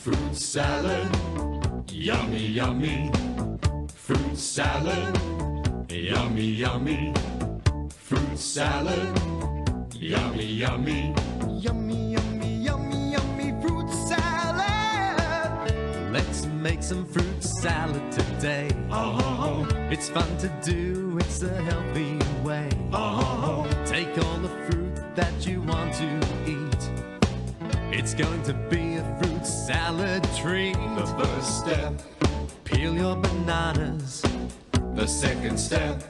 Fruit salad, yummy, yummy. Fruit salad, yummy, yummy. Fruit salad, yummy, yummy. Yummy, yummy, yummy, yummy fruit salad. Let's make some fruit salad today. Oh, It's fun to do, it's a healthy way. oh, Take all the fruit that you want to eat. It's going to be a fruit salad treat. the first step, Peel your bananas, the second step,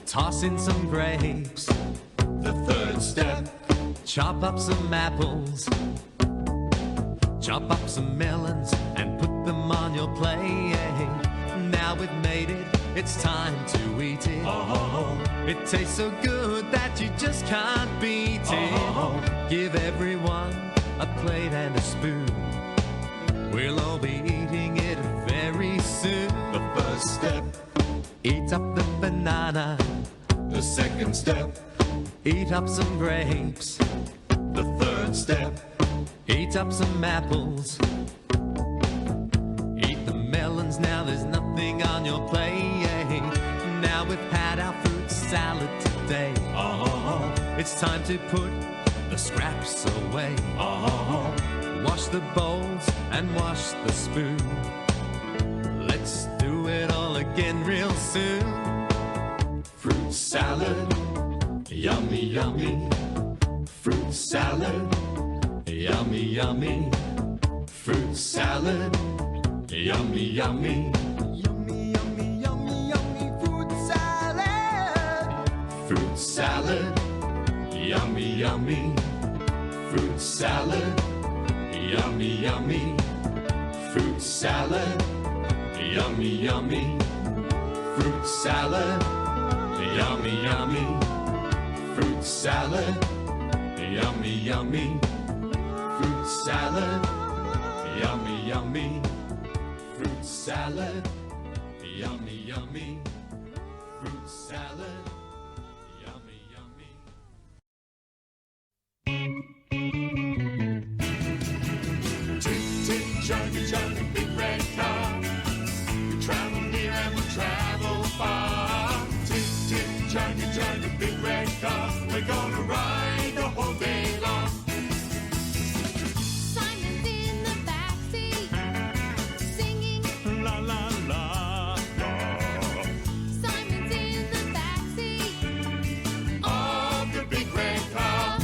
toss in some grapes, the third step, chop up some apples, chop up some melons, and put them on your plate. Now we've made it, it's time to eat it. oh, It tastes so good that you just can't beat it. Give everyone a plate and a spoon. We'll all be eating it very soon. the first step, Eat up the banana, the second step, eat up some grapes, the third step, eat up some apples. Eat the melons, now there's nothing on your plate. Now we've had our fruit salad today. oh, It's time to put the scraps away. oh, Wash the bowls and wash the spoon. Let's do it all again real soon. fruit salad, yummy, yummy. Fruit salad, yummy, yummy. Fruit salad, yummy, yummy. Yummy, yummy, yummy, yummy fruit salad. Fruit salad, yummy, yummy. Fruit salad, yummy, yummy. Fruit salad, yummy, yummy. Fruit salad, yummy, yummy. Fruit salad, yummy, yummy. Fruit salad, yummy, yummy. Fruit salad, yummy, yummy. Fruit salad, yummy, yummy. Tick, tick, chugga, chugga, big red car. We travel near and we travel far. Tick, tick, chugga, chugga, big red car. We're gonna ride the whole day long. Simon's in the backseat, singing. La la la la. Simon's in the backseat Of the big red car.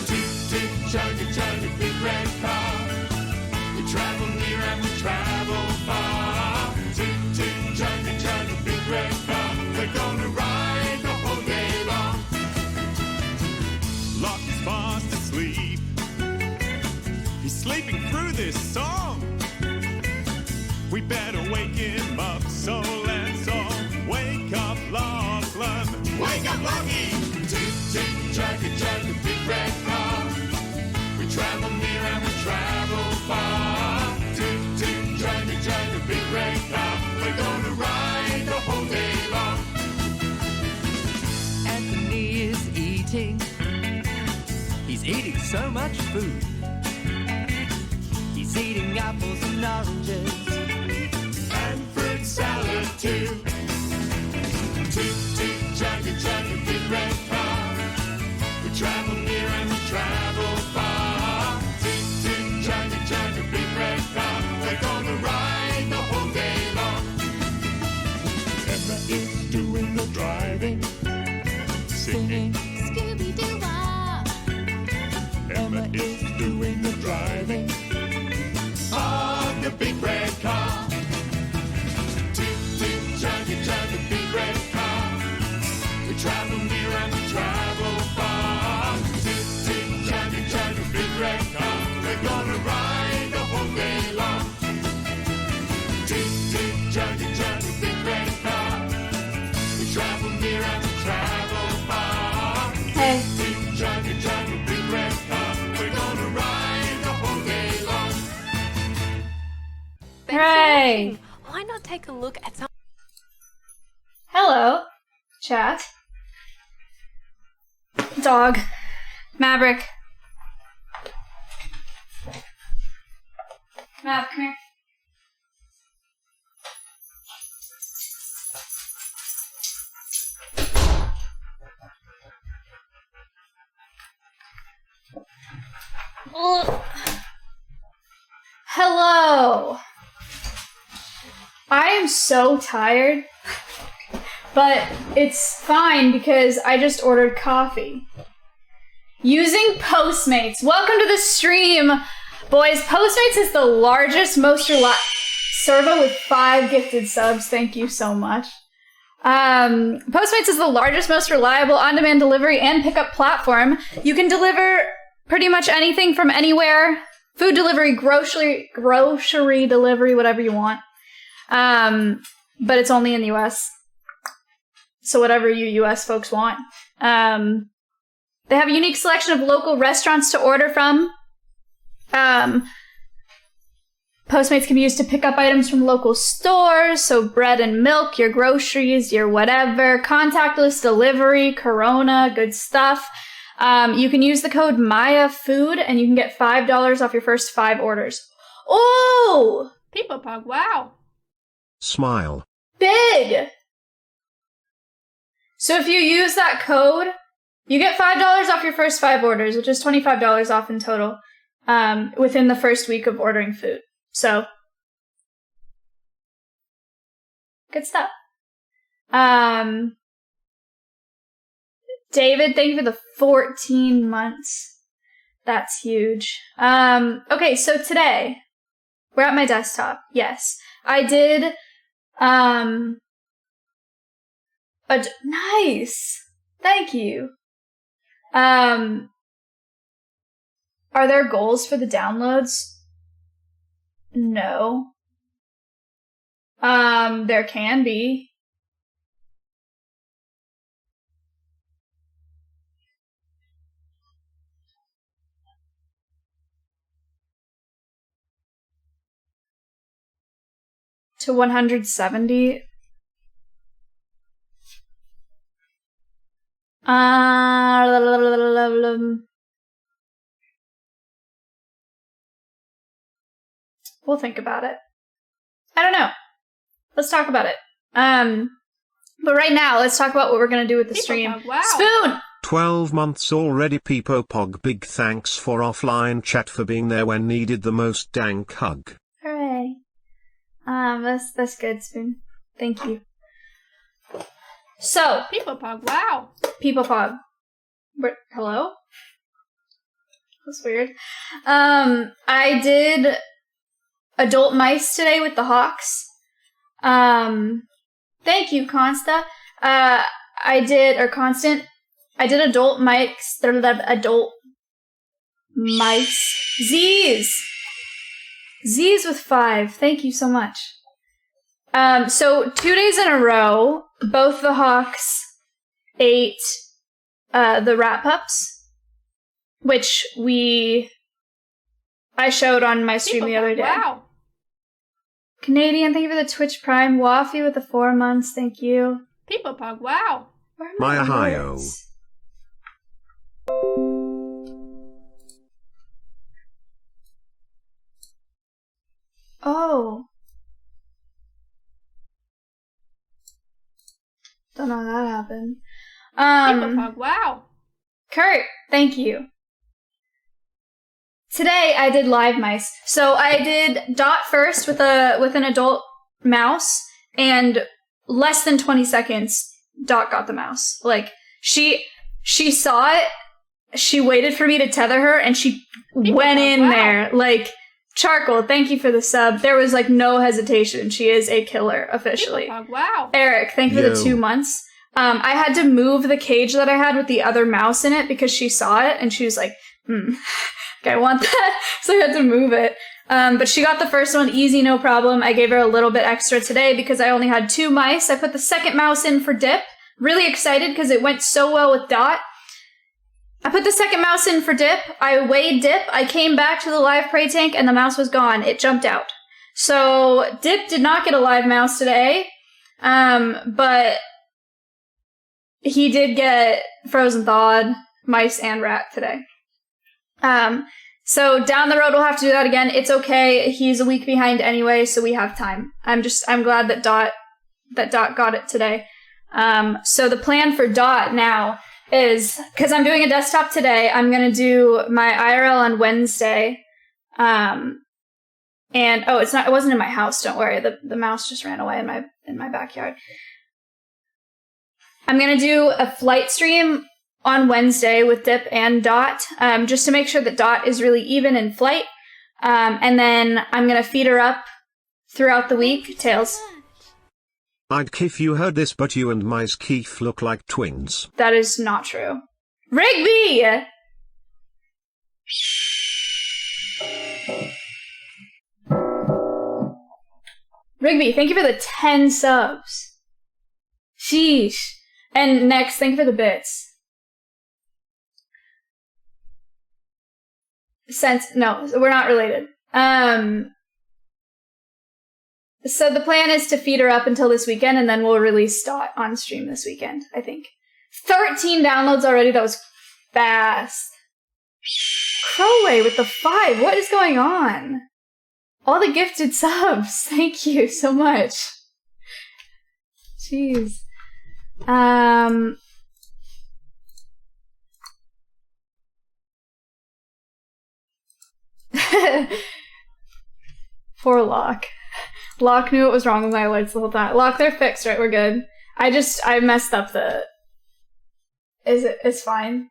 Tick, tick, chugga, chugga, big red car. We travel near and we travel far. Tick, tick, chugga, chugga, big red car. We're gonna ride the whole day long. Locke is fast asleep. He's sleeping through this song. We better wake him up, so let's all wake up, Lachlan. Wake up, Lockie! Tick, tick, chugga, chugga, big red car. We travel near and we travel far. Tick, tick, chugga, chugga, big red car. We're gonna ride the whole day long. Anthony is eating. He's eating so much food. He's eating apples and oranges. And fruit salad too. Tick, tick, chugga, chugga, big red car. We travel near and we travel far. Tick, tick, chugga, chugga, big red car. We're gonna ride the whole day long. Emma is doing the driving, singing. Scooby-Doo-Wop. Emma is doing the driving on the big red car. Tick, tick, chugga, chugga, big red car. We travel near and we travel far. Tick, tick, chugga, chugga, big red car. We're gonna ride the whole day long. Tick, tick, chugga, chugga, big red car. We travel near and we travel far. Hey. Tick, chugga, chugga, big red car. We're gonna ride the whole day long. Thanks for Hooray! watching. Why not take a look at some Hello, chat. Dog. Maverick. Mav, come here. Ugh. Hello. I am so tired, but it's fine because I just ordered coffee. Using Postmates. Welcome to the stream, boys. Postmates is the largest, most reliable servo with 5 gifted subs. Thank you so much. Postmates is the largest, most reliable on-demand delivery and pickup platform. You can deliver pretty much anything from anywhere. Food delivery, grocery delivery, whatever you want. But it's only in the US. So whatever you US folks want. They have a unique selection of local restaurants to order from. Postmates can be used to pick up items from local stores, so bread and milk, your groceries, your whatever. Contactless delivery, Corona, good stuff. You can use the code MAYAFOOD and you can get $5 off your first 5 orders. Oh! People Pug, wow. Smile. Big! So if you use that code, you get $5 off your first 5 orders, which is $25 off in total, within the first week of ordering food. So, good stuff. David, thank you for the 14 months. That's huge. Okay, so today, we're at my desktop. Yes. I did, nice. Thank you. Are there goals for the downloads? No. There can be. To 170. We'll think about it. I don't know. Let's talk about it. But right now, let's talk about what we're going to do with the stream. Wow. Spoon! 12 months already. Peepo Pog. Big thanks for offline chat for being there when needed the most. Dank hug. Hooray. That's good, Spoon. Thank you. So, People Pug, wow. People Fog. Hello? That's weird. I did adult mice today with the Hawks. Thank you, Constant. I did adult mice, adult mice. Z's with 5. Thank you so much. So 2 days in a row, both the Hawks ate the rat pups, which I showed on my stream the other day. Wow. Canadian, thank you for the Twitch Prime. Waffy with the 4 months, thank you. People Pug, wow. Where are My Ohio. words? Oh. Don't know how that happened. People Pug, wow. Kurt, thank you. Today I did live mice. So I did Dot first with an adult mouse, and less than 20 seconds, Dot got the mouse. Like, she saw it, she waited for me to tether her, and she went in there. Like, Charcoal, thank you for the sub. There was, like, no hesitation. She is a killer, officially. People Pug, wow. Eric, thank you for the 2 months. I had to move the cage that I had with the other mouse in it because she saw it, and she was like, okay, I want that. So I had to move it. But she got the first one easy, no problem. I gave her a little bit extra today because I only had 2 mice. I put the second mouse in for Dip. Really excited because it went so well with Dot. I put the second mouse in for Dip. I weighed Dip. I came back to the live prey tank and the mouse was gone. It jumped out. So Dip did not get a live mouse today. But he did get frozen thawed mice and rat today. So down the road, we'll have to do that again. It's okay. He's a week behind anyway, so we have time. I'm glad that Dot got it today. So the plan for Dot now is, because I'm doing a desktop today, I'm going to do my IRL on Wednesday. And it wasn't in my house. Don't worry. The mouse just ran away in my backyard. I'm going to do a flight stream on Wednesday with Dip and Dot, just to make sure that Dot is really even in flight. And then I'm going to feed her up throughout the week. Tails. I'd kiff you heard this, but you and Mice Keith look like twins. That is not true. Rigby! Rigby, thank you for the 10 subs. Sheesh. And next, thank you for the bits. No, we're not related. So the plan is to feed her up until this weekend, and then we'll release Dot on stream this weekend, I think. 13 downloads already, that was fast. Crowway with the 5, what is going on? All the gifted subs, thank you so much. Jeez. Poor Locke. Locke knew what was wrong with my lights the whole time. Locke, they're fixed, right? We're good. I messed up it's fine.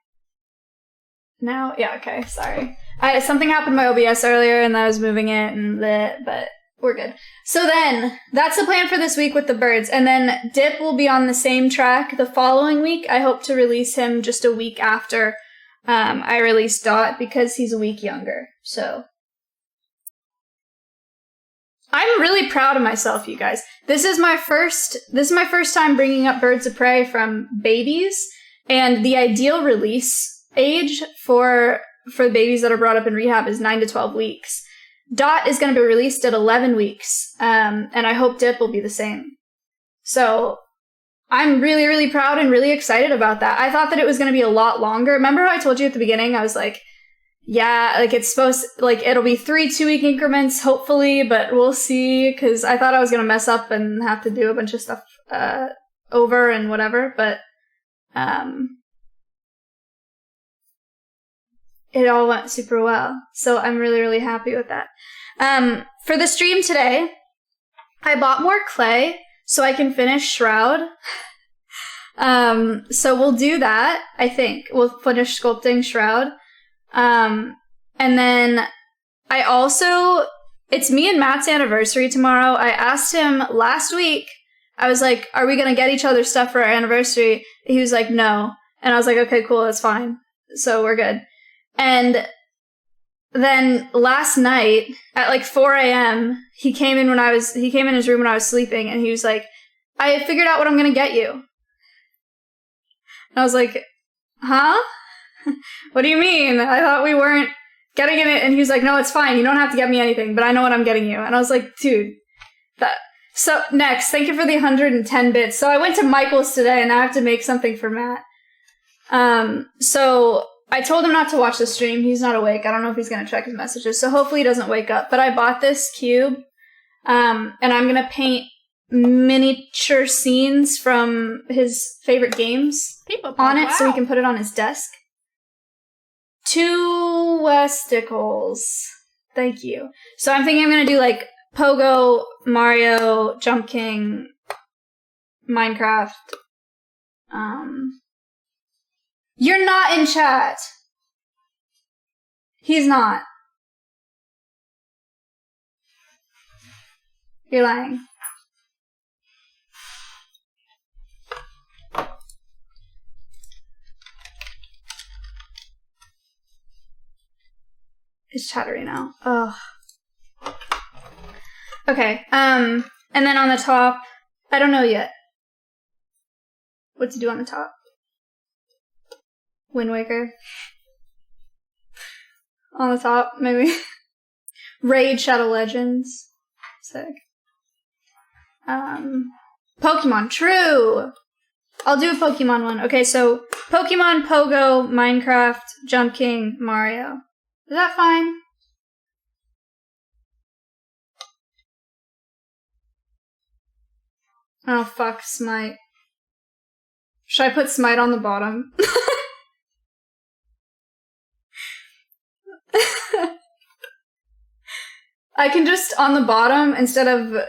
Now? Yeah, okay, sorry. Something happened to my OBS earlier and I was moving it but we're good. So then, that's the plan for this week with the birds. And then Dip will be on the same track the following week. I hope to release him just a week after I release Dot because he's a week younger. So I'm really proud of myself, you guys. This is my first time bringing up Birds of Prey from babies, and the ideal release age for the babies that are brought up in rehab is 9 to 12 weeks. Dot is going to be released at 11 weeks, and I hope Dip will be the same. So I'm really, really proud and really excited about that. I thought that it was going to be a lot longer. Remember how I told you at the beginning? I was like, yeah, like it's supposed, like it'll be 3 2-week increments, hopefully, but we'll see, because I thought I was going to mess up and have to do a bunch of stuff over and whatever, but it all went super well. So I'm really, really happy with that. For the stream today, I bought more clay so I can finish Shroud. So we'll do that, I think. We'll finish sculpting Shroud. And then it's me and Matt's anniversary tomorrow. I asked him last week, I was like, are we going to get each other stuff for our anniversary? He was like, no. And I was like, okay, cool, that's fine. So we're good. And then last night at like 4 a.m., he came in his room when I was sleeping, and he was like, I figured out what I'm going to get you. And I was like, huh? What do you mean? I thought we weren't getting it. And he was like, no, it's fine. You don't have to get me anything, but I know what I'm getting you. And I was like, dude, So next, thank you for the 110 bits. So I went to Michael's today and I have to make something for Matt. So I told him not to watch the stream. He's not awake. I don't know if he's going to check his messages. So hopefully he doesn't wake up. But I bought this cube. And I'm going to paint miniature scenes from his favorite games on it so he can put it on his desk. 2 Westicles. Thank you. So I'm thinking I'm going to do like Pogo, Mario, Jump King, Minecraft. You're not in chat. He's not. You're lying. It's chattery now. Ugh. Okay, and then on the top, I don't know yet what to do on the top. Wind Waker. On the top, maybe. Raid Shadow Legends. Sick. Pokemon, true! I'll do a Pokemon one. Okay, so Pokemon, Pogo, Minecraft, Jump King, Mario. that fine? Oh fuck, Smite. Should I put Smite on the bottom? I can just, on the bottom, instead of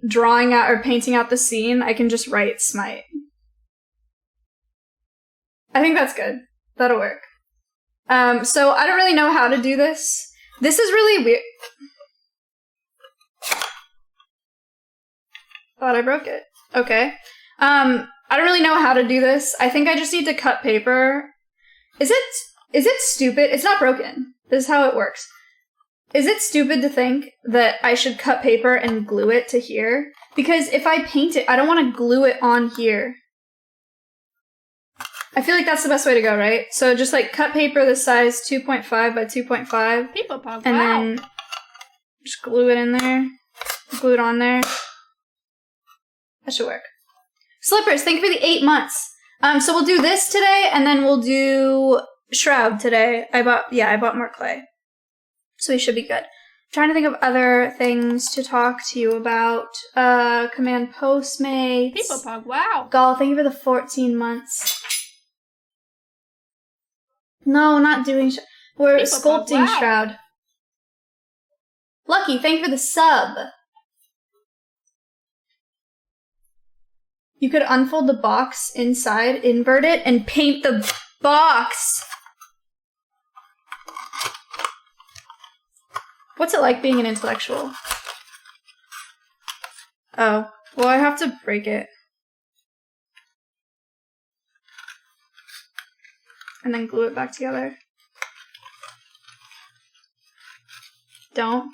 drawing out or painting out the scene, I can just write Smite. I think that's good. That'll work. So I don't really know how to do this. This is really weird. Thought I broke it. Okay. I don't really know how to do this. I think I just need to cut paper. Is it stupid? It's not broken. This is how it works. Is it stupid to think that I should cut paper and glue it to here? Because if I paint it, I don't want to glue it on here. I feel like that's the best way to go, right? So just like cut paper this size 2.5 by 2.5. People pog, And wow. then just glue it in there. Glue it on there. That should work. Slippers, thank you for the 8 months. So we'll do this today, and then we'll do Shroud today. I bought more clay. So we should be good. I'm trying to think of other things to talk to you about. Command Postmates. People pog, wow. Gall, thank you for the 14 months. No, not doing we're People sculpting wow. Shroud. Lucky, thank you for the sub. You could unfold the box inside, invert it, and paint the box. What's it like being an intellectual? Oh, well, I have to break it. And then glue it back together. Don't.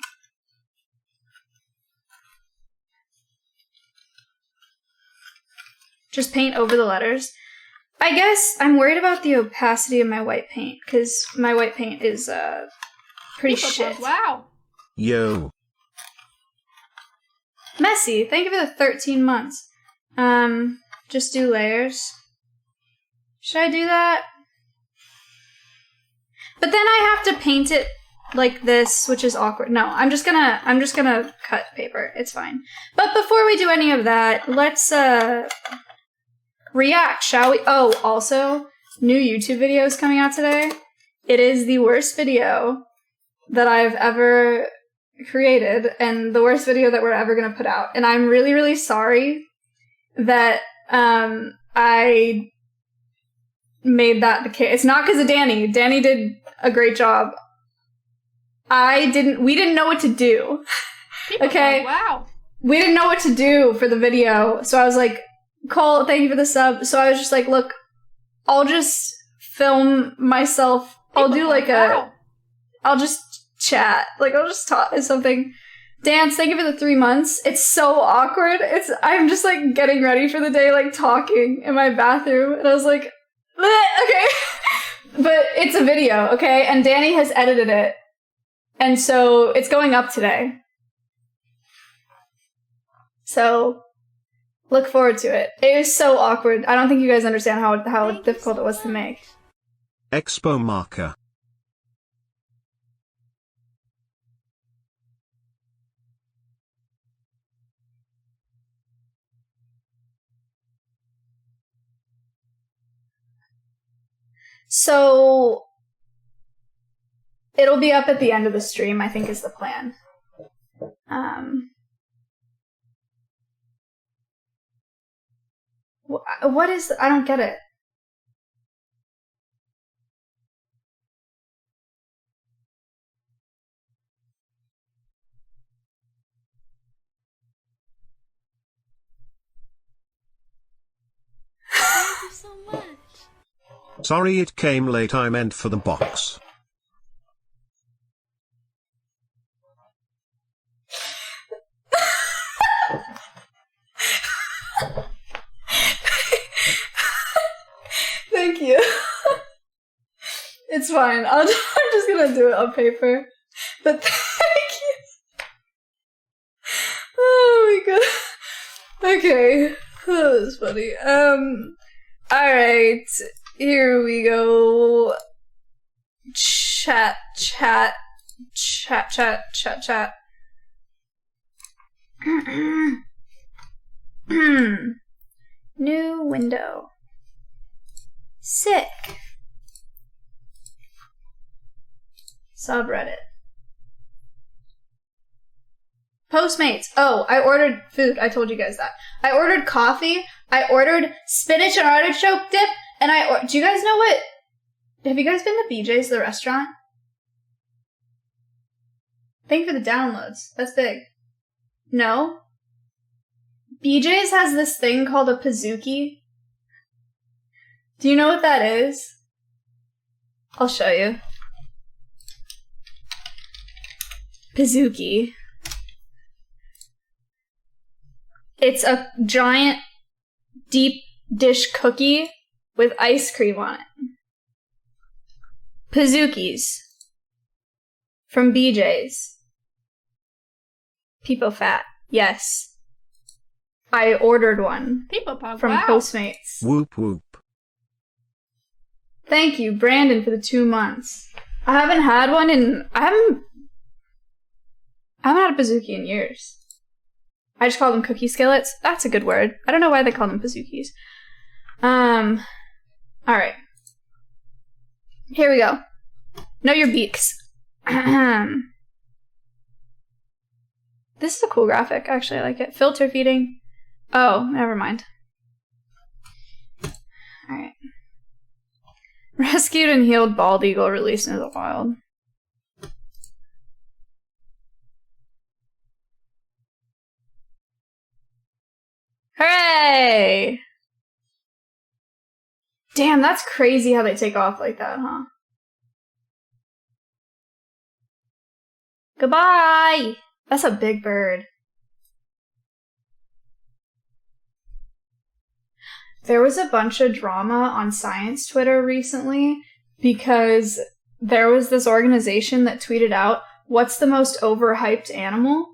Just paint over the letters. I guess I'm worried about the opacity of my white paint, because my white paint is, pretty People shit. pog, wow. Yo. Messy, thank you for the 13 months. Just do layers. Should I do that? But then I have to paint it like this, which is awkward. No, I'm just gonna cut paper. It's fine. But before we do any of that, let's react, shall we? Oh, also, new YouTube video is coming out today. It is the worst video that I've ever created, and the worst video that we're ever gonna put out. And I'm really, really sorry that I made that the case. It's not because of Danny. Danny did a great job. We didn't know what to do. People Okay. pog, wow. We didn't know what to do for the video, so I was like, Cole, thank you for the sub. So I was just like, look, I'll just film myself. I'll People do pog, like wow. I'll just chat. Like, I'll just talk something. Dance, thank you for the 3 months. It's so awkward. I'm just like getting ready for the day, like talking in my bathroom. And I was like, okay. But it's a video, okay? And Danny has edited it. And so it's going up today. So look forward to it. It is so awkward. I don't think you guys understand how difficult it was to make. Expo marker. So it'll be up at the end of the stream, I think is the plan. What is... I don't get it. Thank you so much. Sorry it came late, I meant for the box. Thank you. It's fine. I'm just gonna do it on paper. But thank you. Oh my god. Okay. That was funny. Alright. Here we go. chat. New window. Sick. Subreddit. Postmates. Oh, I ordered food. I told you guys that. I ordered coffee. I ordered spinach and artichoke dip. And do you guys know what? Have you guys been to BJ's, the restaurant? Thank you for the downloads. That's big. No? BJ's has this thing called a pizookie. Do you know what that is? I'll show you. Pizookie. It's a giant deep dish cookie with ice cream on it. Pizookies. From BJ's. People fat. Yes. I ordered one. People pop. From Postmates. Whoop whoop. Thank you, Brandon, for the 2 months. I haven't had one in... I haven't had a pizookie in years. I just call them cookie skillets. That's a good word. I don't know why they call them pizookies. Alright. Here we go. Know your beaks. This is a cool graphic. Actually, I like it. Filter feeding. Oh, never mind. Alright. Rescued and healed bald eagle released into the wild. Hooray! Damn, that's crazy how they take off like that, huh? Goodbye! That's a big bird. There was a bunch of drama on science Twitter recently because there was this organization that tweeted out, "What's the most overhyped animal?"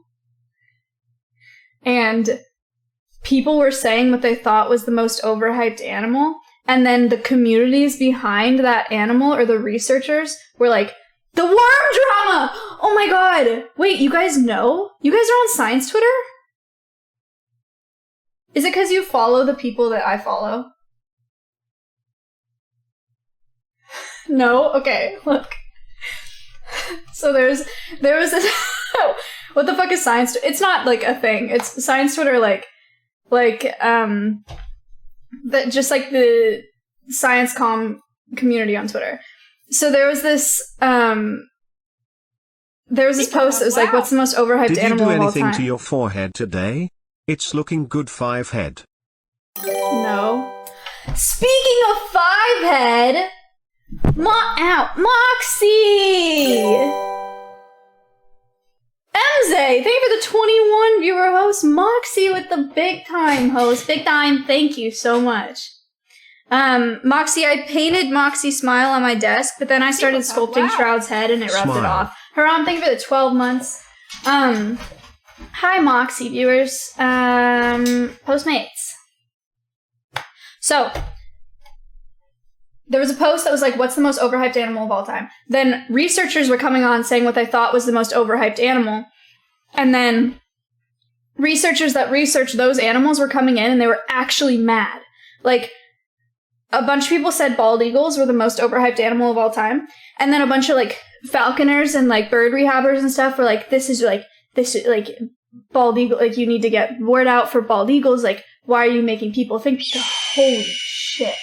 And people were saying what they thought was the most overhyped animal, and then the communities behind that animal, or the researchers, were like, "The worm drama! Oh my god! Wait, you guys know? You guys are on science Twitter? Is it because you follow the people that I follow?" No? Okay, look. So there was this... What the fuck is science? It's not like a thing. It's science Twitter, just like the science community on Twitter. So there was this post that was like, "What's the most overhyped animal of all time?" Did you do anything to your forehead today? It's looking good, 5-head. No. Speaking of 5-head, Moxie! Emze, thank you for the 21 viewer host. Moxie with the big time host. Big time, thank you so much. Moxie, I painted Moxie's smile on my desk, but then I started sculpting Shroud's head and it rubbed it off. Haram, thank you for the 12 months. Hi, Moxie viewers. Postmates. So, there was a post that was like, "What's the most overhyped animal of all time?" Then researchers were coming on saying what they thought was the most overhyped animal. And then researchers that researched those animals were coming in and they were actually mad. Like, a bunch of people said bald eagles were the most overhyped animal of all time. And then a bunch of like falconers and like bird rehabbers and stuff were like, this is bald eagle, like you need to get word out for bald eagles. Like, why are you making people think? Holy shit.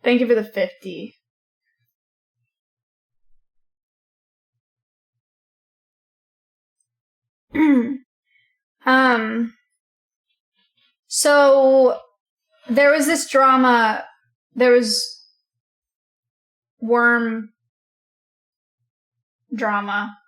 Thank you for the 50. So there was this drama. There was worm drama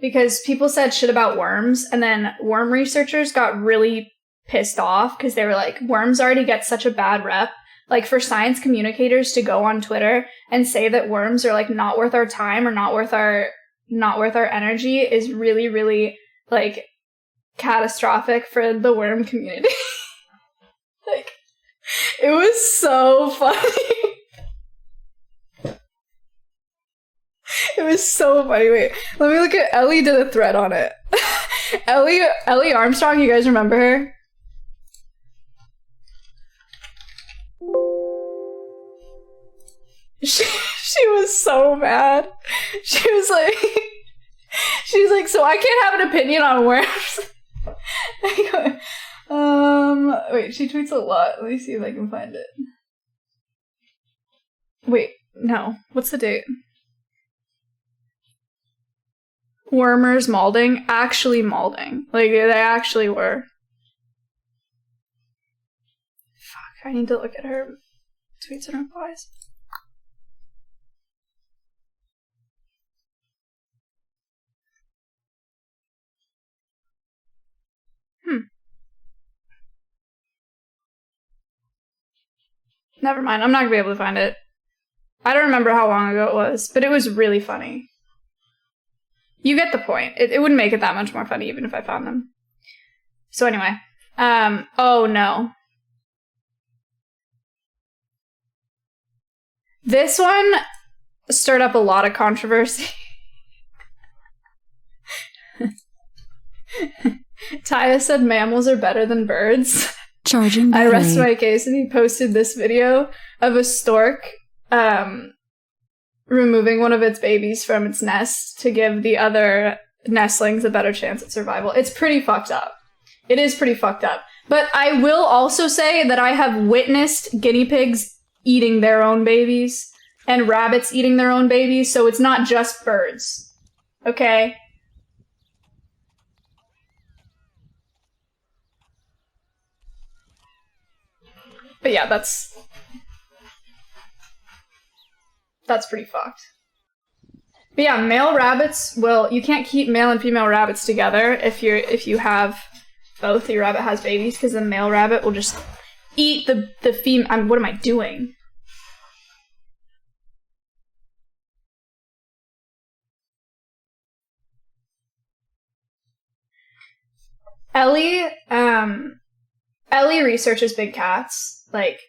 because people said shit about worms, and then worm researchers got really pissed off because they were like, worms already get such a bad rep. Like, for science communicators to go on Twitter and say that worms are like not worth our time or not worth our energy is really, really like catastrophic for the worm community. Like, it was so funny. It was so funny. Wait, let me look at Ellie did a thread on it. Ellie Armstrong, you guys remember her? She was so mad. She was like, so I can't have an opinion on worms. Wait, she tweets a lot. Let me see if I can find it. Wait, no. What's the date? Wormers malding. Actually malding. Like, they actually were. Fuck, I need to look at her tweets and replies. Never mind, I'm not gonna be able to find it. I don't remember how long ago it was, but it was really funny. You get the point. It wouldn't make it that much more funny even if I found them. So anyway, oh no. This one stirred up a lot of controversy. Taya said mammals are better than birds. Charging I rest battery. my case, and he posted this video of a stork removing one of its babies from its nest to give the other nestlings a better chance at survival. It's pretty fucked up. It is pretty fucked up. But I will also say that I have witnessed guinea pigs eating their own babies and rabbits eating their own babies, so it's not just birds. Okay? But yeah, that's pretty fucked. But yeah, male rabbits you can't keep male and female rabbits together if you have both your rabbit has babies, because the male rabbit will just eat the female. What am I doing? Ellie researches big cats, like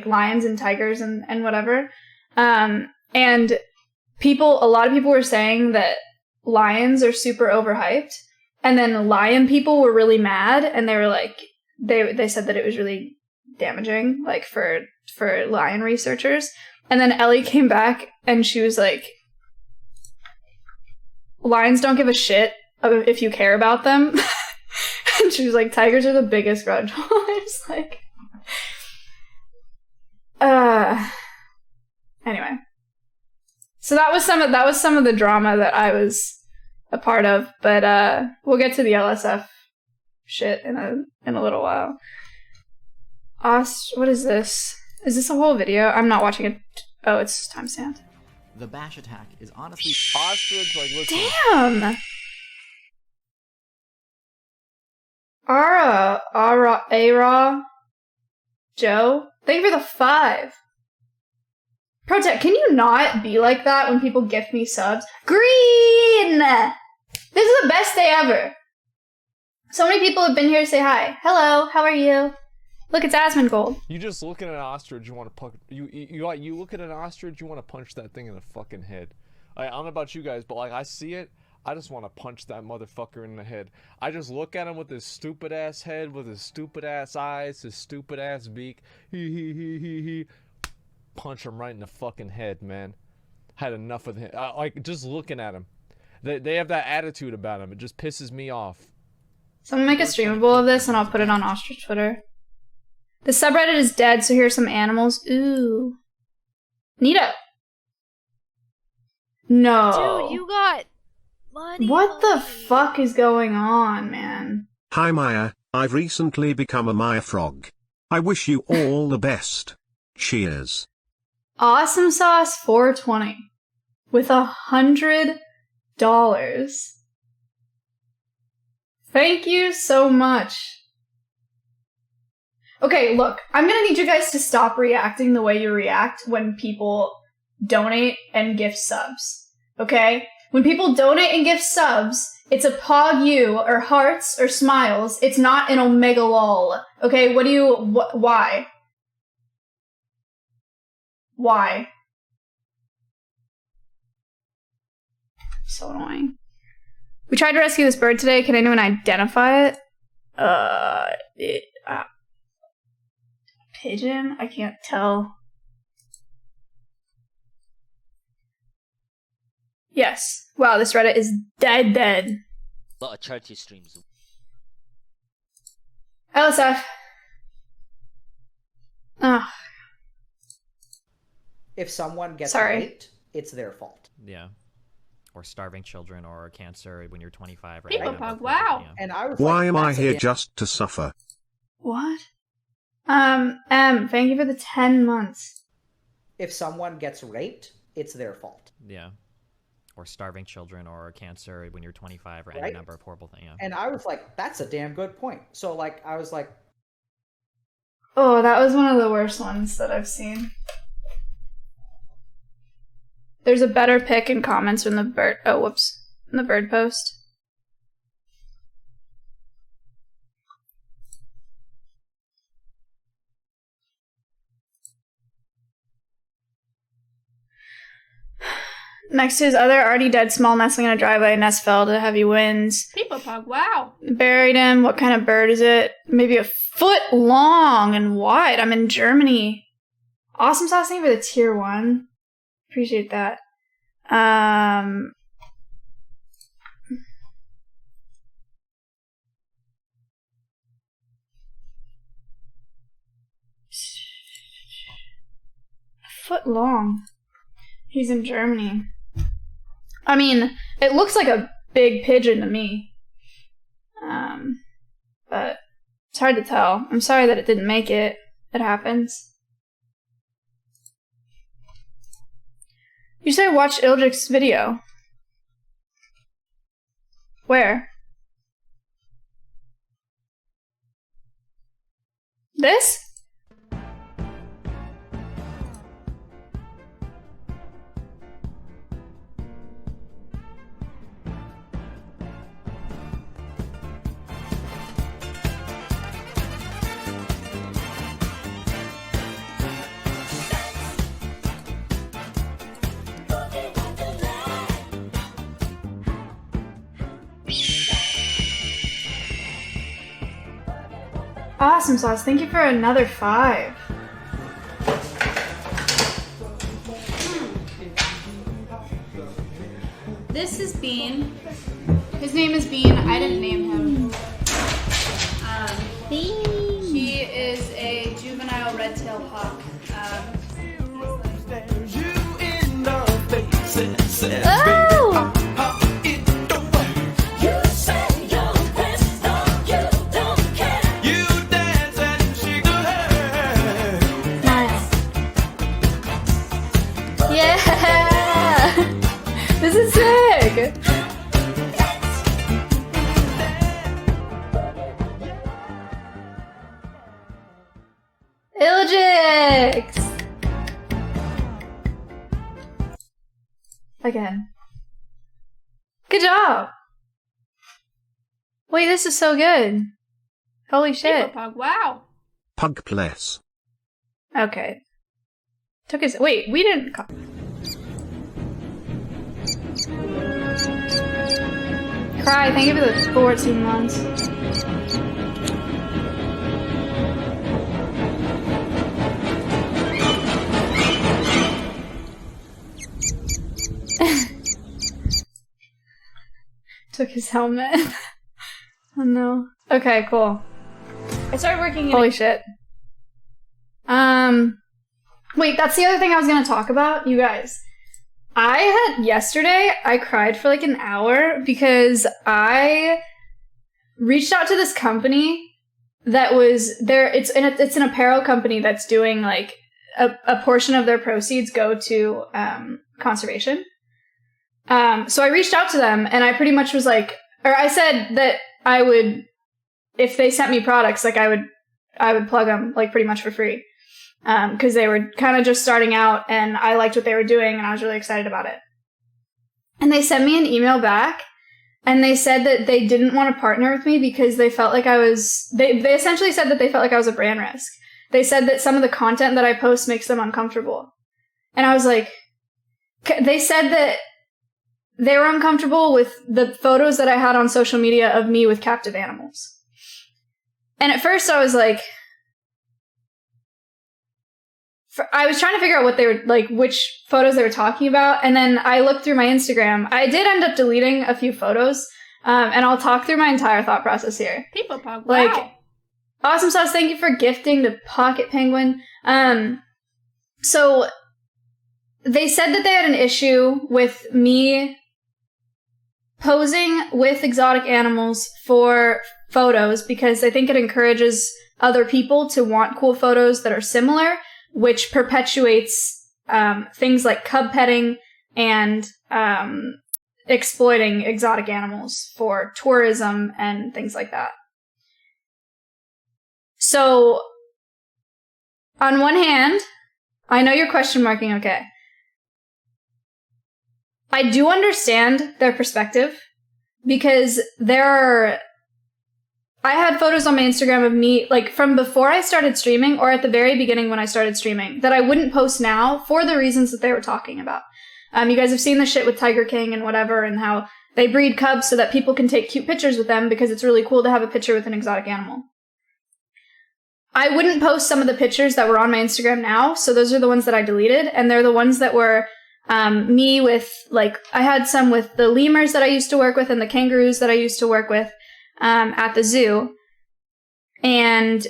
lions and tigers and whatever. And a lot of people were saying that lions are super overhyped, and then lion people were really mad, and they were like, they said that it was really damaging, like for lion researchers. And then Ellie came back and she was like, lions don't give a shit if you care about them. And she was like, tigers are the biggest grudge. I was like, anyway. So that was some of the drama that I was a part of, but we'll get to the LSF shit in a little while. What is this? Is this a whole video? I'm not watching it. Oh, it's timestamped. The bash attack is honestly Ostrich, like, listen. Damn! Ara, Joe, thank you for the 5. Protect, can you not be like that when people gift me subs? Green! This is the best day ever. So many people have been here to say hi. Hello, how are you? Look, it's Asmongold. You just look at an ostrich, you want to you look at an ostrich, you want to punch that thing in the fucking head. I don't know about you guys, but like I see it, I just want to punch that motherfucker in the head. I just look at him with his stupid ass head, with his stupid ass eyes, his stupid ass beak. He. Punch him right in the fucking head, man. Had enough of him. Like just looking at him, they have that attitude about him. It just pisses me off. Someone make a streamable of this, and I'll put it on Ostrich Twitter. The subreddit is dead, so here's some animals. Ooh, Nita. No. Dude, you got money. What the fuck is going on, man? Hi Maya, I've recently become a Maya frog. I wish you all the best. Cheers. Awesome Sauce 420 with $100. Thank you so much. Okay, look, I'm gonna need you guys to stop reacting the way you react when people donate and gift subs. Okay? When people donate and gift subs, it's a pog you or hearts or smiles. It's not an omega lol. Okay, why? Why? So annoying. We tried to rescue this bird today. Can anyone identify it? Pigeon? I can't tell. Yes. Wow, this Reddit is dead. A lot of charity streams. LSF. Oh. If someone gets Sorry. raped, it's their fault. Yeah. Or starving children or cancer when you're 25 or People any number pug, of wow. people, And I was Why like, am I that's a here damn- just to suffer? What? Thank you for the 10 months. If someone gets raped, it's their fault. Yeah. Or starving children or cancer when you're 25 or any Right. number of horrible things. Yeah. And I was like, that's a damn good point. So, like, I was like, Oh, that was one of the worst ones that I've seen. There's a better pic in comments when the bird. Oh, whoops. In the bird post. Next to his other already dead small nestling in a driveway, nest fell to heavy winds. People pug, wow. Buried him. What kind of bird is it? Maybe a foot long and wide. I'm in Germany. Awesome sauce, thank you for the tier 1. Appreciate that. A foot long. He's in Germany. I mean, it looks like a big pigeon to me. But it's hard to tell. I'm sorry that it didn't make it. It happens. You said watch Ildric's video. Where? This? Awesome sauce. Thank you for another 5. This is Bean. His name is Bean. I didn't name him. He is a juvenile red-tailed hawk. Oh! Yeah! This is sick! Ilgix! Again. Good job! Wait, this is so good. Holy shit. People pug, wow. Pug bless. Okay. Took his. Wait, we didn't. Cry, thank you for the 14 months. Took his helmet. Oh no. Okay, cool. I started working. Holy shit. Wait, that's the other thing I was gonna talk about, you guys. Yesterday, I cried for like an hour because I reached out to this company that was there. It's an apparel company that's doing like a portion of their proceeds go to conservation. So I reached out to them and I pretty much was like, or I said that I would, if they sent me products, like I would plug them like pretty much for free. Because they were kind of just starting out and I liked what they were doing and I was really excited about it. And they sent me an email back, and they said that they didn't want to partner with me because they felt like I was... They essentially said that they felt like I was a brand risk. They said that some of the content that I post makes them uncomfortable. And I was like... They said that they were uncomfortable with the photos that I had on social media of me with captive animals. And at first I was like... I was trying to figure out what they were, like, which photos they were talking about, and then I looked through my Instagram. I did end up deleting a few photos, and I'll talk through my entire thought process here. People pog, wow. Like, Awesome Sauce, thank you for gifting to Pocket Penguin. So, they said that they had an issue with me posing with exotic animals for photos because they think it encourages other people to want cool photos that are similar, which perpetuates things like cub petting and exploiting exotic animals for tourism and things like that. So, on one hand, I know you're question marking, okay. I do understand their perspective because I had photos on my Instagram of me, like, from before I started streaming or at the very beginning when I started streaming that I wouldn't post now for the reasons that they were talking about. You guys have seen the shit with Tiger King and whatever and how they breed cubs so that people can take cute pictures with them because it's really cool to have a picture with an exotic animal. I wouldn't post some of the pictures that were on my Instagram now, so those are the ones that I deleted, and they're the ones that were me with, like, I had some with the lemurs that I used to work with and the kangaroos that I used to work with at the zoo. And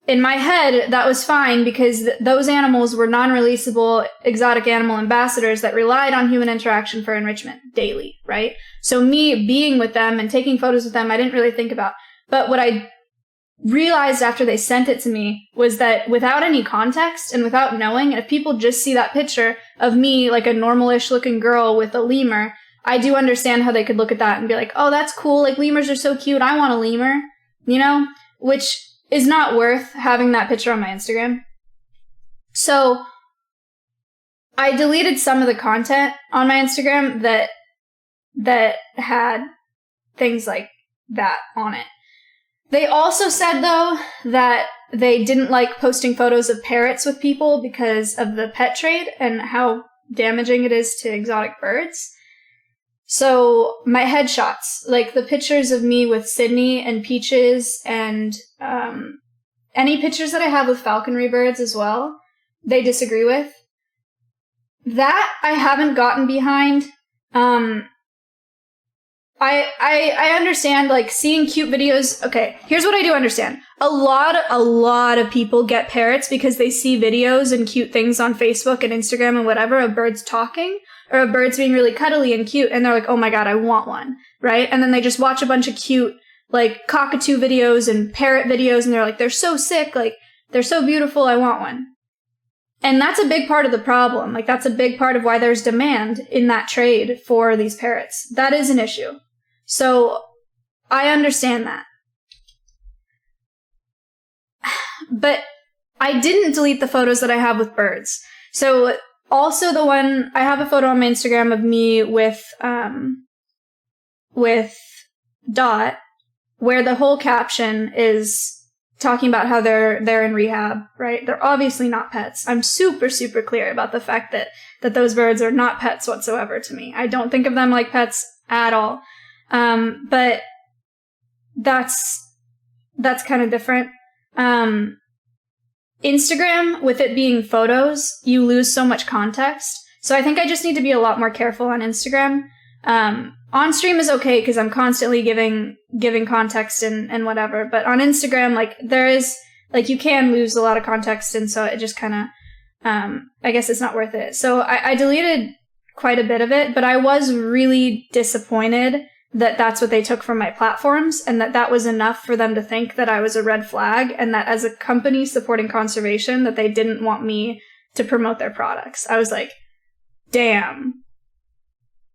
in my head, that was fine because those animals were non-releasable exotic animal ambassadors that relied on human interaction for enrichment daily, right? So me being with them and taking photos with them, I didn't really think about. But what I realized after they sent it to me was that without any context and without knowing, if people just see that picture of me, like a normal-ish looking girl with a lemur, I do understand how they could look at that and be like, oh, that's cool, like lemurs are so cute, I want a lemur, you know? Which is not worth having that picture on my Instagram. So I deleted some of the content on my Instagram that had things like that on it. They also said, though, that they didn't like posting photos of parrots with people because of the pet trade and how damaging it is to exotic birds. So my headshots, like the pictures of me with Sydney and Peaches and any pictures that I have with falconry birds as well, they disagree with. That I haven't gotten behind. I understand, like, seeing cute videos. Okay, here's what I do understand. A lot of people get parrots because they see videos and cute things on Facebook and Instagram and whatever of birds talking or of birds being really cuddly and cute, and they're like, oh my god, I want one, right? And then they just watch a bunch of cute, like, cockatoo videos and parrot videos, and they're like, they're so sick, like, they're so beautiful, I want one. And that's a big part of the problem. Like, that's a big part of why there's demand in that trade for these parrots. That is an issue. So, I understand that. But I didn't delete the photos that I have with birds. So, also the one, I have a photo on my Instagram of me with Dot, where the whole caption is talking about how they're in rehab, right? They're obviously not pets. I'm super, super clear about the fact that those birds are not pets whatsoever to me. I don't think of them like pets at all. But that's kind of different. Instagram, with it being photos, you lose so much context. So I think I just need to be a lot more careful on Instagram. On stream is okay because I'm constantly giving context and whatever. But on Instagram, like, there is, like, you can lose a lot of context, and so it just kind of, I guess it's not worth it. So I deleted quite a bit of it, but I was really disappointed that that's what they took from my platforms, and that was enough for them to think that I was a red flag, and that as a company supporting conservation, that they didn't want me to promote their products. I was like, damn.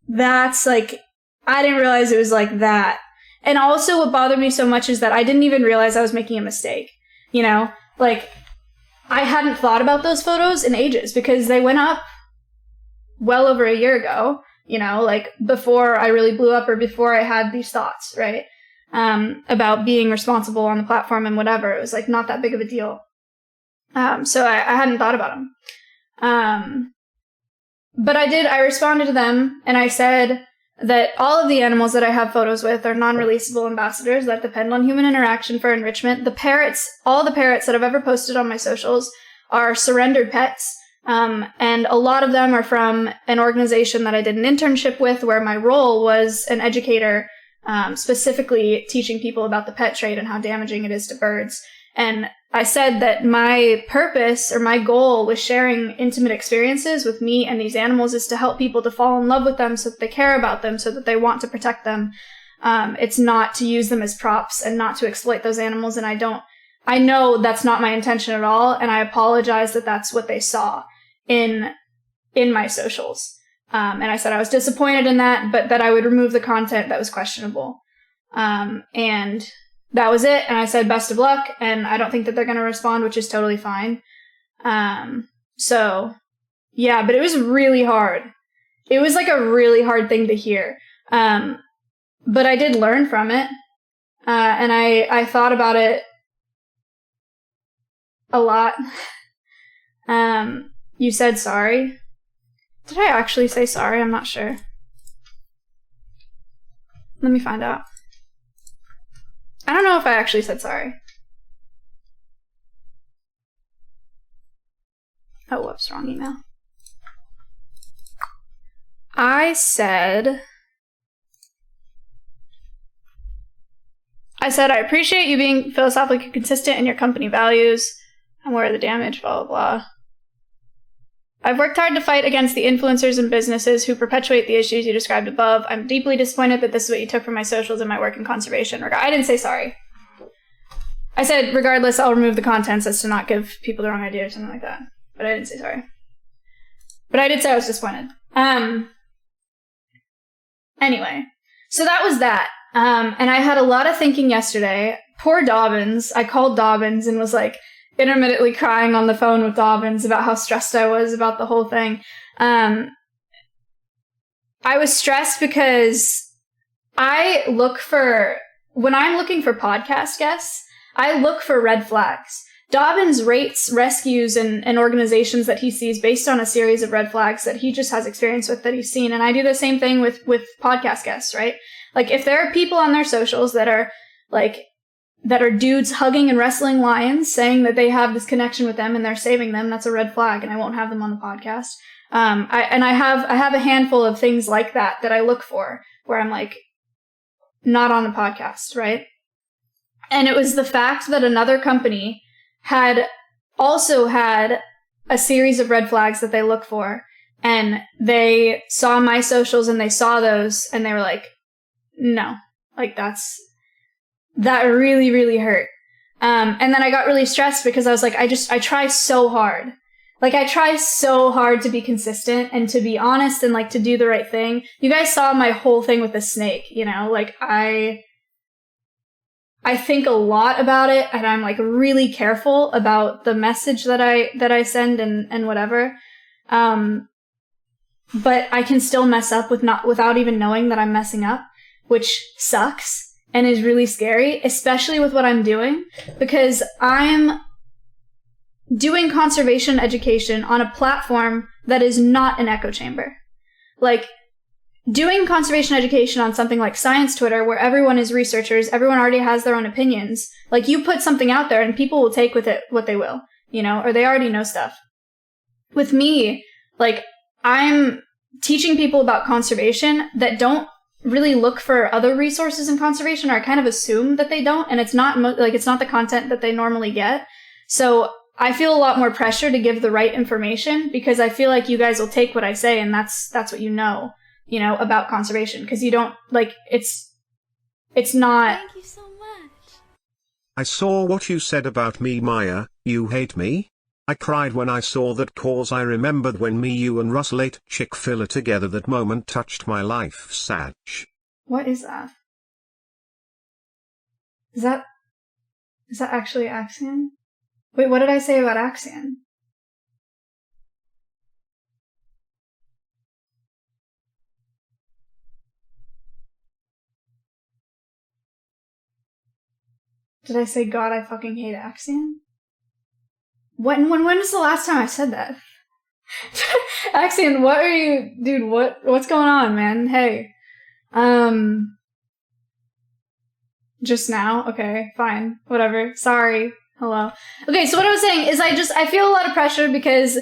That's, like, I didn't realize it was like that. And also what bothered me so much is that I didn't even realize I was making a mistake. You know? Like, I hadn't thought about those photos in ages, because they went up well over a year ago. you know, like before I really blew up or before I had these thoughts, right? About being responsible on the platform and whatever. It was like not that big of a deal. So I hadn't thought about them. But I responded to them and I said that all of the animals that I have photos with are non-releasable ambassadors that depend on human interaction for enrichment. The parrots, all the parrots that I've ever posted on my socials are surrendered pets. And a lot of them are from an organization that I did an internship with where my role was an educator, specifically teaching people about the pet trade and how damaging it is to birds. And I said that my purpose or my goal with sharing intimate experiences with me and these animals is to help people to fall in love with them so that they care about them, so that they want to protect them. It's not to use them as props and not to exploit those animals. And I know that's not my intention at all. And I apologize that that's what they saw in my socials. And I said I was disappointed in that, but that I would remove the content that was questionable. And that was it. And I said, best of luck. And I don't think that they're going to respond, which is totally fine. So yeah, but it was really hard. It was like a really hard thing to hear. But I did learn from it. And I thought about it a lot. You said sorry. Did I actually say sorry? I'm not sure. Let me find out. I don't know if I actually said sorry. Oh, whoops, wrong email. I said, I appreciate you being philosophically consistent in your company values. I'm aware of the damage, blah, blah, blah. I've worked hard to fight against the influencers and businesses who perpetuate the issues you described above. I'm deeply disappointed that this is what you took from my socials and my work in conservation. I didn't say sorry. I said, regardless, I'll remove the contents as to not give people the wrong idea or something like that. But I didn't say sorry. But I did say I was disappointed. Anyway, so that was that. And I had a lot of thinking yesterday. Poor Dobbins. I called Dobbins and was like, intermittently crying on the phone with Dobbins about how stressed I was about the whole thing. I was stressed because when I'm looking for podcast guests, I look for red flags. Dobbins rates rescues and organizations that he sees based on a series of red flags that he just has experience with, that he's seen. And I do the same thing with podcast guests, right? Like if there are people on their socials that are dudes hugging and wrestling lions, saying that they have this connection with them and they're saving them, that's a red flag, and I won't have them on the podcast. I have a handful of things like that I look for, where I'm like, not on the podcast, right? And it was the fact that another company had also had a series of red flags that they look for, and they saw my socials and they saw those, and they were like, no, like that really, really hurt. And then I got really stressed because I was like, I try so hard. Like, I try so hard to be consistent and to be honest and, like, to do the right thing. You guys saw my whole thing with the snake, you know? Like, I think a lot about it, and I'm, like, really careful about the message that I send and whatever. But I can still mess up without even knowing that I'm messing up, which sucks. And is really scary, especially with what I'm doing, because I'm doing conservation education on a platform that is not an echo chamber. Like, doing conservation education on something like Science Twitter, where everyone is researchers, everyone already has their own opinions. Like, you put something out there and people will take with it what they will, you know, or they already know stuff. With me, like, I'm teaching people about conservation that don't really look for other resources in conservation, or I kind of assume that they don't, and it's not the content that they normally get. So I feel a lot more pressure to give the right information, because I feel like you guys will take what I say, and that's what you know about conservation, because you don't, like, it's not. Thank you so much. I saw what you said about me, Maya. You hate me? I cried when I saw that, cause I remembered when me, you and Russell ate Chick-fil-A together. That moment touched my life, Sag. What is that? Is that actually Axion? Wait, what did I say about Axion? Did I say God, I fucking hate Axion? When was the last time I said that? Axion, what are you, dude, what's going on, man? Hey. Just now? Okay, fine. Whatever. Sorry. Hello. Okay, so what I was saying is I feel a lot of pressure because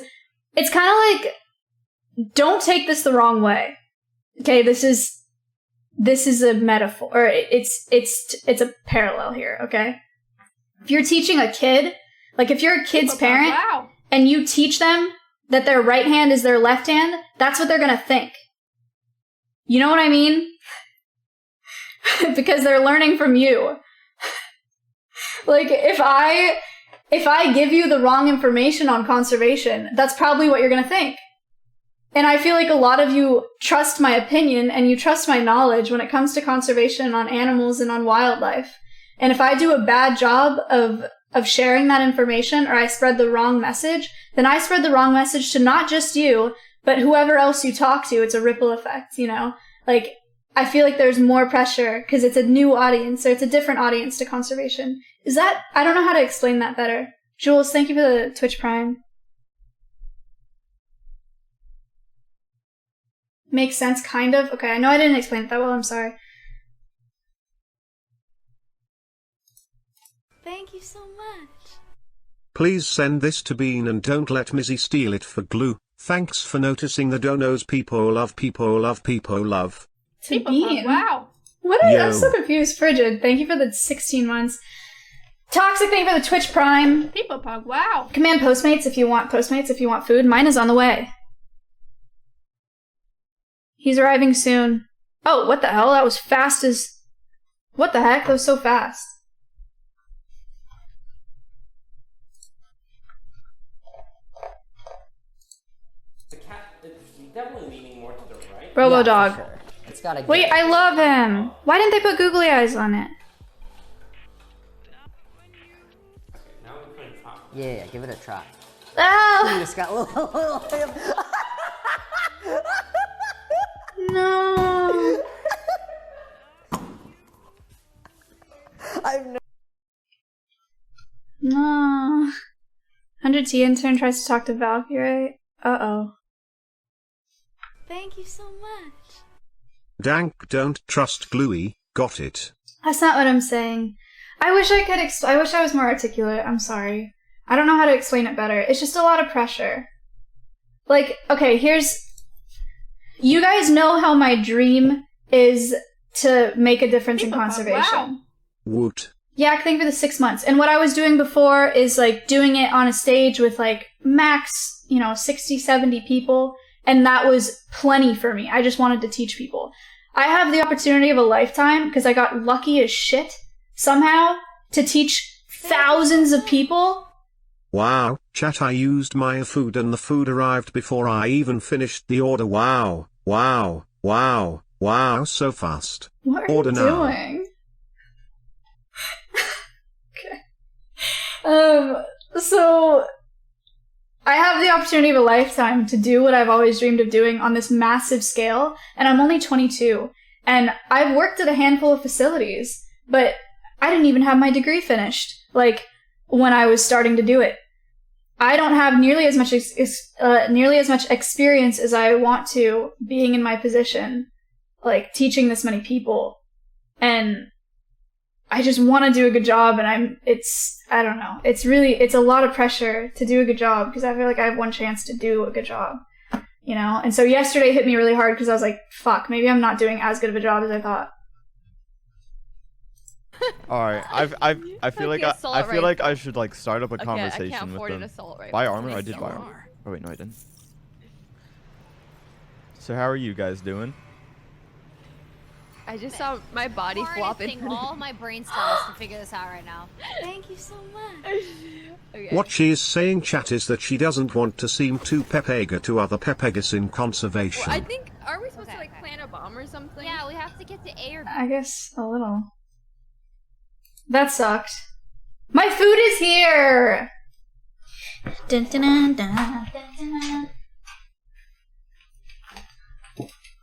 it's kind of like, don't take this the wrong way. Okay, this is a metaphor, or it's a parallel here, okay? If you're teaching a kid, like if you're a kid's parent and you teach them that their right hand is their left hand, that's what they're gonna think. You know what I mean? Because they're learning from you. Like, if I give you the wrong information on conservation, that's probably what you're gonna think. And I feel like a lot of you trust my opinion and you trust my knowledge when it comes to conservation on animals and on wildlife. And if I do a bad job of sharing that information, or I spread the wrong message, then I spread the wrong message to not just you, but whoever else you talk to. It's a ripple effect, you know? Like, I feel like there's more pressure because it's a new audience, or it's a different audience to conservation. I don't know how to explain that better. Jules, thank you for the Twitch Prime. Makes sense, kind of? Okay, I know I didn't explain it that well, I'm sorry. Thank you so much. Please send this to Bean and don't let Mizzy steal it for glue. Thanks for noticing the donos people love, people love, people love. To Bean? Wow. What are you? I'm so confused. Frigid, thank you for the 16 months. Toxic, thank you for the Twitch Prime. People pug, wow. Command Postmates if you want food. Mine is on the way. He's arriving soon. Oh, what the hell? That was fast as... What the heck? That was so fast. The cat is definitely leaning more to the right. Robo Dog. Sure. It's gotta Wait, I love him. Why didn't they put googly eyes on it? Yeah, give it a try. Oh! You just got a little No. I've no. No. 100T intern tries to talk to Valkyrie. Uh-oh. Thank you so much. Dank, don't trust Gluey, got it. That's not what I'm saying. I wish I could I wish I was more articulate. I'm sorry. I don't know how to explain it better. It's just a lot of pressure. Like, okay, you guys know how my dream is to make a difference in conservation. Wow. Woot. Yeah, thank you for the 6 months. And what I was doing before is like doing it on a stage with like max, 60, 70 people. And that was plenty for me. I just wanted to teach people. I have the opportunity of a lifetime because I got lucky as shit somehow to teach thousands of people. Wow, chat, I used my food and the food arrived before I even finished the order. Wow, wow, wow, wow, so fast. What are order you now. doing? Okay. So I have the opportunity of a lifetime to do what I've always dreamed of doing on this massive scale, and I'm only 22. And I've worked at a handful of facilities, but I didn't even have my degree finished, like, when I was starting to do it. I don't have nearly as much experience as I want to being in my position, like, teaching this many people. And I just want to do a good job, and I don't know. It's a lot of pressure to do a good job, because I feel like I have one chance to do a good job, And so yesterday hit me really hard, because I was like, fuck, maybe I'm not doing as good of a job as I thought. All right, I feel like I should like start up a conversation with them. Buy armor? I did buy armor. Oh wait, no, I didn't. So how are you guys doing? I just saw my body flop in. All my brain cells to figure this out right now. Thank you so much. Okay. What she is saying, chat, is that she doesn't want to seem too Pepega to other Pepegas in conservation. Well, I think, are we supposed to like plant a bomb or something? Yeah, we have to get to A or B. I guess a little. That sucked. My food is here! Dun, dun, dun, dun, dun, dun.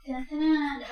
Dun, dun, dun, dun.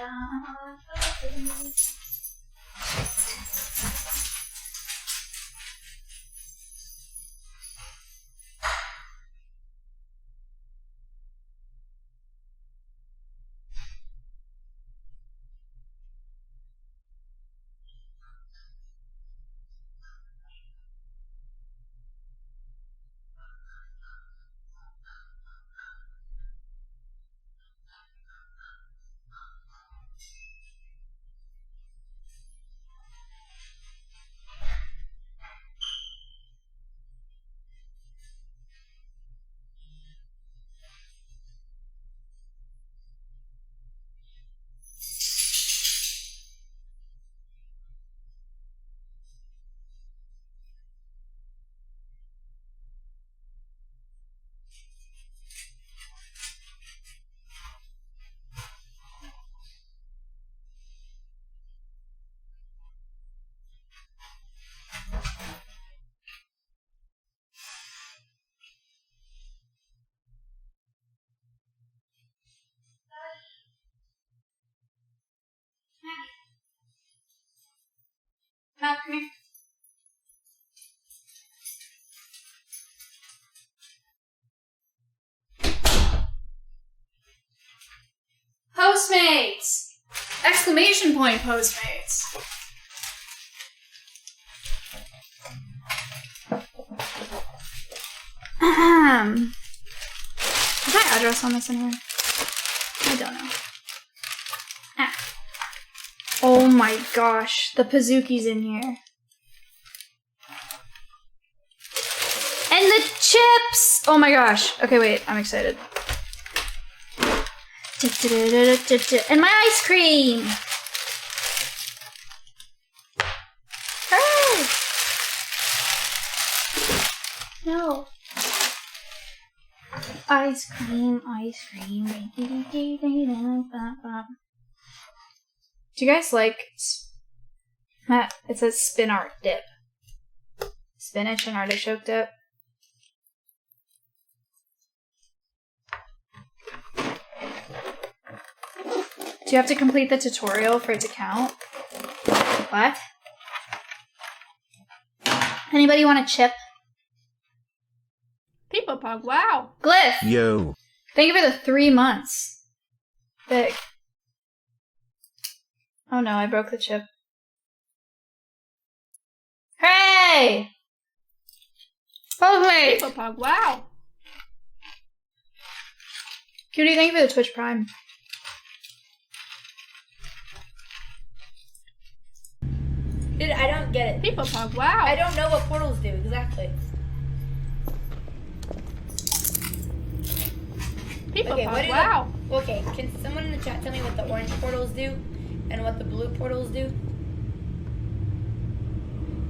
Exclamation point, Postmates. Is my address on this anywhere? I don't know. Ah. Oh my gosh, the Pazooki's in here. And the chips! Oh my gosh. Okay, wait, I'm excited. And my ice cream! Hooray! No. Ice cream, ice cream. Do you guys like... It says spin art dip. Spinach and artichoke dip. Do you have to complete the tutorial for it to count? What? Anybody want a chip? People Pug, wow. Glyph! Yo. Thank you for the 3 months. Big. Oh no, I broke the chip. Hey! Postmates! People Pug, wow. Cutie, thank you for the Twitch Prime. Dude, I don't get it. People Pug, wow. I don't know what portals do exactly. People okay, Pug, wow. Okay, can someone in the chat tell me what the orange portals do and what the blue portals do?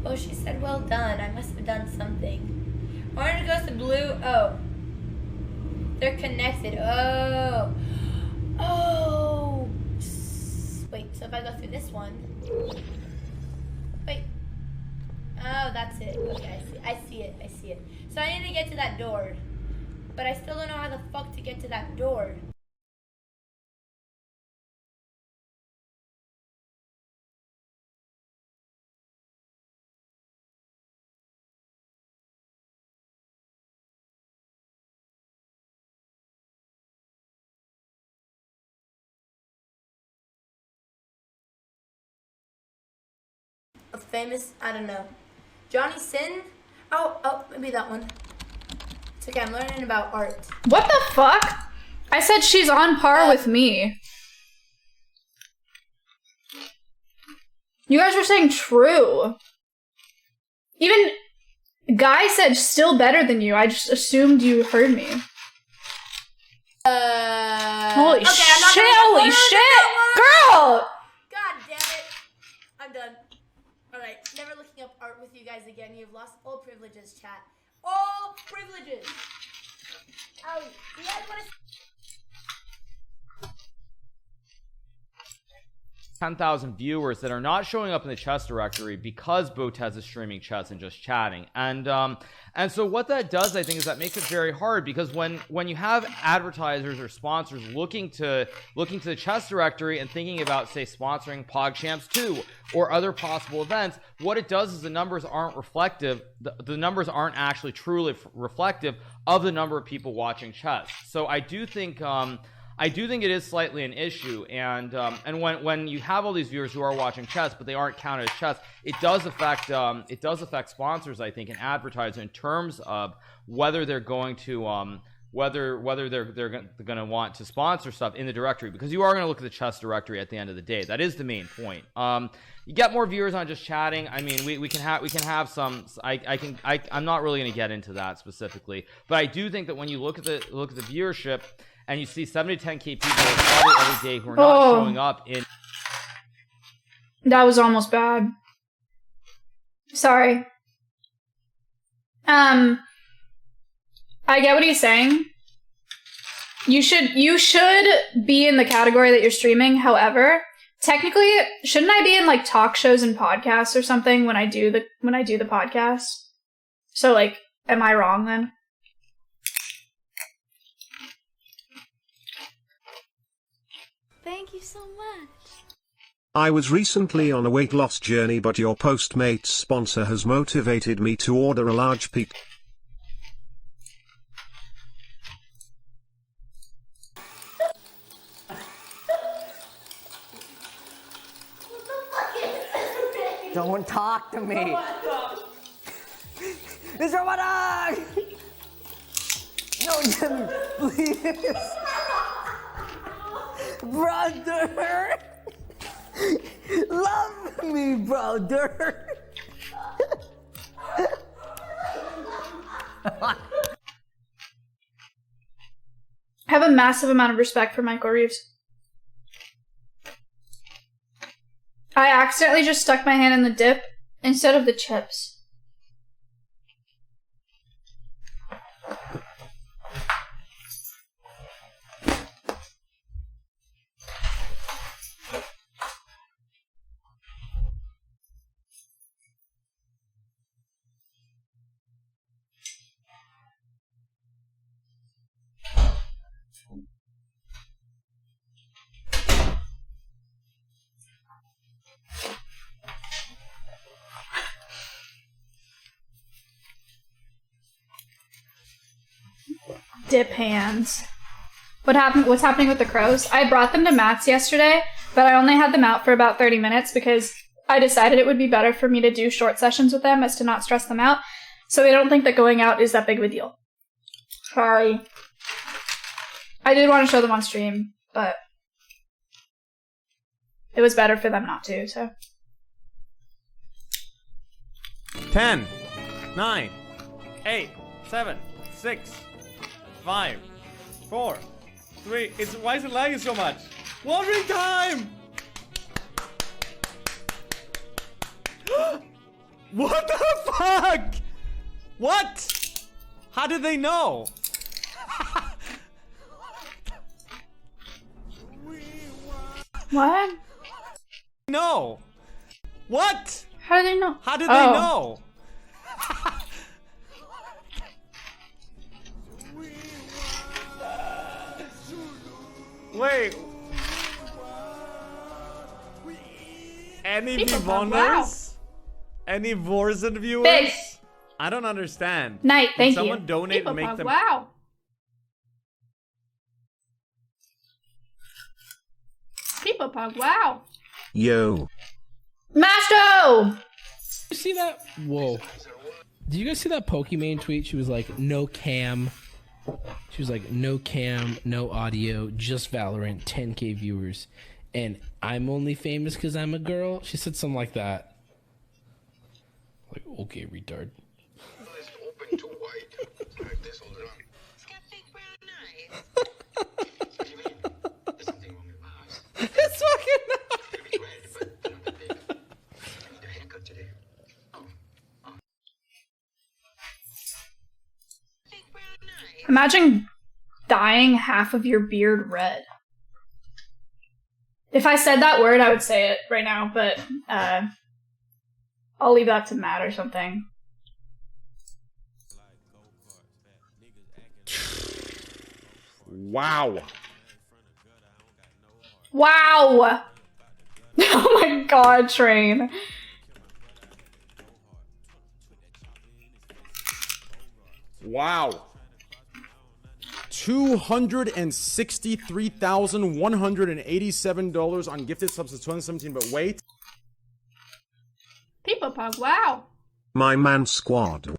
Oh, she said well done. I must have done something. Orange goes to blue. Oh. They're connected. Oh. Oh. Wait, so if I go through this one. Wait. Oh, that's it. Okay, I see it. I see it. So I need to get to that door. But I still don't know how the fuck to get to that door. A famous, I don't know. Johnny Sin? Oh, maybe that one. It's okay, I'm learning about art. What the fuck? I said she's on par with me. You guys were saying true. Even Guy said still better than you. I just assumed you heard me. Holy shit, holy shit! Girl! God damn it. I'm done. Alright, never looking up art with you guys again. You've lost all privileges, chat. All privileges! Oh, you guys want to... 10,000 viewers that are not showing up in the chess directory because Botez is streaming chess and just chatting, and so what that does, I think, is that makes it very hard, because when you have advertisers or sponsors looking to the chess directory and thinking about, say, sponsoring PogChamps 2 or other possible events, what it does is the numbers aren't reflective. The numbers aren't actually truly reflective of the number of people watching chess. So I do think it is slightly an issue, and when you have all these viewers who are watching chess but they aren't counted as chess, it does affect sponsors, I think, and advertisers in terms of whether they're going to whether they're going to want to sponsor stuff in the directory, because you are going to look at the chess directory at the end of the day. That is the main point. You get more viewers on just chatting. I mean, we can have some. I'm not really going to get into that specifically, but I do think that when you look at the viewership, and you see 7 to 10K people probably every day who are not showing up in... That was almost bad. Sorry. I get what he's saying. You should be in the category that you're streaming. However, technically, shouldn't I be in like talk shows and podcasts or something when I do the podcast? So like, am I wrong then? Thank you so much. I was recently on a weight loss journey, but your Postmates sponsor has motivated me to order a large pizza. Don't talk to me. Mr. Wadog! No, Jimmy, please. Brother! Love me, brother! I have a massive amount of respect for Michael Reeves. I accidentally just stuck my hand in the dip instead of the chips. Dip hands. What's happening with the crows? I brought them to Matt's yesterday, but I only had them out for about 30 minutes because I decided it would be better for me to do short sessions with them as to not stress them out, so they don't think that going out is that big of a deal. Sorry. I did want to show them on stream, but it was better for them not to, so. 10, 9, 8, 7, 6, 5, 4, 3. Why is it lagging so much? Watering time! What the fuck? What? How did they know? What? No. What? How did they know? How did they know? Wait. Any Vivoners? Wow. Any Vorzen viewers? Big. I don't understand. Night, Can thank someone you. donate People and make pug, them? Wow. People pug, wow. Yo. Masto! You see that? Whoa. Did you guys see that Pokimane tweet? She was like, no cam. She was like, no cam, no audio, just Valorant, 10K viewers. And I'm only famous because I'm a girl? She said something like that. Like, okay, retard. It's fucking nice. Imagine dyeing half of your beard red. If I said that word, I would say it right now, but I'll leave that to Matt or something. Wow. Wow! Oh my god, Train. Wow. $263,187 on gifted subs to 2017, but wait. People pug, wow. My man squad.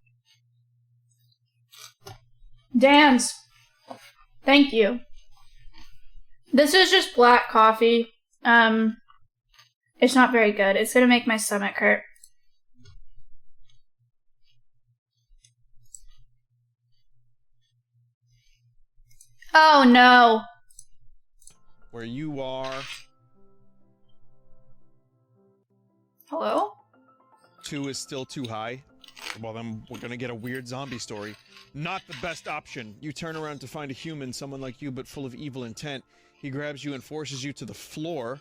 Dan's. Thank you. This is just black coffee. It's not very good. It's gonna make my stomach hurt. Oh no. Where you are. Hello? 2 is still too high. Well, then we're gonna get a weird zombie story. Not the best option. You turn around to find a human, someone like you, but full of evil intent. He grabs you and forces you to the floor.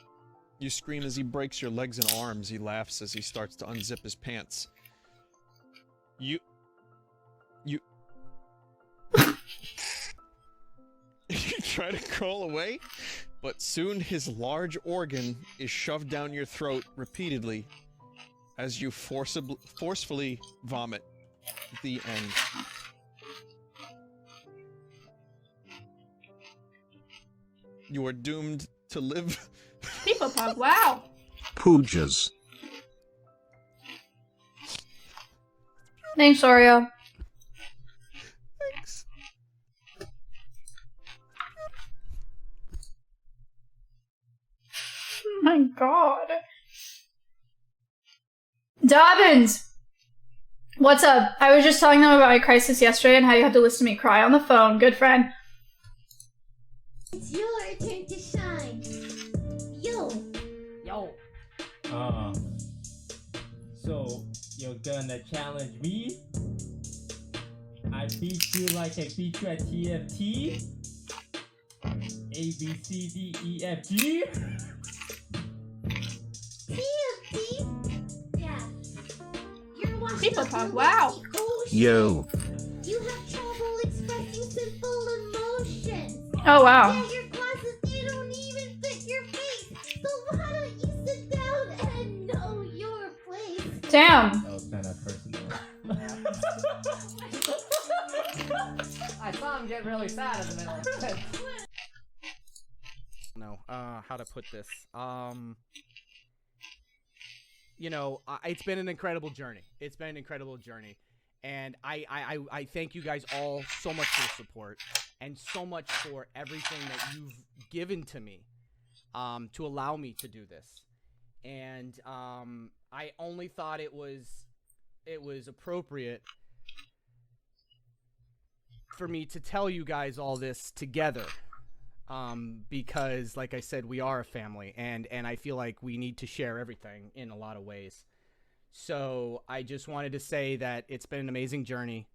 You scream as he breaks your legs and arms. He laughs as he starts to unzip his pants. You try to crawl away, but soon his large organ is shoved down your throat repeatedly as you forcefully vomit. The end. You are doomed to live. People pug, wow. Poojas. Thanks, Oreo. Thanks. Oh my god. Dobbins! What's up? I was just telling them about my crisis yesterday and how you had to listen to me cry on the phone. Good friend. It's your turn to shine. Yo. So you're gonna challenge me? I beat you like I beat you at TFT? A, B, C, D, E, F, G? TFT? Yeah. You're watching People talk, wow. Yo. You have trouble expressing simple emotions. Oh, wow. Yeah, your glasses, they don't even fit your face. So why don't you sit down and know your place? Damn. That was kind of personal. I saw him get really sad in the middle of it. No, how to put this? You know, it's been an incredible journey. It's been an incredible journey. And I thank you guys all so much for the support and so much for everything that you've given to me to allow me to do this. And I only thought it was appropriate for me to tell you guys all this together. Because like I said, we are a family and I feel like we need to share everything in a lot of ways. So I just wanted to say that it's been an amazing journey.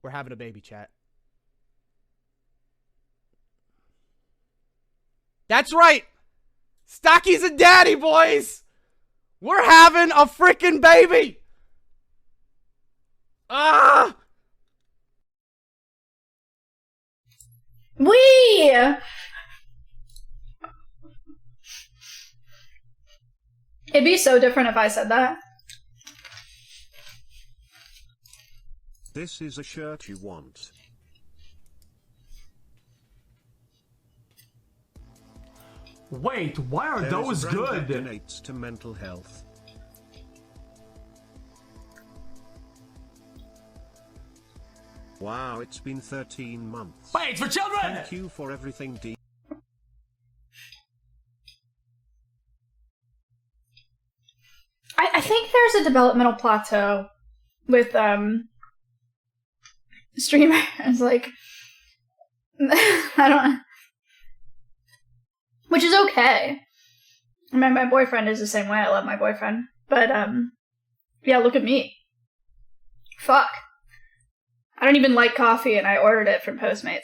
We're having a baby, chat. That's right. Stocky's a daddy, boys. We're having a freaking baby. Ah! It'd be so different if I said that. This is a shirt you want. Wait, why are There those is a brand good? that donates to mental health. Wow, it's been 13 months. Wait, for children! Thank you for everything, D. I think there's a developmental plateau with streamers, like I don't, which is okay. I mean, my boyfriend is the same way. I love my boyfriend, but yeah, look at me. Fuck. I don't even like coffee, and I ordered it from Postmates.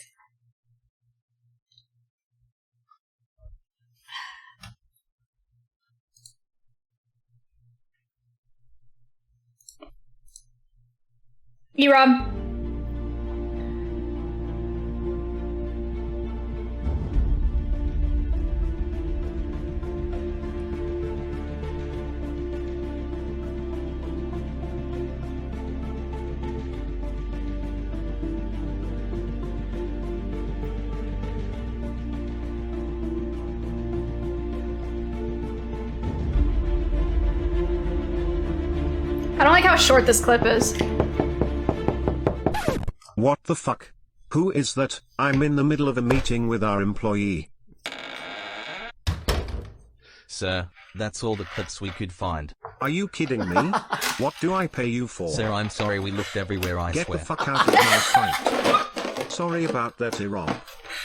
E-Rob. I don't like how short this clip is. What the fuck? Who is that? I'm in the middle of a meeting with our employee. Sir, that's all the clips we could find. Are you kidding me? What do I pay you for? Sir, I'm sorry, we looked everywhere, I Get swear. the fuck out of my sight. Sorry about that, Iran.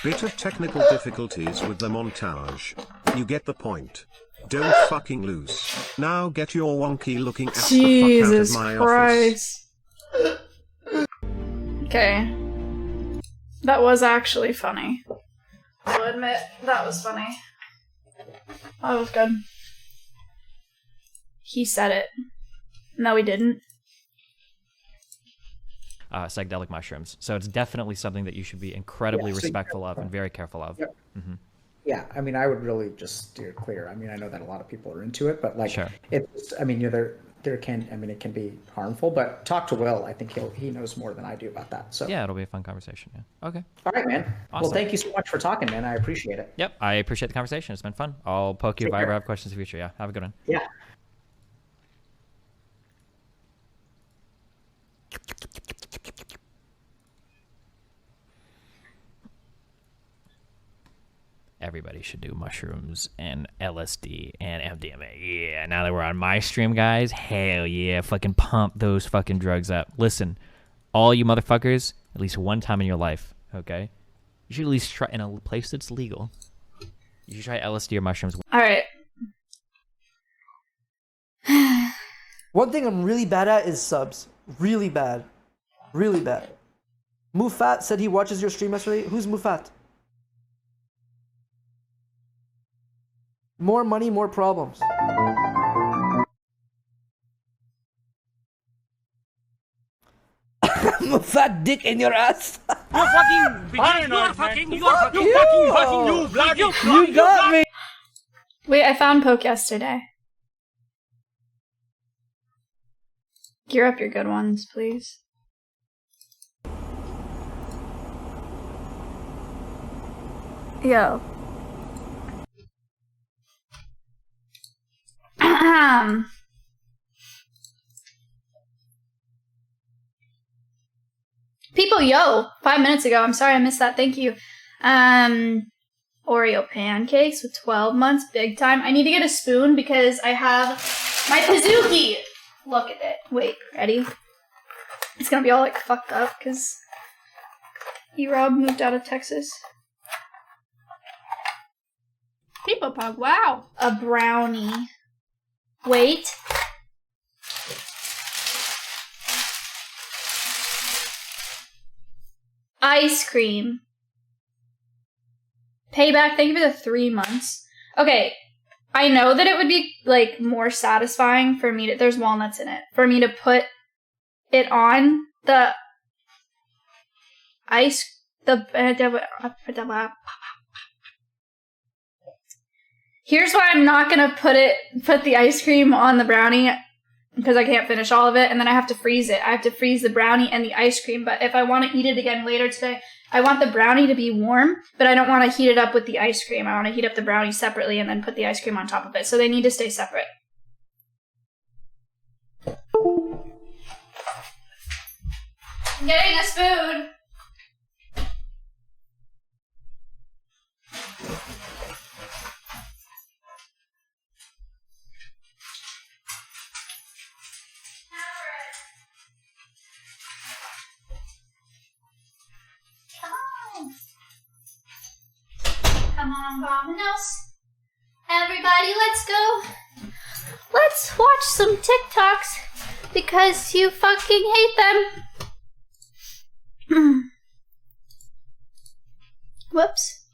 Bit of technical difficulties with the montage. You get the point. Don't fucking lose. Now get your wonky looking ass the fuck out of my office. Okay. That was actually funny. I'll admit, that was funny. That was good. He said it. No, he didn't. Psychedelic mushrooms. So it's definitely something that you should be incredibly respectful of and very careful of. Yep. Mm-hmm. Yeah, I mean, I would really just steer clear. I mean, I know that a lot of people are into it, but like, Sure. it's. I mean, there can. I mean, it can be harmful. But talk to Will. I think he knows more than I do about that. So Yeah, it'll be a fun conversation. Yeah. Okay. All right, man. Awesome. Well, thank you so much for talking, man. I appreciate it. Yep, I appreciate the conversation. It's been fun. I'll poke you if I ever have questions in the future. Yeah, have a good one. Yeah. everybody should do mushrooms and LSD and MDMA. Yeah, now that we're on my stream, guys, hell yeah, fucking pump those fucking drugs up. Listen, all you motherfuckers, at least one time in your life, okay? You should at least try, in a place that's legal, you should try LSD or mushrooms. All right. One thing I'm really bad at is subs. Really bad. Really bad. Mufat said he watches your stream yesterday. Who's Mufat? More money, more problems. Mufat dick in your ass. You fucking you got me. Wait, I found Poke yesterday. Gear up your good ones, please. Yo. People, yo, 5 minutes ago. I'm sorry I missed that. Thank you. Oreo pancakes with 12 months, big time. I need to get a spoon because I have my Pizookie. Look at it. Wait, ready? It's gonna be all like fucked up because E-Rob moved out of Texas. People Pug, wow. A brownie. Wait. Ice cream. Payback, thank you for the 3 months. Okay, I know that it would be, like, more satisfying for me to... There's walnuts in it. For me to put it on the ice... Here's why I'm not gonna put the ice cream on the brownie, because I can't finish all of it, and then I have to freeze it. I have to freeze the brownie and the ice cream, but if I want to eat it again later today, I want the brownie to be warm, but I don't want to heat it up with the ice cream. I want to heat up the brownie separately and then put the ice cream on top of it, so they need to stay separate. I'm getting a spoon! Come on, Domino's. Everybody, let's go. Let's watch some TikToks because you fucking hate them. Whoops.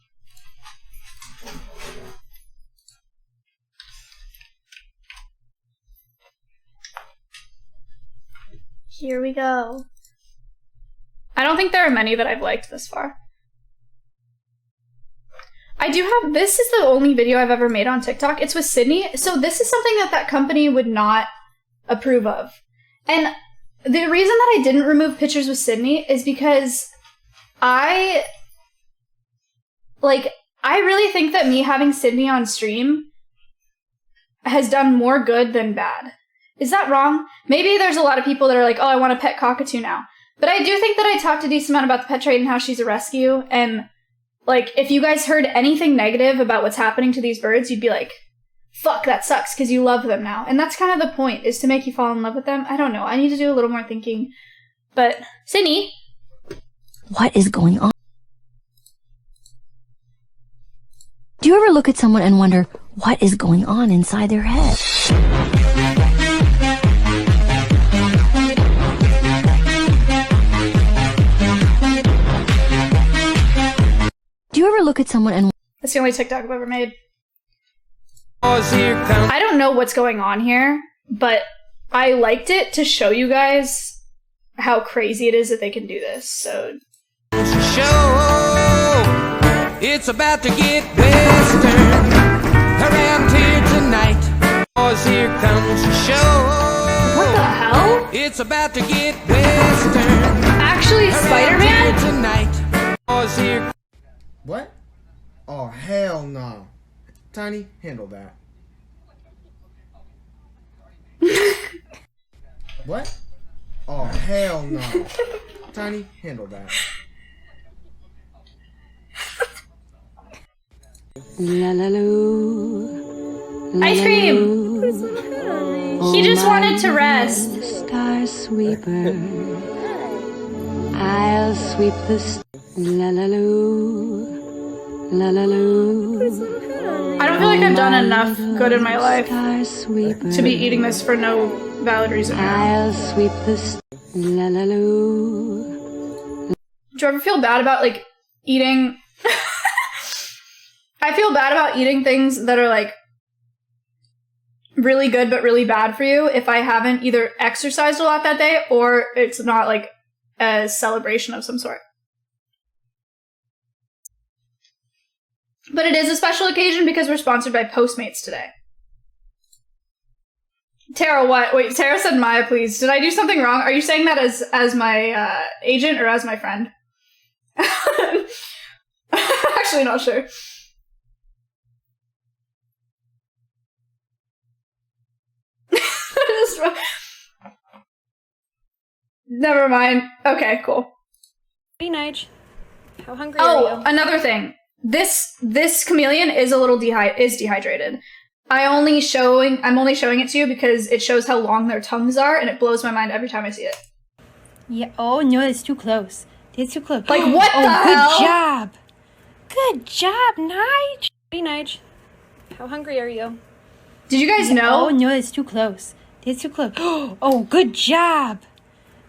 Here we go. I don't think there are many that I've liked this far. I do have, this is the only video I've ever made on TikTok. It's with Sydney. So this is something that company would not approve of. And the reason that I didn't remove pictures with Sydney is because I really think that me having Sydney on stream has done more good than bad. Is that wrong? Maybe there's a lot of people that are like, oh, I want a pet cockatoo now. But I do think that I talked a decent amount about the pet trade and how she's a rescue, and like, if you guys heard anything negative about what's happening to these birds, you'd be like, fuck, that sucks, because you love them now. And that's kind of the point, is to make you fall in love with them. I don't know. I need to do a little more thinking. But, Sydney? What is going on? Do you ever look at someone and wonder, what is going on inside their head? Do you ever look at someone and... That's the only TikTok I've ever made. I don't know what's going on here, but I liked it to show you guys how crazy it is that they can do this, so... Show, it's about to get western around here tonight. Cause here comes the show. What the hell? It's about to get western. Actually, Spider-Man? Tonight. Cause here... What? Oh, hell no. Tiny, handle that. What? Oh, hell no. Tiny, handle that. Ice cream! He just wanted to rest. Star sweeper. I'll sweep the la la loo. La la loo. I don't feel like I've done enough good in my life to be eating this for no valid reason. I'll sweep the la la loo. Do you ever feel bad about like eating? I feel bad about eating things that are like really good but really bad for you if I haven't either exercised a lot that day or it's not like a celebration of some sort. But it is a special occasion because we're sponsored by Postmates today. Tara, what? Wait, Tara said Maya, please. Did I do something wrong? Are you saying that as my agent or as my friend? Actually, not sure. Never mind. Okay, cool. Hey, Nige. How hungry are you? Oh, another thing. This chameleon is a little dehydrated. I'm only showing it to you because it shows how long their tongues are, and it blows my mind every time I see it. Yeah. Oh no, it's too close. It's too close. Like what the hell? Good job. Good job, Nige. Hey, Nige. How hungry are you? Did you guys know? Oh no, it's too close. It's too close. Oh, good job.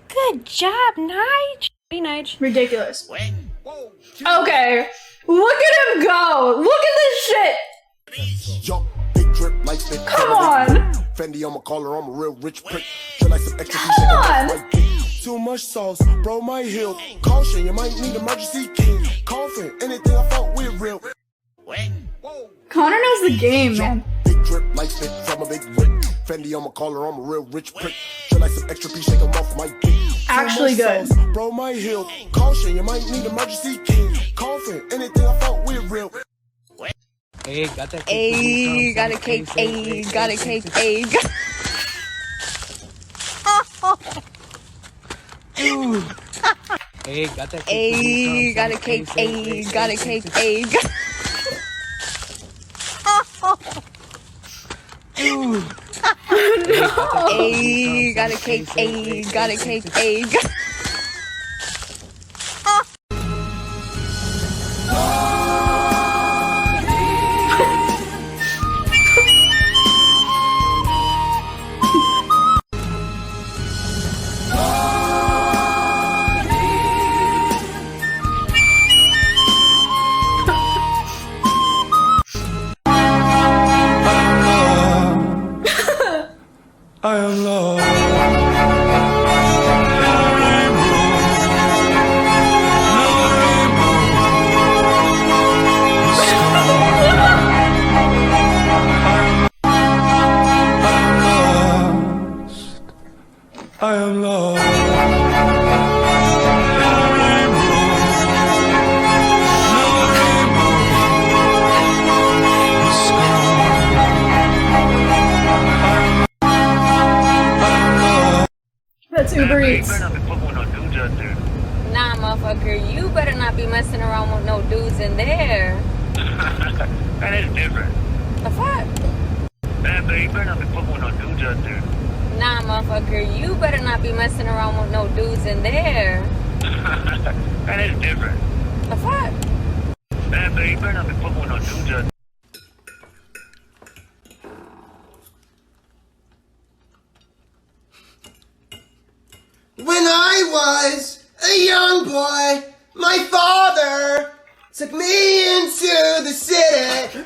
Good job, Nige. Hey, Nige. Ridiculous. Okay. Look at him go. Look at this shit. Come on. Fendi on my collar, I'm a real rich prick. Come on. Too much sauce, bro, my heel. Caution, you might need emergency key. Coughing, anything I fought with real. Connor knows the game, man. Big drip like spit from a big rip. Fendi on my collar, I'm a real rich prick. Feel like some extra piece, shake 'em off my dick. Actually good. Sauce, bro, my heel. Caution, you might need emergency key. Coughing, anything I fought with real. Hey, got that cake. Ayy, got a cake. Ayy, got a cake. Ayy, got. Hey, got that cake. Ayy, got a cake. Ayy, got a cake. Ayy, got. Ayy, got a cake. Ayy, got a cake. Ayy, got. I am lost. I am lost. That's Uber Eats. Nah, motherfucker, you better not be messing around with no dudes in there. That is different. The fuck? Man, but you better not be fucking with no dudes out there. Nah, motherfucker, you better not be messing around with no dudes in there. That is different. The fuck? Man, but you better not be fucking with no dudes out there. When I was a young boy, my father took me into the city.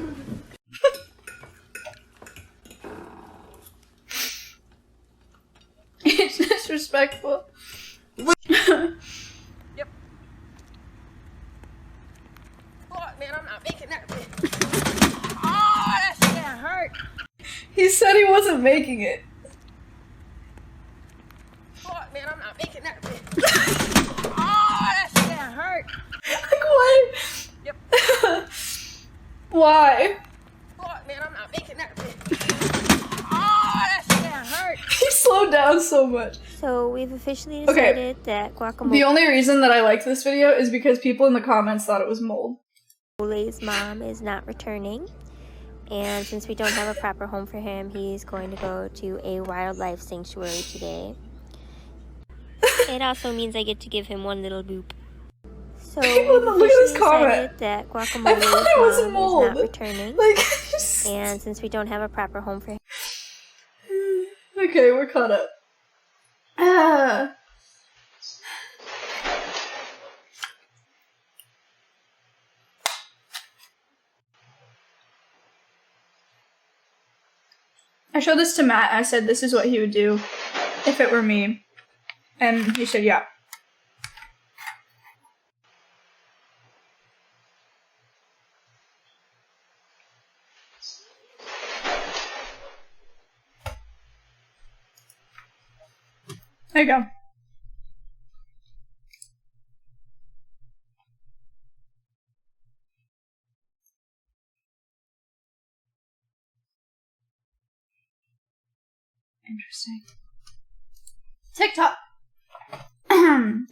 It's disrespectful. Yep. Fuck, man, I'm not making that. Oh, that shit hurt. He said he wasn't making it. Fuck, man, I'm not making that. Oh, that shit hurt. Like what? Yep. Why? Fuck, man, I'm not making that. Oh, that shit hurt. He slowed down so much. So we've officially Okay. decided that guacamole. The only reason that I liked this video is because people in the comments thought it was mold. Guacamole's mom is not returning, and since we don't have a proper home for him, he's going to go to a wildlife sanctuary today. It also means I get to give him one little boop. So Look at this comment. that I Guacamole's thought it was a mom is mold. not returning, Like, and since we don't have a proper home for him. okay, we're caught up. I showed this to Matt. I said this is what he would do if it were me. And he said, yeah. There you go. Interesting. TikTok.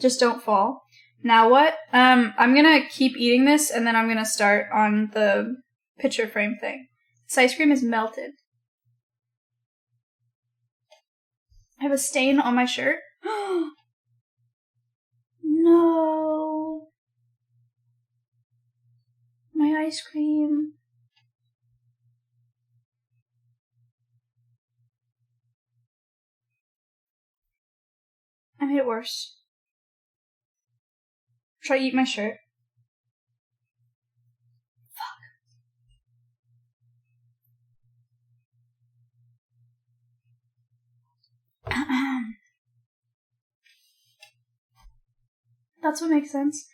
Just don't fall. Now what? I'm gonna keep eating this and then I'm gonna start on the picture frame thing. This ice cream is melted. I have a stain on my shirt. No. My ice cream. I made it worse. Should I eat my shirt? Fuck. That's what makes sense.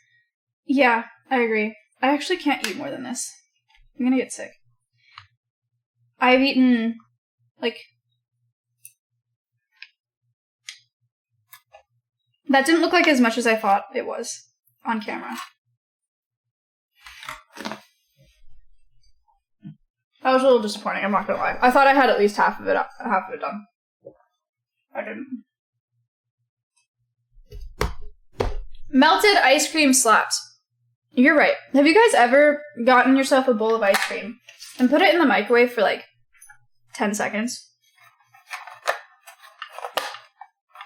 Yeah, I agree. I actually can't eat more than this. I'm gonna get sick. I've eaten, like... That didn't look like as much as I thought it was on camera. That was a little disappointing, I'm not gonna lie. I thought I had at least half of it done. I didn't. Melted ice cream slaps. You're right. Have you guys ever gotten yourself a bowl of ice cream and put it in the microwave for like 10 seconds?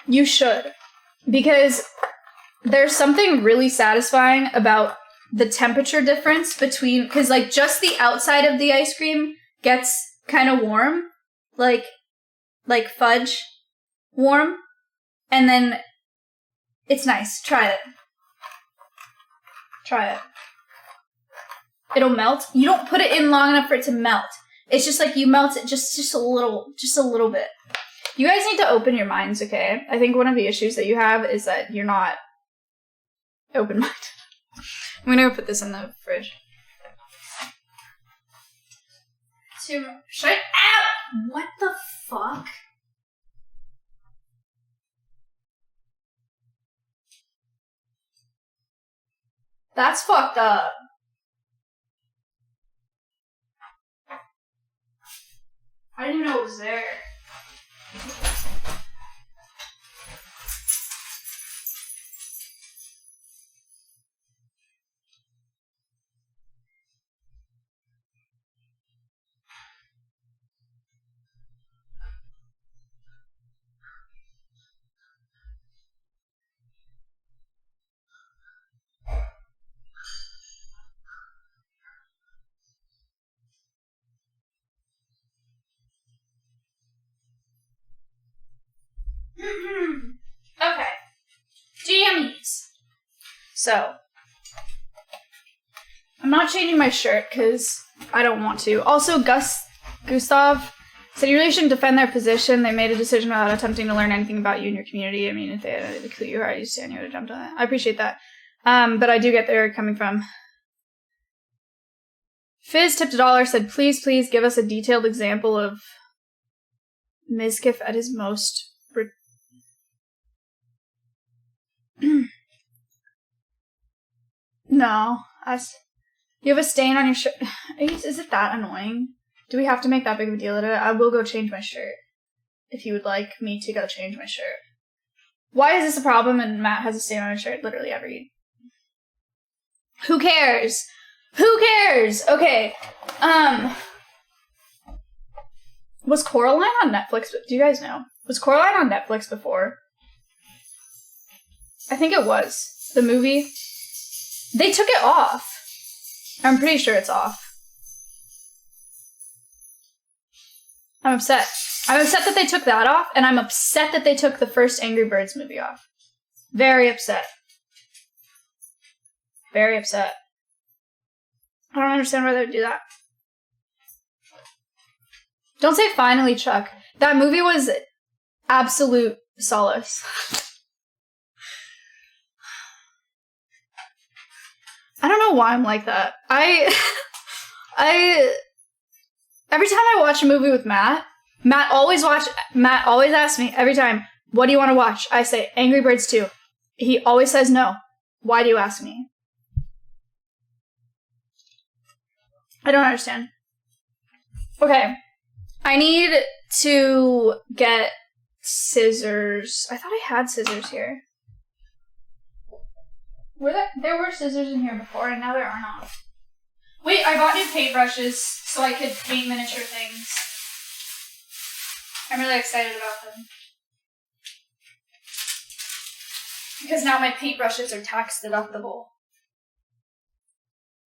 You should. Because there's something really satisfying about the temperature difference between, because like just the outside of the ice cream gets kind of warm, like fudge warm, and then it's nice. Try it. Try it. It'll melt. You don't put it in long enough for it to melt. It's just like you melt it just a little bit. You guys need to open your minds, okay? I think one of the issues that you have is that you're not open-minded. I'm gonna go put this in the fridge. Should I? Ow! What the fuck? That's fucked up. I didn't even know it was there. Okay. Jammies. So, I'm not changing my shirt because I don't want to. Also, Gustav said you really shouldn't defend their position. They made a decision without attempting to learn anything about you and your community. I mean, if they had a clue you already stand, you would have jumped on it. I appreciate that. But I do get where you're coming from. Fizz tipped $1, said, please give us a detailed example of Mizkif at his most... No. You have a stain on your shirt. Is it that annoying? Do we have to make that big of a deal out of it? I will go change my shirt. If you would like me to go change my shirt. Why is this a problem and Matt has a stain on his shirt literally every... Who cares? Who cares? Okay. Was Coraline on Netflix? Do you guys know? Was Coraline on Netflix before? I think it was. The movie. They took it off. I'm pretty sure it's off. I'm upset. I'm upset that they took that off, and I'm upset that they took the first Angry Birds movie off. Very upset. Very upset. I don't understand why they would do that. Don't say finally, Chuck. That movie was absolute solace. I don't know why I'm like that. Every time I watch a movie with Matt always asks me every time, what do you want to watch? I say Angry Birds 2. He always says no. Why do you ask me? I don't understand. Okay. I need to get scissors. I thought I had scissors here. There were scissors in here before, and now there are not. Wait, I bought new paintbrushes so I could paint miniature things. I'm really excited about them. Because now my paintbrushes are tax deductible.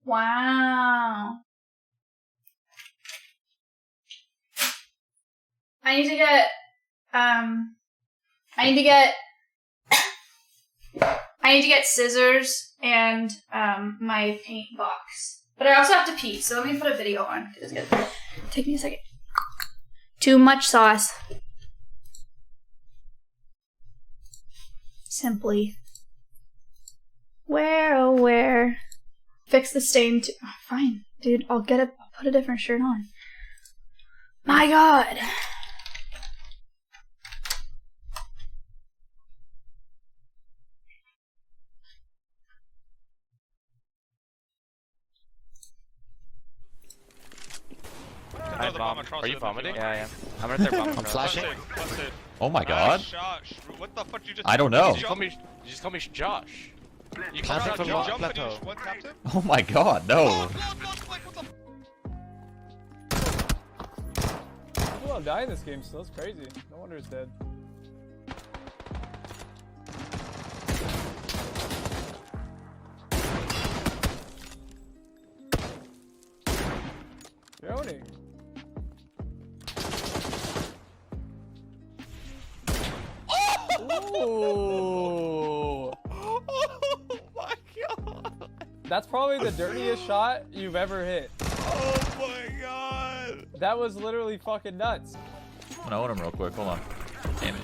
Wow. I need to get scissors and my paint box. But I also have to pee, so let me put a video on. It's gonna take me a second. Too much sauce. Simply. Where? Fix the stain too. Oh, fine, dude. I'll put a different shirt on. My God. I bomb. Are you vomiting? Yeah, I am. I'm right there bombing. I'm flashing. Oh my god. What the fuck you just I don't know. You just call me Josh. You Planting can't from jump plateau. finish. What tapped him? Oh my god, no. People don't die in this game still. It's crazy. No wonder it's dead. You're owning. Ooh. Oh my god. That's probably the dirtiest shot you've ever hit. Oh my god. That was literally fucking nuts. I'm gonna own him real quick. Hold on. Damn it.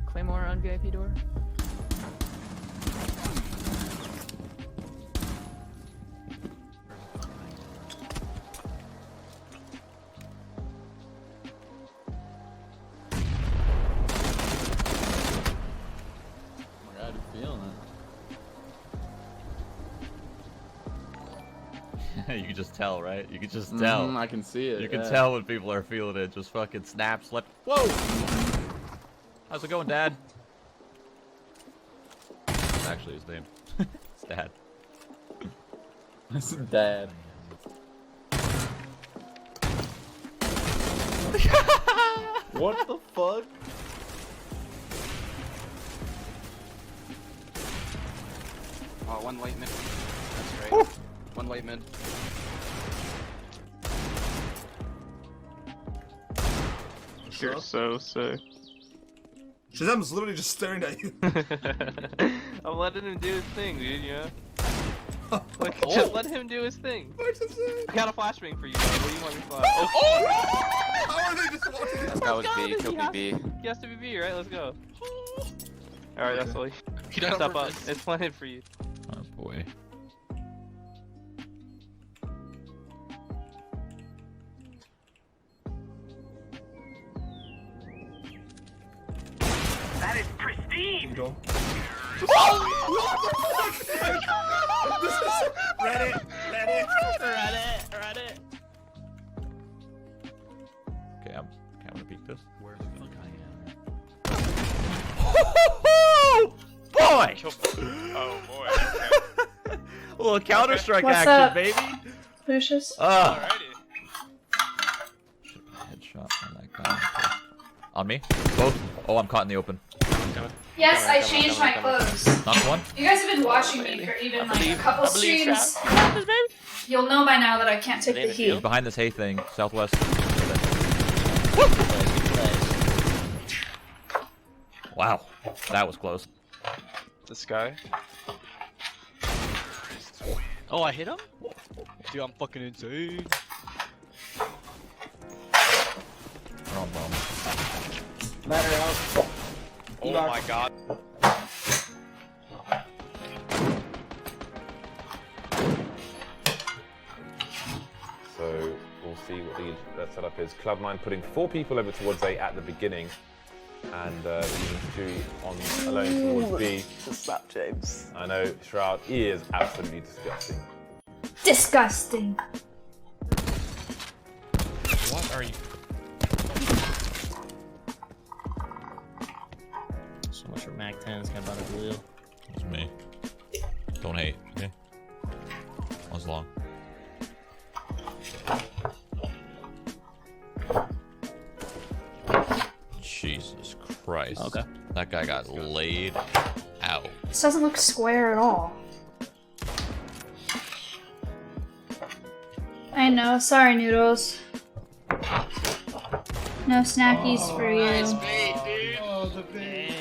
Claymore on VIP door. You can just tell, right? You can just tell. I can see it. You can tell when people are feeling it. Just fucking snaps. Whoa! How's it going, Dad? That's actually his name. It's Dad. This is Dad. What the fuck? Oh, one late mid. That's great. One late mid. You're so sick. Shazam's literally just staring at you. I'm letting him do his thing, dude, you know? Like, just let him do his thing. I got a flashbang for you, man. What do you want me to flash? Oh! How are they just watching this? That was B. Kill me B. He has to be B, right? Let's go. Alright, that's all. Step up. It's planted for you. Oh boy. That is pristine! Reddit. Okay, I'm gonna peek this. Where the fuck I am? Boy! Oh boy. Okay. A little Counter-Strike What's action, up? baby. Lucius? Alrighty. Headshot on that guy. On me? Both? Oh, I'm caught in the open. Yes, I changed my clothes. Knocked one? You guys have been watching me for even like a couple streams. You'll know by now that I can't take the He's heat. behind this hay thing, southwest. Wow, that was close. This guy. Oh, I hit him? Dude, I'm fucking insane. Wrong bomb. Ladder out. Oh my god. So we'll see what the setup is. Club9 putting 4 people over towards A at the beginning, and leaving 2 on alone towards B. Slap James. I know, Shroud is absolutely disgusting. Disgusting. What are you? So much for Mac 10 is kind of out of blue. It's me. Don't hate, okay? That was long. Jesus Christ. Okay. That guy got laid out. This doesn't look square at all. I know, sorry Noodles. No snackies for you. Nice bait, dude. Oh, the bait.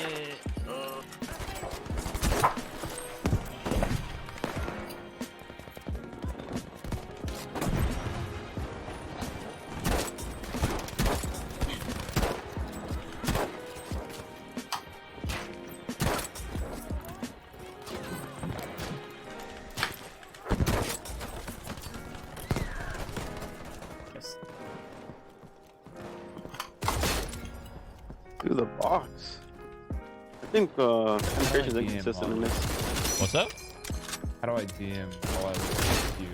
Through the box. I think penetration's inconsistent in this. What's up? How do I DM while I look you?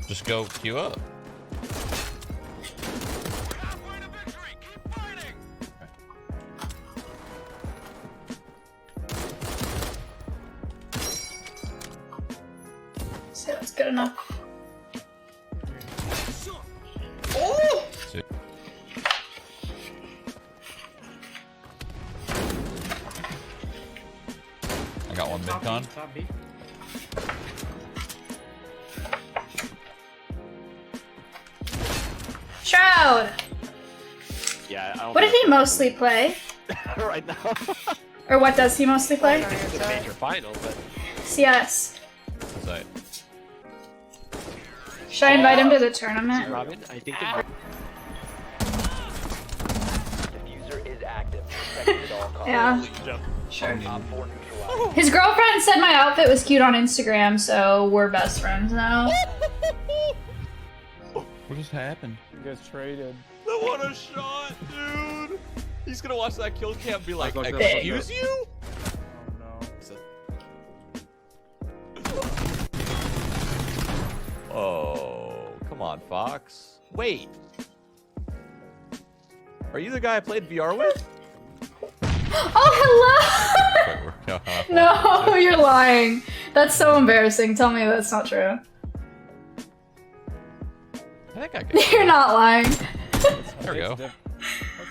Just go queue up. So that's good enough. Oh! I got one mid-con. Shroud! Yeah, I don't What did he mostly play? right now. Or what does he mostly play? It's a major final, but CS. What's that? Should I invite him to the tournament? Robin, I think the Diffuser is active. Protected at all costs. Yeah. Sure. His girlfriend said my outfit was cute on Instagram, so we're best friends now. What just happened? You guys traded. What a shot, dude! He's gonna watch that kill cam and be like, Like excuse you? Oh, come on, Fox. Wait. Are you the guy I played VR with? Oh, hello! No, you're lying. That's so embarrassing. Tell me that's not true. I think I could. You're not lying. There we go. Okay.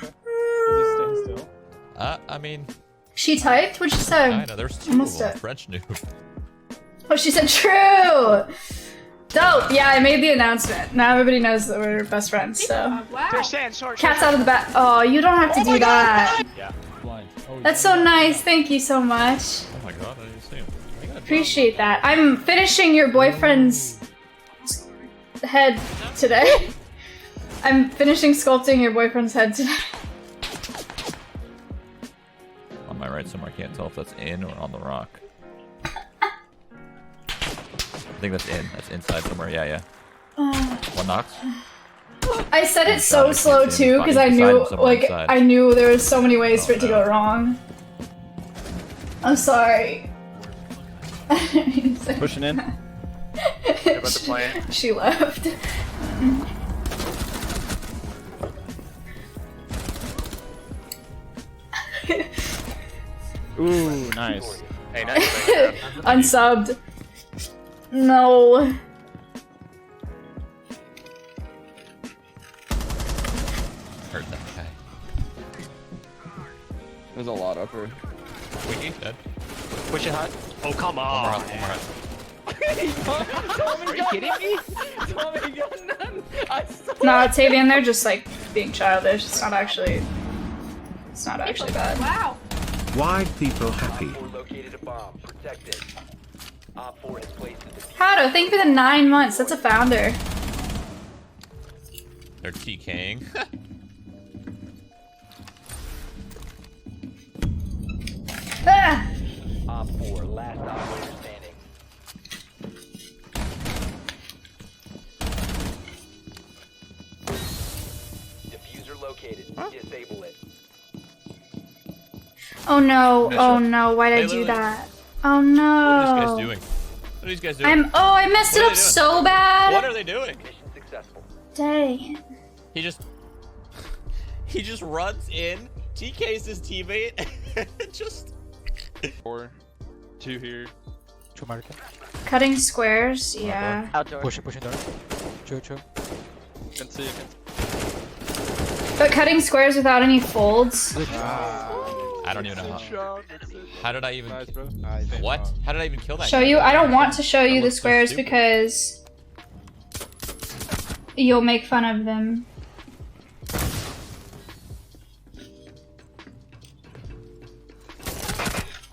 Does he stay still? I mean, She typed? What'd she say? I know, there's 2 I of missed them. it. French noob. Oh, she said true! Dope! Yeah, I made the announcement. Now everybody knows that we're best friends, so. Cat's out of the bag. Oh, you don't have to do that. Yeah. That's so nice. Thank you so much. Oh my god, I didn't see him. Appreciate that. I'm finishing your boyfriend's head today. I'm finishing sculpting your boyfriend's head today. On my right somewhere, I can't tell if that's in or on the rock. I think that's in. That's inside somewhere. Yeah, yeah. One knocks. I said it so slow too because I knew, like, I knew there was so many ways for it to go wrong. I'm sorry. Pushing in. You're about to play it. She left. Ooh, nice. Hey, nice. Unsubbed. No. Hurt that guy. There's a lot up here. Wiki, dead. Push it hot. Oh, come One on. more hot, one more hot. Are you kidding me? Tommy got none. I saw No, Tavian, they're just like being childish. It's not actually bad. Wow. Why people happy? Located a bomb. Protect it. Op 4 has placed the diffuser. Hado, thank you for the 9 months. That's a founder. They're TKing. Ah! Op 4, last operator standing. Diffuser located. Disable it. Oh no, No oh shot. no, why'd I Hey, do Lily. that? Oh no. What are these guys doing? What are these guys doing? I messed What it are up they doing? so bad. What are they doing? Mission successful. Dang. He just runs in, TKs his teammate, and just 4, 2 here. 2 market. Cutting squares, yeah. Outdoor. Pushing dark. True. Can see. But cutting squares without any folds. I don't even know how did I even what? How did I even kill that Show guy? you? I don't want to show you That the looks so squares stupid. because you'll make fun of them.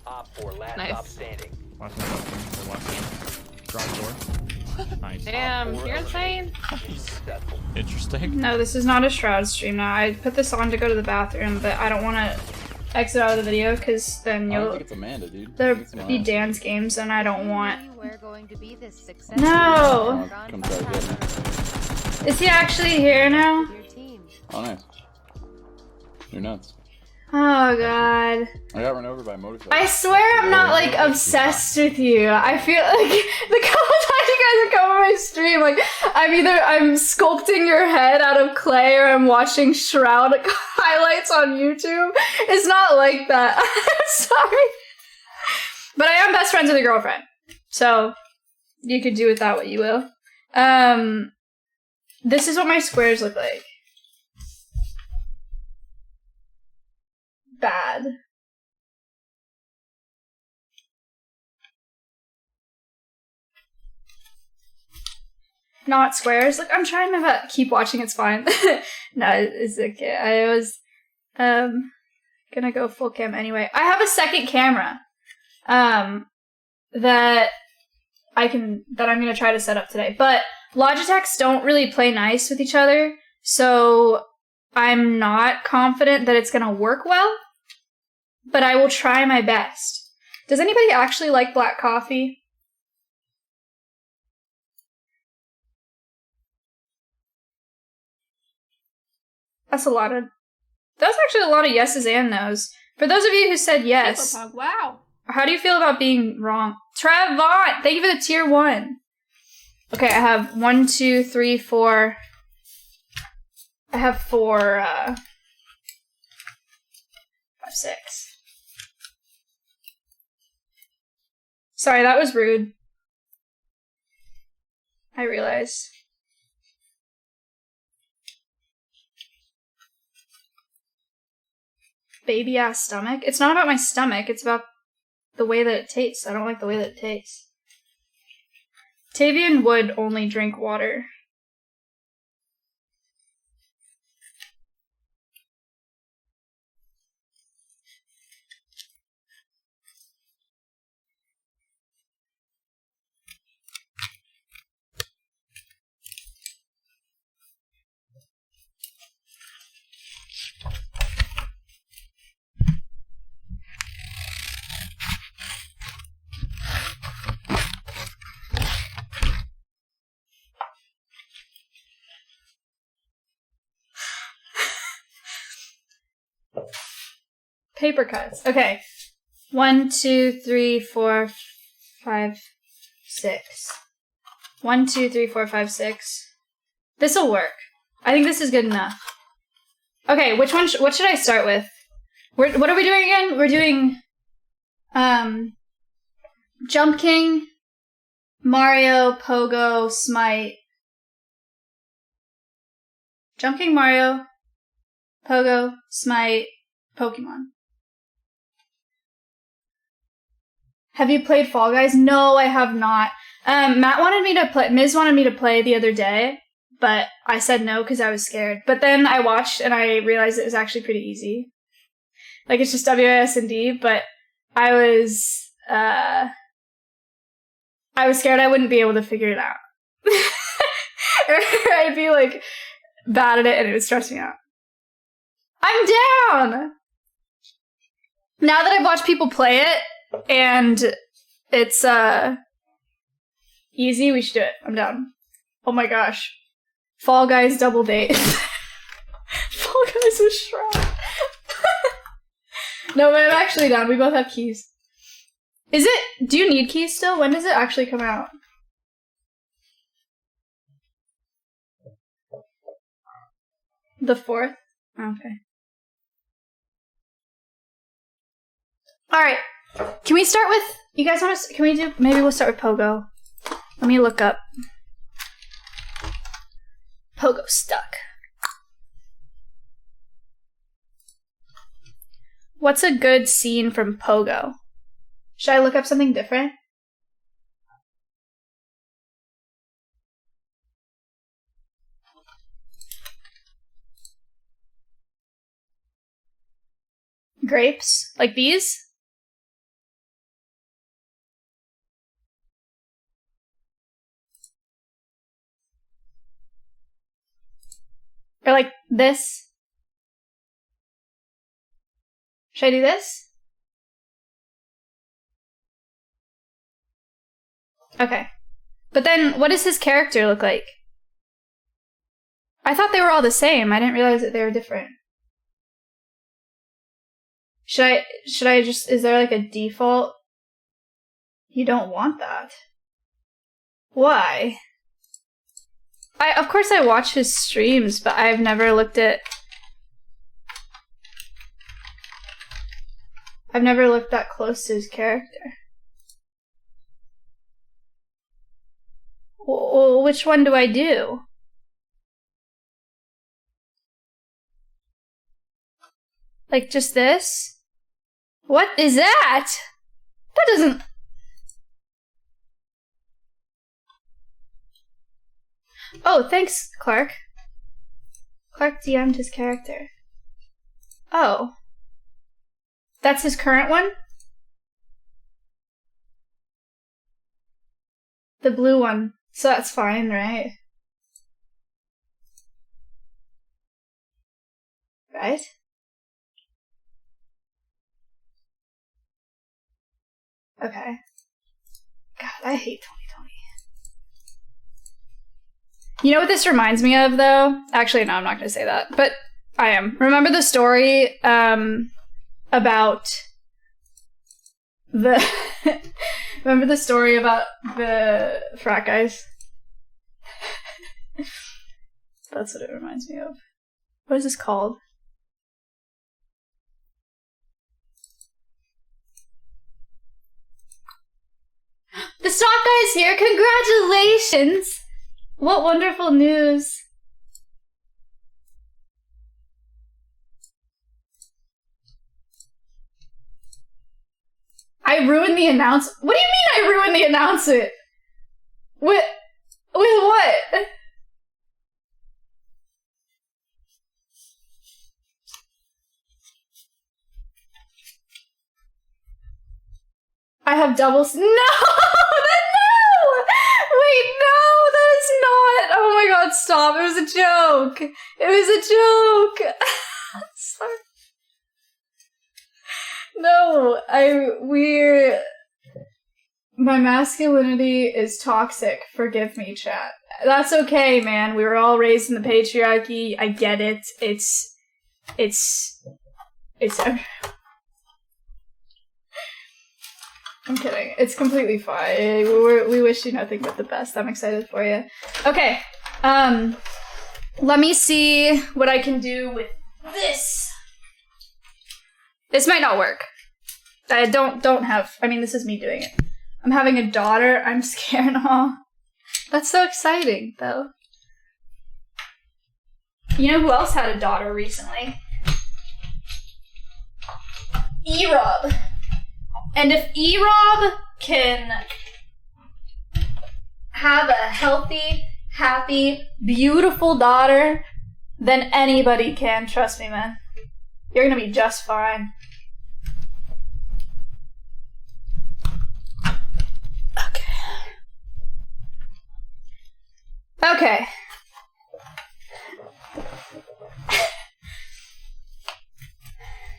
Op 4, last Nice. op standing. Drive door. Nice. Damn, you're insane. Interesting. No, this is not a Shroud stream now. I put this on to go to the bathroom, but I don't want to exit out of the video because then I don't you'll think it's Amanda, dude. there'll I think it's be Miles. dance games and I don't want. We're going to be this success. No! Come try to get me. Is he actually here now? Oh, nice. You're nuts. Oh god. I got run over by a motorcycle. I swear I'm not like obsessed with you. I feel like the couple times you guys have come on my stream, like I'm sculpting your head out of clay or I'm watching Shroud highlights on YouTube. It's not like that. I'm sorry. But I am best friends with a girlfriend. So you could do with that what you will. This is what my squares look like. Bad. Not squares. Look, I'm trying my best. Keep watching, it's fine. No, it's okay. I was gonna go full cam anyway. I have a second camera that I'm gonna try to set up today. But Logitechs don't really play nice with each other, so I'm not confident that it's gonna work well. But I will try my best. Does anybody actually like black coffee? That's actually a lot of yeses and nos. For those of you who said yes, Wow. how do you feel about being wrong? Trav Vaughn, thank you for the tier 1. Okay, I have 1, 2, 3, 4. I have 4, 5, 6. Sorry, that was rude. I realize. Baby ass stomach? It's not about my stomach, it's about the way that it tastes. I don't like the way that it tastes. Tavian would only drink water. Paper cuts. Okay. 1, 2, 3, 4, 5, 6. 1, 2, 3, 4, 5, 6. This'll work. I think this is good enough. Okay, which one? What should I start with? What are we doing again? We're doing Jump King, Mario, Pogo, Smite. Jump King, Mario, Pogo, Smite, Pokemon. Have you played Fall Guys? No, I have not. Matt wanted me to play, Miz wanted me to play the other day, but I said no because I was scared. But then I watched and I realized it was actually pretty easy. Like, it's just WASD, but I was scared I wouldn't be able to figure it out. Or I'd be, like, bad at it and it would stress me out. I'm down! Now that I've watched people play it, and it's, easy, we should do it. I'm down. Oh my gosh. Fall Guys double date. Fall Guys with Shroud. No, but I'm actually down. We both have keys. Do you need keys still? When does it actually come out? The 4th? Okay. Alright. Can we start with, you guys want to, maybe we'll start with Pogo. Let me look up. Pogo stuck. What's a good scene from Pogo? Should I look up something different? Grapes? Like these? Or like this? Should I do this? Okay. But then, what does his character look like? I thought they were all the same. I didn't realize that they were different. Should I just, is there like a default? You don't want that. Why? Of course I watch his streams, but I've never looked at... I've never looked that close to his character. Well, which one do I do? Like just this? What is that? That doesn't... Oh, thanks, Clark. Clark DM'd his character. Oh. That's his current one? The blue one. So that's fine, right? Right? Okay. God, I hate 2020. You know what this reminds me of, though? Actually, no, I'm not going to say that. But I am. Remember the story about the... Remember the story about the frat guys? That's what it reminds me of. What is this called? The stock guy is here! Congratulations! What wonderful news! I ruined the announcement. What do you mean I ruined the announcement? With what? I have doubles. No! No! Wait, no, that is not. Oh my god, stop. It was a joke. It was a joke. Sorry. No, my masculinity is toxic. Forgive me, chat. That's okay, man. We were all raised in the patriarchy. I get it. It's I'm kidding. It's completely fine. We wish you nothing but the best. I'm excited for you. Okay. Let me see what I can do with this. This might not work. I don't have, I mean, this is me doing it. I'm having a daughter. I'm scared. Aw. That's so exciting, though. You know who else had a daughter recently? E-Rob. And if E-Rob can have a healthy, happy, beautiful daughter, then anybody can. Trust me, man. You're gonna be just fine. Okay.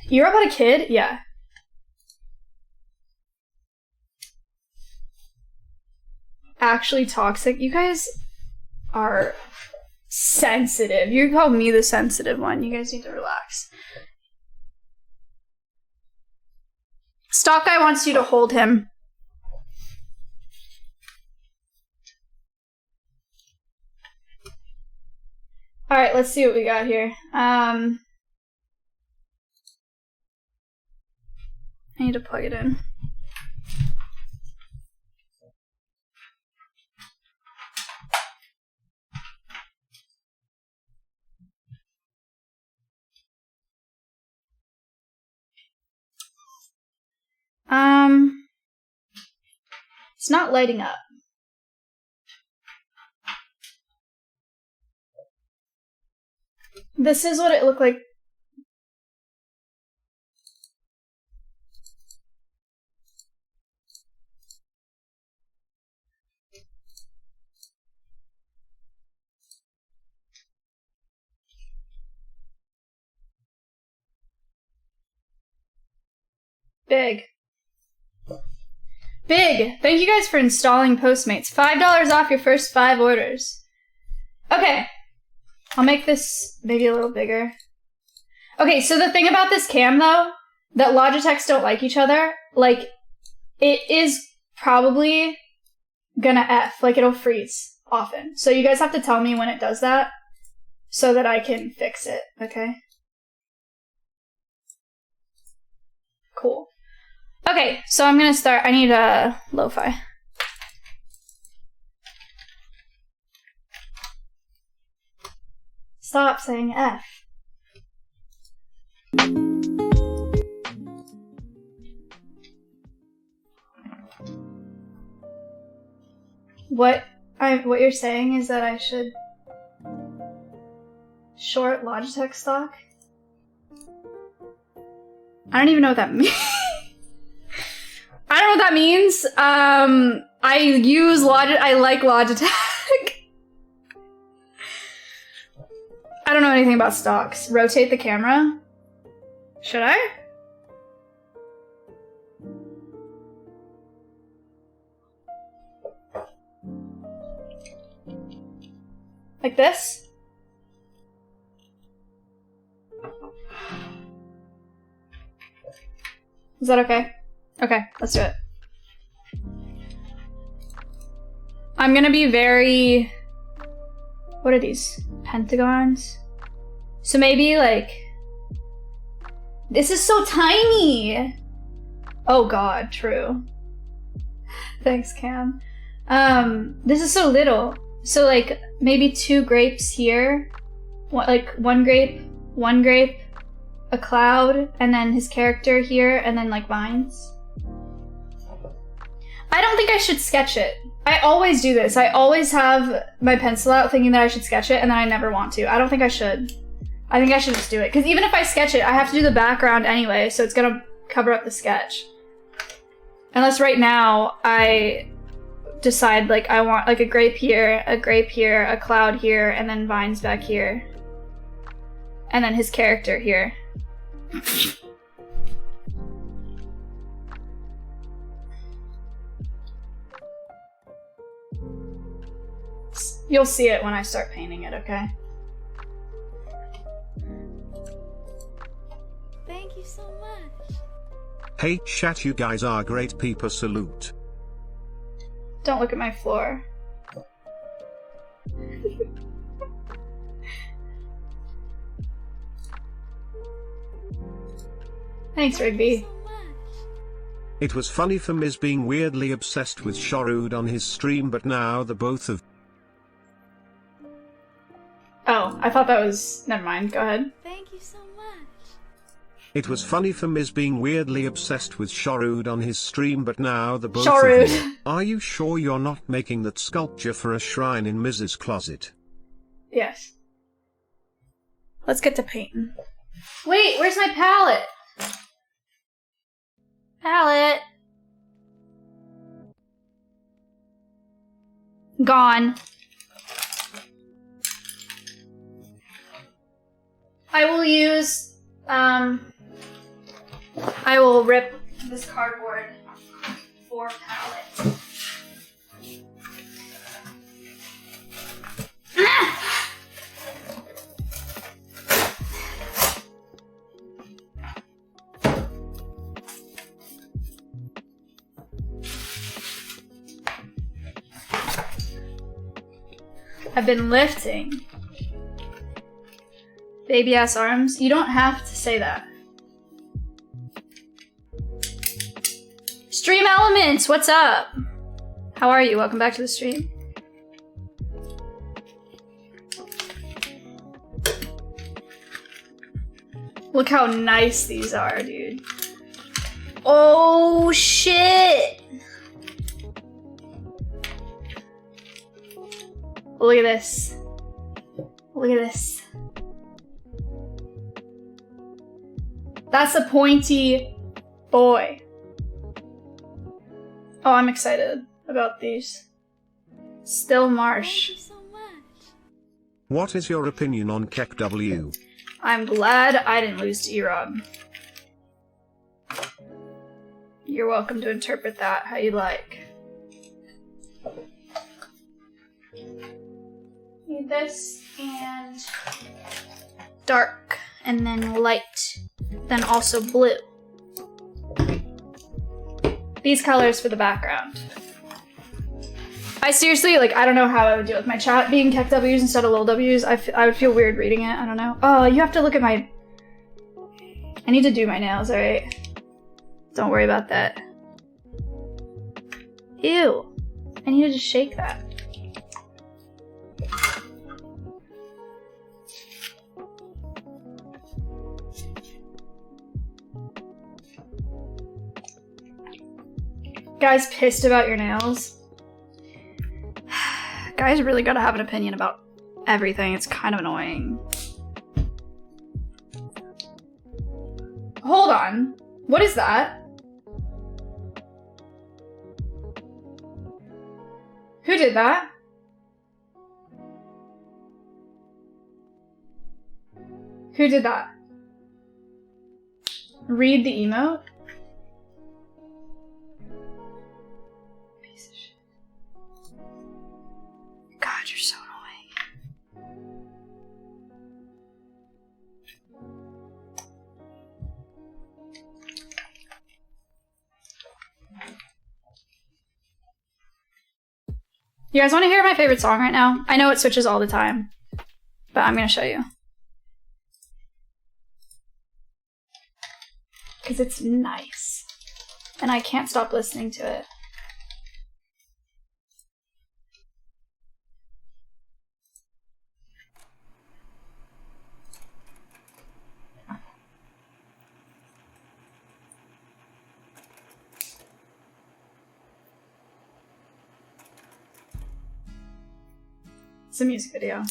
You're about a kid? Yeah. Actually toxic. You guys are sensitive. You called me the sensitive one. You guys need to relax. Stock Guy wants you to hold him. Alright, let's see what we got here. I need to plug it in. It's not lighting up. This is what it looked like. Big. Big! Thank you guys for installing Postmates. $5 off your first 5 orders. Okay. I'll make this maybe a little bigger. Okay, so the thing about this cam, though, that Logitechs don't like each other, like, it is probably gonna F. Like, it'll freeze often. So you guys have to tell me when it does that so that I can fix it, okay? Cool. Okay, so I'm gonna start. I need a lo-fi. Stop saying F. What you're saying is that I should short Logitech stock? I don't even know what that means. I don't know what that means. I use I like Logitech. I don't know anything about stocks. Rotate the camera? Should I? Like this? Is that okay? Okay, let's do it. I'm gonna be very... What are these? Pentagons? So maybe like... This is so tiny! Oh god, true. Thanks, Cam. This is so little. So like maybe 2 grapes here. Like one grape, a cloud, and then his character here, and then like vines. I don't think I should sketch it. I always do this. I always have my pencil out thinking that I should sketch it, and then I never want to. I don't think I should. I think I should just do it. Because even if I sketch it, I have to do the background anyway, so it's gonna cover up the sketch. Unless right now, I decide like I want like a grape here, a cloud here, and then vines back here. And then his character here. You'll see it when I start painting it, okay? Thank you so much. Hey chat, you guys are great people, salute. Don't look at my floor. Thanks, Rigby. It was funny for Miz being weirdly obsessed with Sharud on his stream, but now the both of... Oh, I thought that was... Never mind, go ahead. Thank you so much. It was funny for Miz being weirdly obsessed with Sharud on his stream, but now the both Sharud. of you... Are you sure you're not making that sculpture for a shrine in Miz's closet? Yes. Let's get to painting. Wait, where's my palette? Palette. Gone. I will use, I will rip this cardboard for palette. I've been lifting. Baby ass arms. You don't have to say that. Stream Elements, what's up? How are you? Welcome back to the stream. Look how nice these are, dude. Oh shit! Look at this. Look at this. That's a pointy boy. Oh, I'm excited about these. Still Marsh. What is your opinion on Kek W? I'm glad I didn't lose to E-Rob. You're welcome to interpret that how you like. Need this and dark, and then light, then also blue. These colors for the background. I seriously, like, I don't know how I would deal with my chat being Kek W's instead of little W's. I would feel weird reading it. I don't know. Oh, you have to look at my... I need to do my nails, alright? Don't worry about that. Ew. I need to just shake that. Guys pissed about your nails? Guys really gotta have an opinion about everything. It's kind of annoying. Hold on. What is that? Who did that? Who did that? Read the emote? Piece of shit. God, you're so annoying. You guys want to hear my favorite song right now? I know it switches all the time, but I'm gonna show you. Because it's nice. And I can't stop listening to it. It's a music video.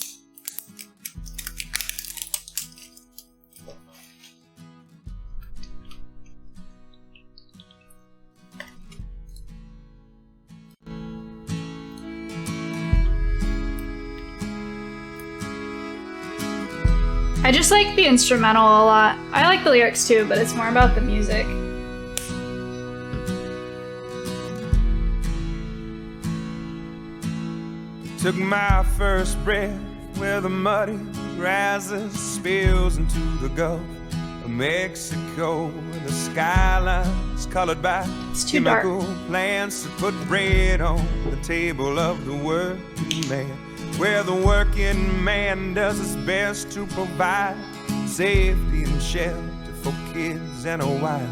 I just like the instrumental a lot. I like the lyrics too, but it's more about the music. Took my first breath where the muddy rises, spills into the Gulf of Mexico. The skyline's colored by chemical plants to put bread on the table of the working man, where the working man does his best to provide safety and shelter for kids and a wife,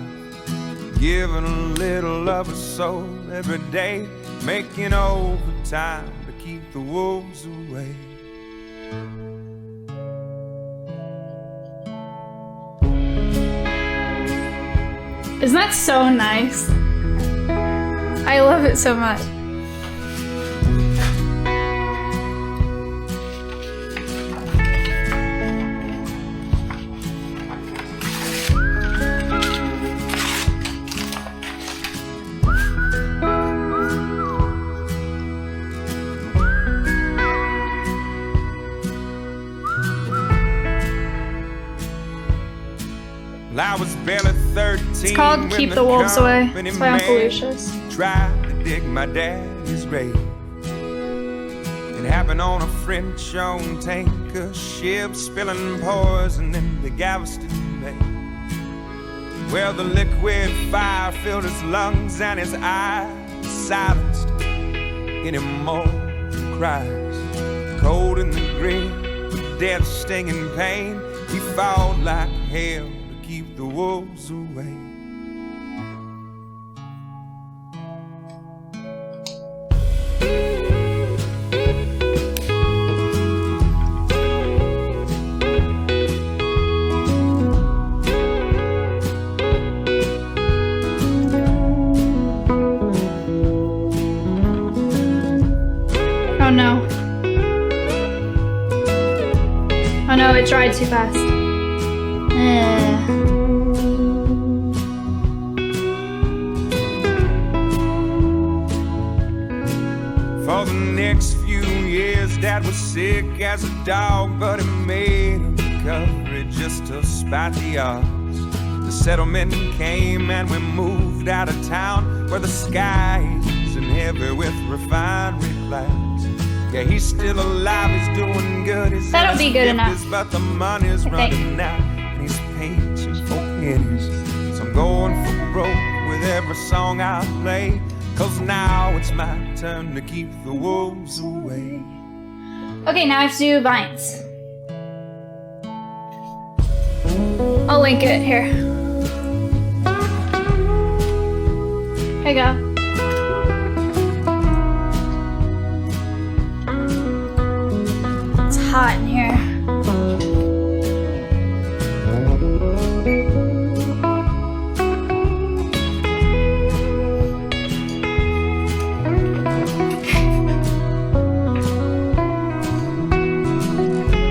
giving a little of her soul every day, making overtime to keep the wolves away. Isn't that so nice? I love it so much. I was barely 13. It's called Keep the Wolves Away. It's by Uncle Lucius. Tried to dig my daddy's grave. It happened on a French-owned tanker ship, spilling poison into Galveston Bay. Well, the liquid fire filled his lungs and his eyes silenced any more cries. Cold in the grave, with death stinging pain, he fought like hell to keep the wolves away. Oh no. Oh no, it dried too fast. For the next few years, Dad was sick as a dog, but he made a recovery just to spite the odds. The settlement came and we moved out of town, where the sky isn't heavy with refinery clouds. Yeah, he's still alive, he's doing good. His That'll be good enough. But the money's running out, and he's paying just for pennies. So I'm going for broke with every song I play, 'cause now it's my turn to keep the wolves away. Okay, now I have to do vines. I'll link it here. Here you go. It's hot in here.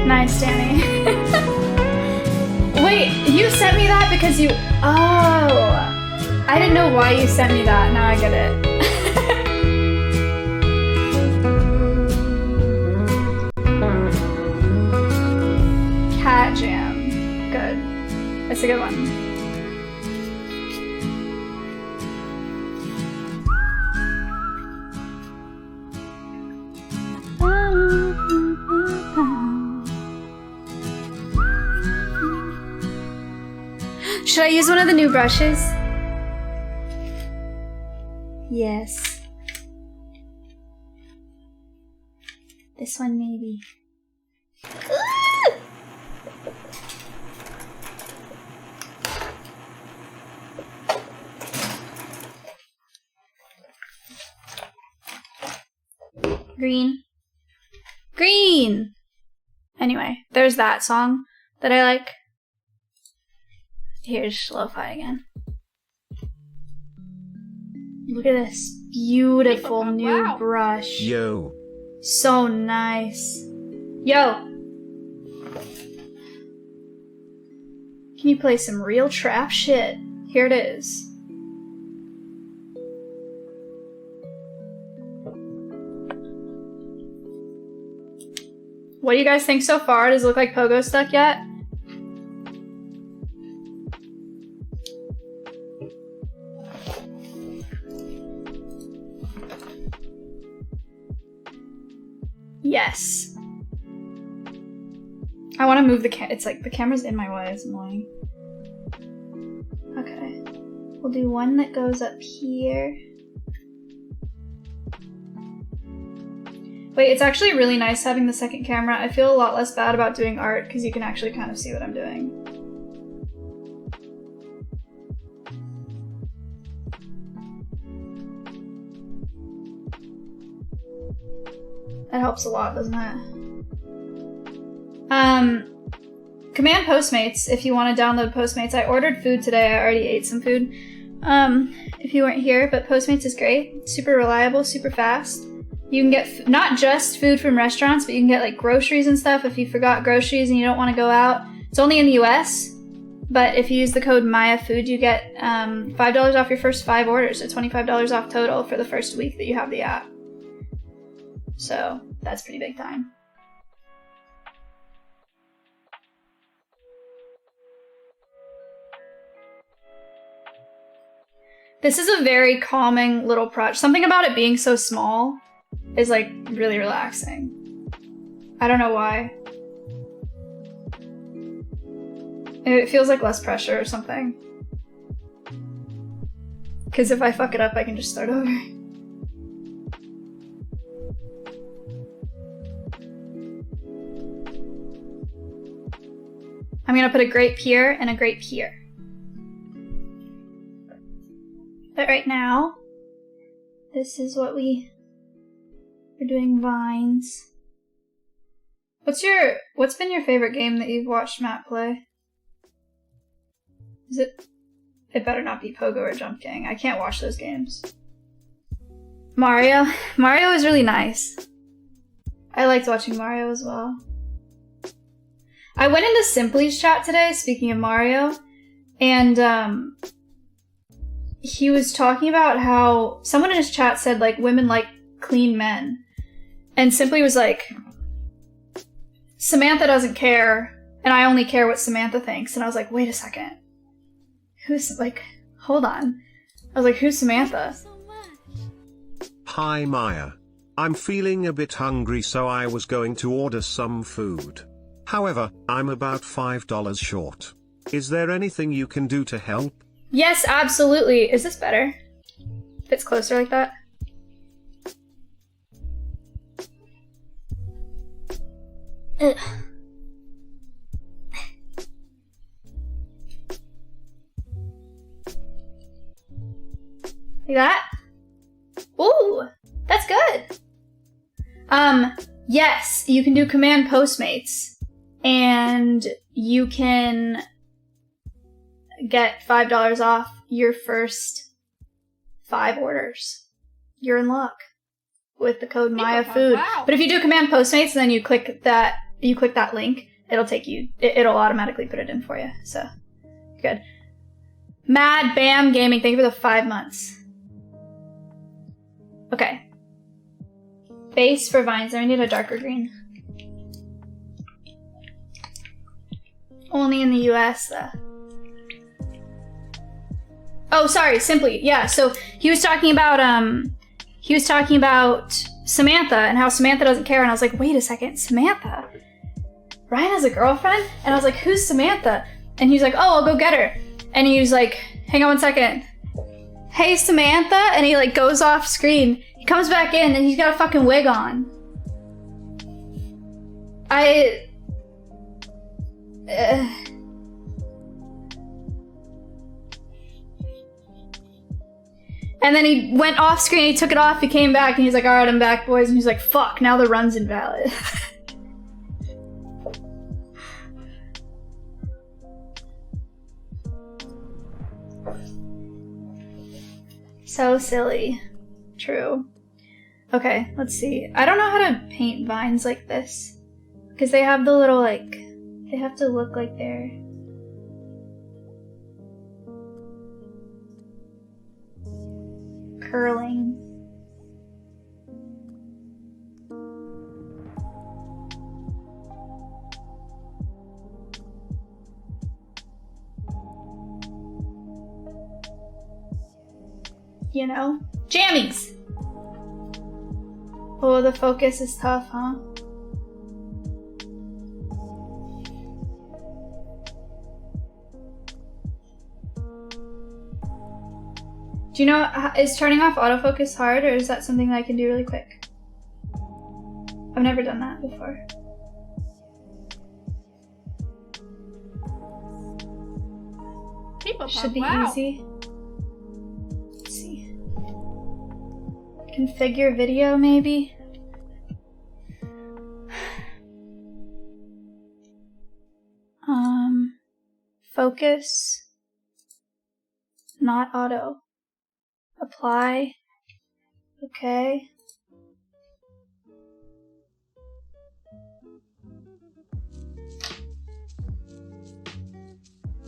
Nice, Danny. Wait, you sent me that because you... Oh. I didn't know why you sent me that. Now I get it. Cat Jam. Good. That's a good one. Should I use one of the new brushes? Yes. This one maybe. Green. Green! Anyway, there's that song that I like. Here's lo-fi again. Look at this beautiful new brush. Yo. So nice. Yo! Can you play some real trap shit? Here it is. What do you guys think so far? Does it look like Pogo stuck yet? Yes. I want to move the it's like the camera's in my way, it's annoying. Okay. We'll do one that goes up here. Wait, it's actually really nice having the second camera. I feel a lot less bad about doing art because you can actually kind of see what I'm doing. That helps a lot, doesn't it? Command Postmates if you want to download Postmates. I ordered food today. I already ate some food. If you weren't here, but Postmates is great. Super reliable, super fast. You can get not just food from restaurants, but you can get like groceries and stuff if you forgot groceries and you don't want to go out. It's only in the US, but if you use the code MAYAFOOD, you get $5 off your first 5 orders, so $25 off total for the first week that you have the app. So that's pretty big time. This is a very calming little project. Something about it being so small is like really relaxing. I don't know why. It feels like less pressure or something. Because if I fuck it up, I can just start over. I'm gonna put a grape here and a grape here. But right now, this is what we're doing vines. What's been your favorite game that you've watched Matt play? It better not be Pogo or Jump Gang. I can't watch those games. Mario is really nice. I liked watching Mario as well. I went into Simply's chat today, speaking of Mario, and he was talking about how someone in his chat said like women like clean men, and Simply was like, Samantha doesn't care, and I only care what Samantha thinks. And I was like, wait a second. Who's, like, hold on. I was like, who's Samantha? Hi Maya. I'm feeling a bit hungry, so I was going to order some food. However, I'm about $5 short. Is there anything you can do to help? Yes, absolutely. Is this better? If it's closer like that? Ugh. Like that? Ooh, that's good. Yes, you can do Command Postmates, and you can get $5 off your first 5 orders. You're in luck with the code MAYAFOOD. Wow. But if you do Command Postmates, then you click that link, it'll take you, it'll automatically put it in for you. So, good. Mad Bam Gaming, thank you for the 5 months. Okay. Base for vines. I need a darker green. Only in the US, though. Oh, sorry, Simply. Yeah, so he was talking about Samantha and how Samantha doesn't care, and I was like, wait a second, Samantha? Ryan has a girlfriend? And I was like, who's Samantha? And he was like, oh, I'll go get her. And he was like, hang on 1 second. Hey, Samantha? And he like goes off screen. He comes back in and he's got a fucking wig on. And then he went off screen, he took it off, he came back, and he's like, alright, I'm back, boys. And he's like, fuck, now the run's invalid. So silly. True. Okay, let's see. I don't know how to paint vines like this. Because they have the little, like, they have to look like they're... curling. You know? Jammies! Oh, the focus is tough, huh? Do you know, is turning off autofocus hard, or is that something that I can do really quick? I've never done that before. Should be easy. Let's see. Configure video, maybe? Focus. Not auto. Apply. Okay.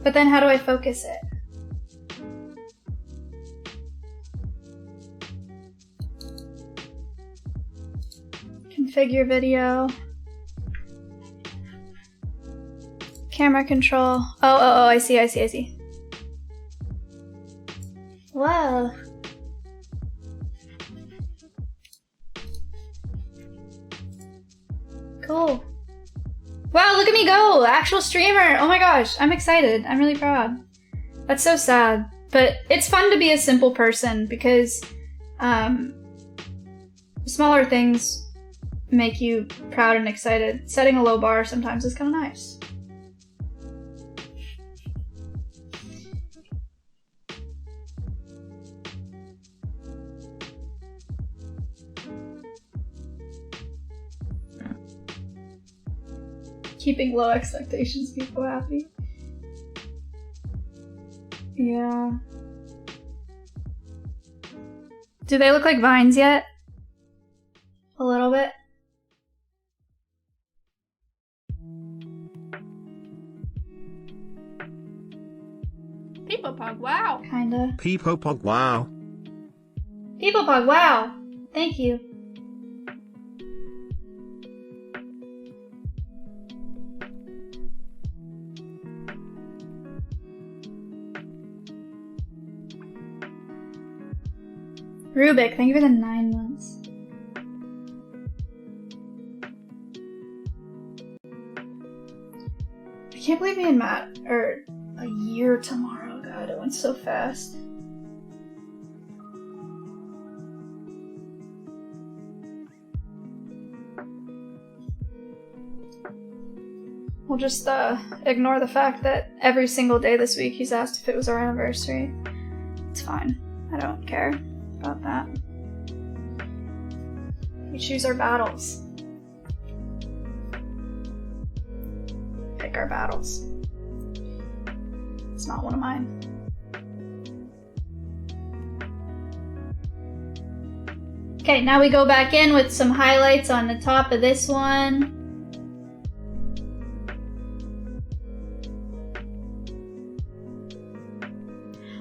But then how do I focus it? Configure video. Camera control. Oh, I see. Whoa. Cool. Wow, look at me go! Actual streamer! Oh my gosh, I'm excited. I'm really proud. That's so sad. But it's fun to be a simple person because smaller things make you proud and excited. Setting a low bar sometimes is kind of nice. Keeping low expectations people happy. Yeah. Do they look like vines yet? A little bit. People pug, wow. Kinda. Peepo Pog, wow. People pug, wow. Thank you. Rubik, thank you for the 9 months. I can't believe me and Matt are a year tomorrow. God, it went so fast. We'll just ignore the fact that every single day this week he's asked if it was our anniversary. It's fine. I don't care about that. We choose our battles. Pick our battles. It's not one of mine. Okay, now we go back in with some highlights on the top of this one.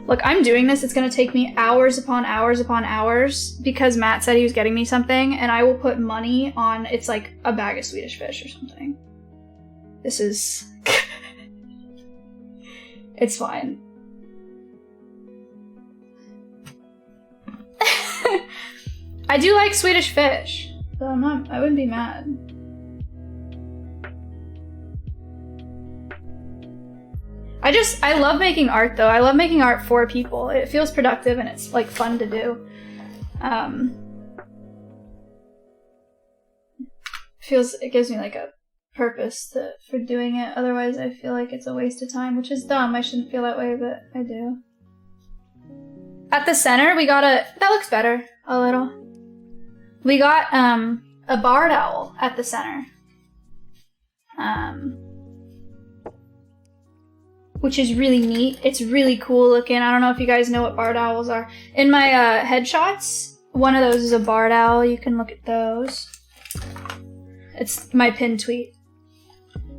Look, I'm doing this. It's going to take me hours upon hours upon hours because Matt said he was getting me something, and I will put money on it's like a bag of Swedish fish or something. This is... It's fine. I do like Swedish fish, so I wouldn't be mad. I love making art though. I love making art for people. It feels productive and it's like fun to do. It gives me like a purpose for doing it. Otherwise I feel like it's a waste of time, which is dumb. I shouldn't feel that way, but I do. At the center we got that looks better a little. We got a barred owl at the center. Which is really neat. It's really cool looking. I don't know if you guys know what barred owls are. In my headshots, one of those is a barred owl. You can look at those. It's my pinned tweet.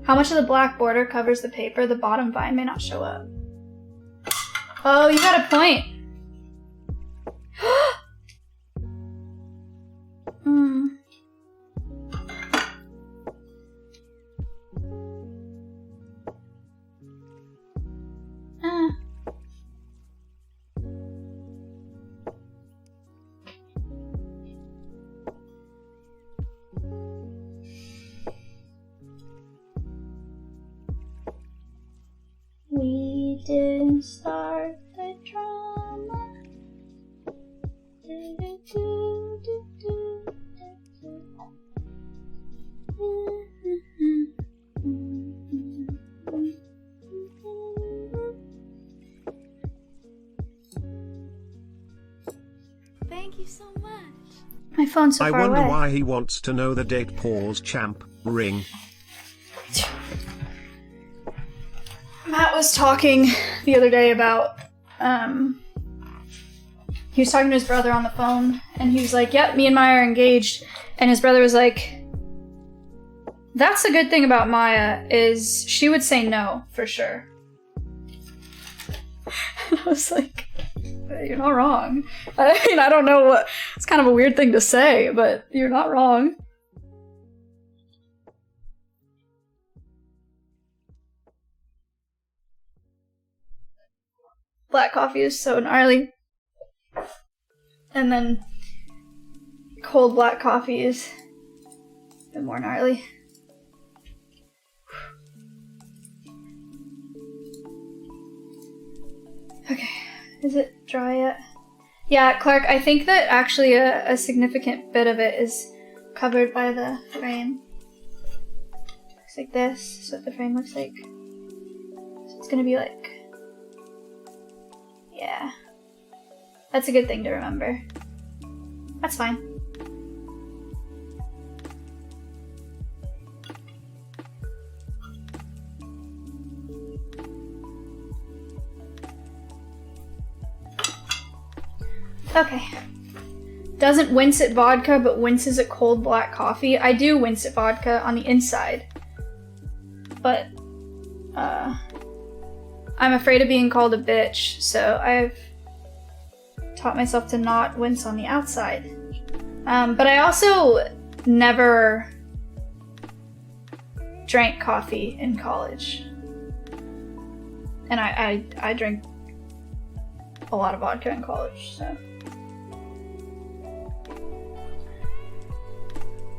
How much of the black border covers the paper? The bottom vine may not show up. Oh, you got a point. We didn't start the drama. Thank you so much. My phone's so I far wonder away. why he wants to know the date. Pause champ ring. Matt, Matt was talking the other day about, he was talking to his brother on the phone, and he was like, yep, me and Maya are engaged. And his brother was like, that's the good thing about Maya, is she would say no, for sure. And I was like, you're not wrong. I mean, I don't know what, it's kind of a weird thing to say, but you're not wrong. Black coffee is so gnarly. And then cold black coffee is a bit more gnarly. Okay, is it dry yet? Yeah, Clark, I think that actually a significant bit of it is covered by the frame. Looks like this. That's what the frame looks like. So it's gonna be like... Yeah. That's a good thing to remember. That's fine. Okay. Doesn't wince at vodka, but winces at cold black coffee. I do wince at vodka on the inside. But, I'm afraid of being called a bitch, so I've taught myself to not wince on the outside. But I also never drank coffee in college. And I drank a lot of vodka in college, so.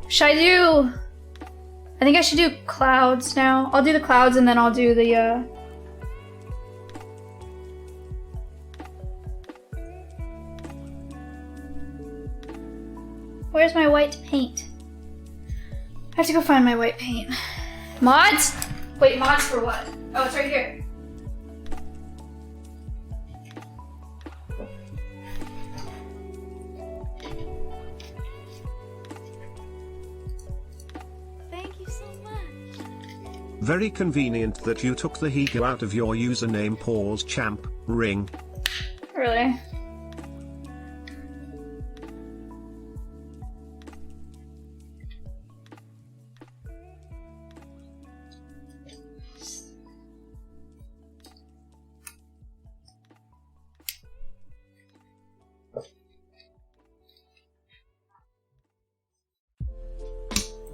Should I do... I think I should do clouds now. I'll do the clouds and then I'll do the, Where's my white paint? I have to go find my white paint. Mods? Wait, mods for what? Oh, it's right here. Thank you so much. Very convenient that you took the Higo out of your username pause champ ring. Really?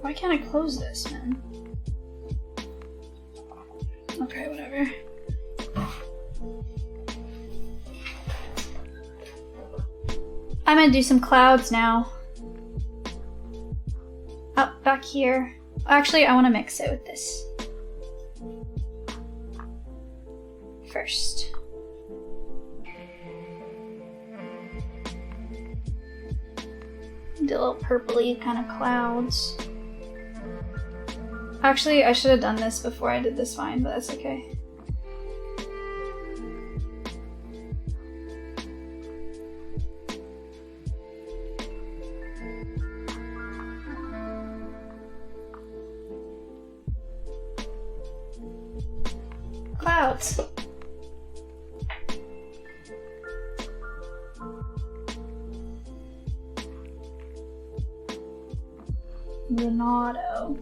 Why can't I close this, man? Okay, whatever. I'm gonna do some clouds now. Up back here. Actually, I want to mix it with this first. Do a little purpley kind of clouds. Actually, I should have done this before I did this vine, but that's okay. Clouds. Ronaldo.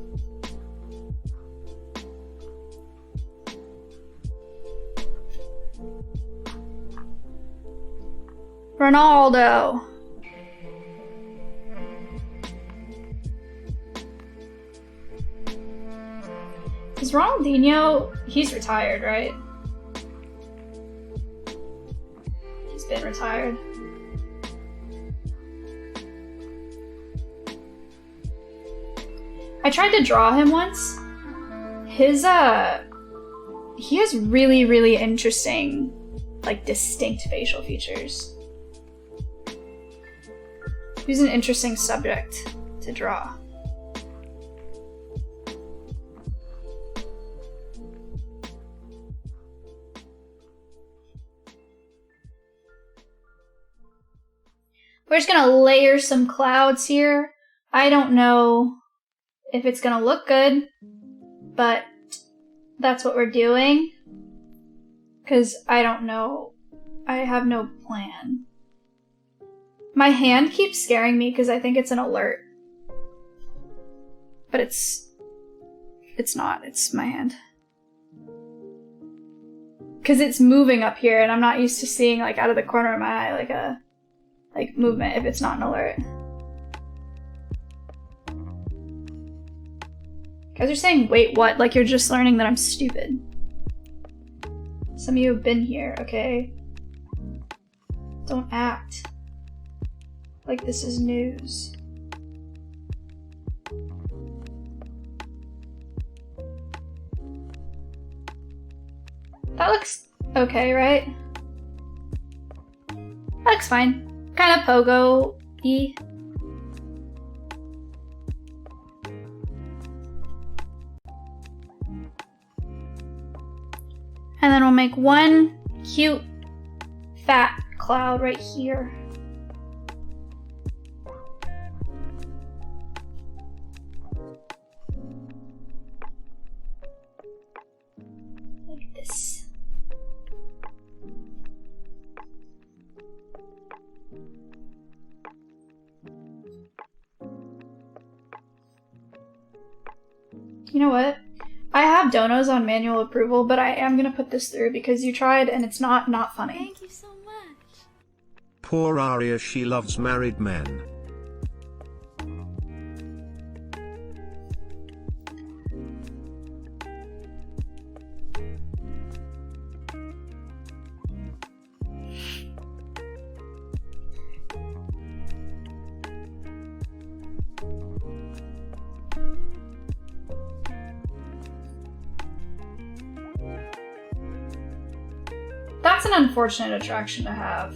Ronaldo. Is Ronaldinho, he's retired, right? He's been retired. I tried to draw him once. His, he has really, really interesting, like, distinct facial features. He's an interesting subject to draw. We're just gonna layer some clouds here. I don't know if it's gonna look good, but that's what we're doing. Because I don't know. I have no plan. My hand keeps scaring me because I think it's an alert. But it's not. It's my hand. Because it's moving up here and I'm not used to seeing like out of the corner of my eye like a movement if it's not an alert. Guys are saying, wait, what? Like you're just learning that I'm stupid. Some of you have been here, okay? Don't act like this is news. That looks okay, right? That looks fine. Kind of pogo-y. And then we'll make one cute fat cloud right here. Like this. You know what? I have donos on manual approval, but I am gonna put this through because you tried and it's not funny. Thank you so much. Poor Arya, she loves married men. That's an unfortunate attraction to have.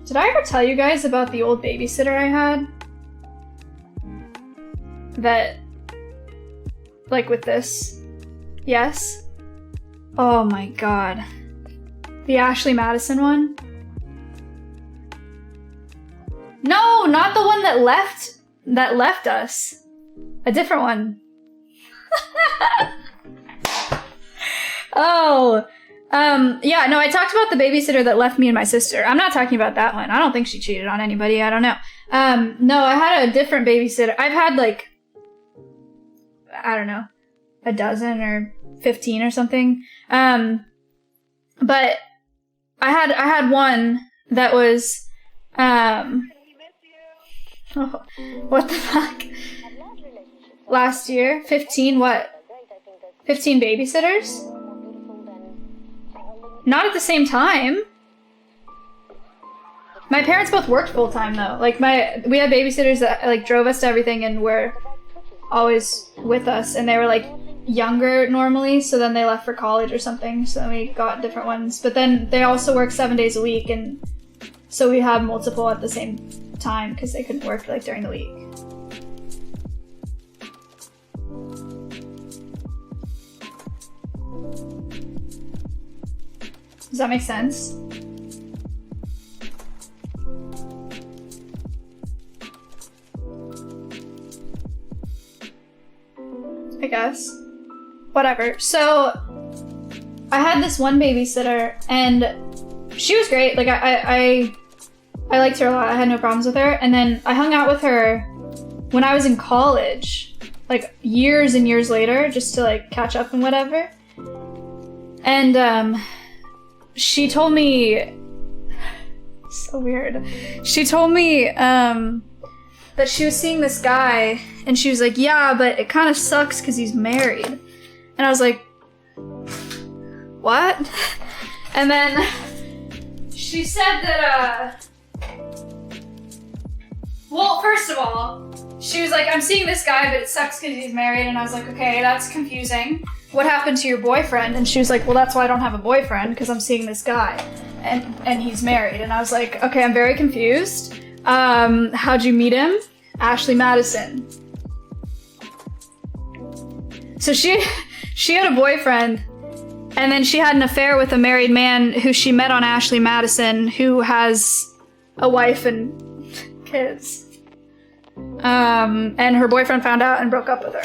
Did I ever tell you guys about the old babysitter I had? That, like with this? Yes? Oh my god. The Ashley Madison one? No, not the one that left us. A different one. Oh, yeah, no, I talked about the babysitter that left me and my sister. I'm not talking about that one. I don't think she cheated on anybody. I don't know. No, I had a different babysitter. I've had like, I don't know, a dozen or 15 or something. But I had one that was, oh, what the fuck? Last year, 15 what? 15 babysitters? Not at the same time. My parents both worked full time though. Like we had babysitters that like drove us to everything and were always with us, and they were like younger normally, so then they left for college or something, so then we got different ones. But then they also work 7 days a week, and so we had multiple at the same time because they couldn't work like during the week. Does that make sense? I guess. Whatever. So, I had this one babysitter, and she was great. Like, I liked her a lot. I had no problems with her. And then I hung out with her when I was in college, like years and years later, just to like catch up and whatever. And, she told me, so weird. She told me that she was seeing this guy, and she was like, yeah, but it kind of sucks because he's married. And I was like, what? And then she said that, well, first of all, she was like, I'm seeing this guy, but it sucks because he's married. And I was like, okay, that's confusing. What happened to your boyfriend? And she was like, well, that's why I don't have a boyfriend, because I'm seeing this guy and he's married. And I was like, okay, I'm very confused. How'd you meet him? Ashley Madison. So she had a boyfriend, and then she had an affair with a married man who she met on Ashley Madison, who has a wife and kids. And her boyfriend found out and broke up with her.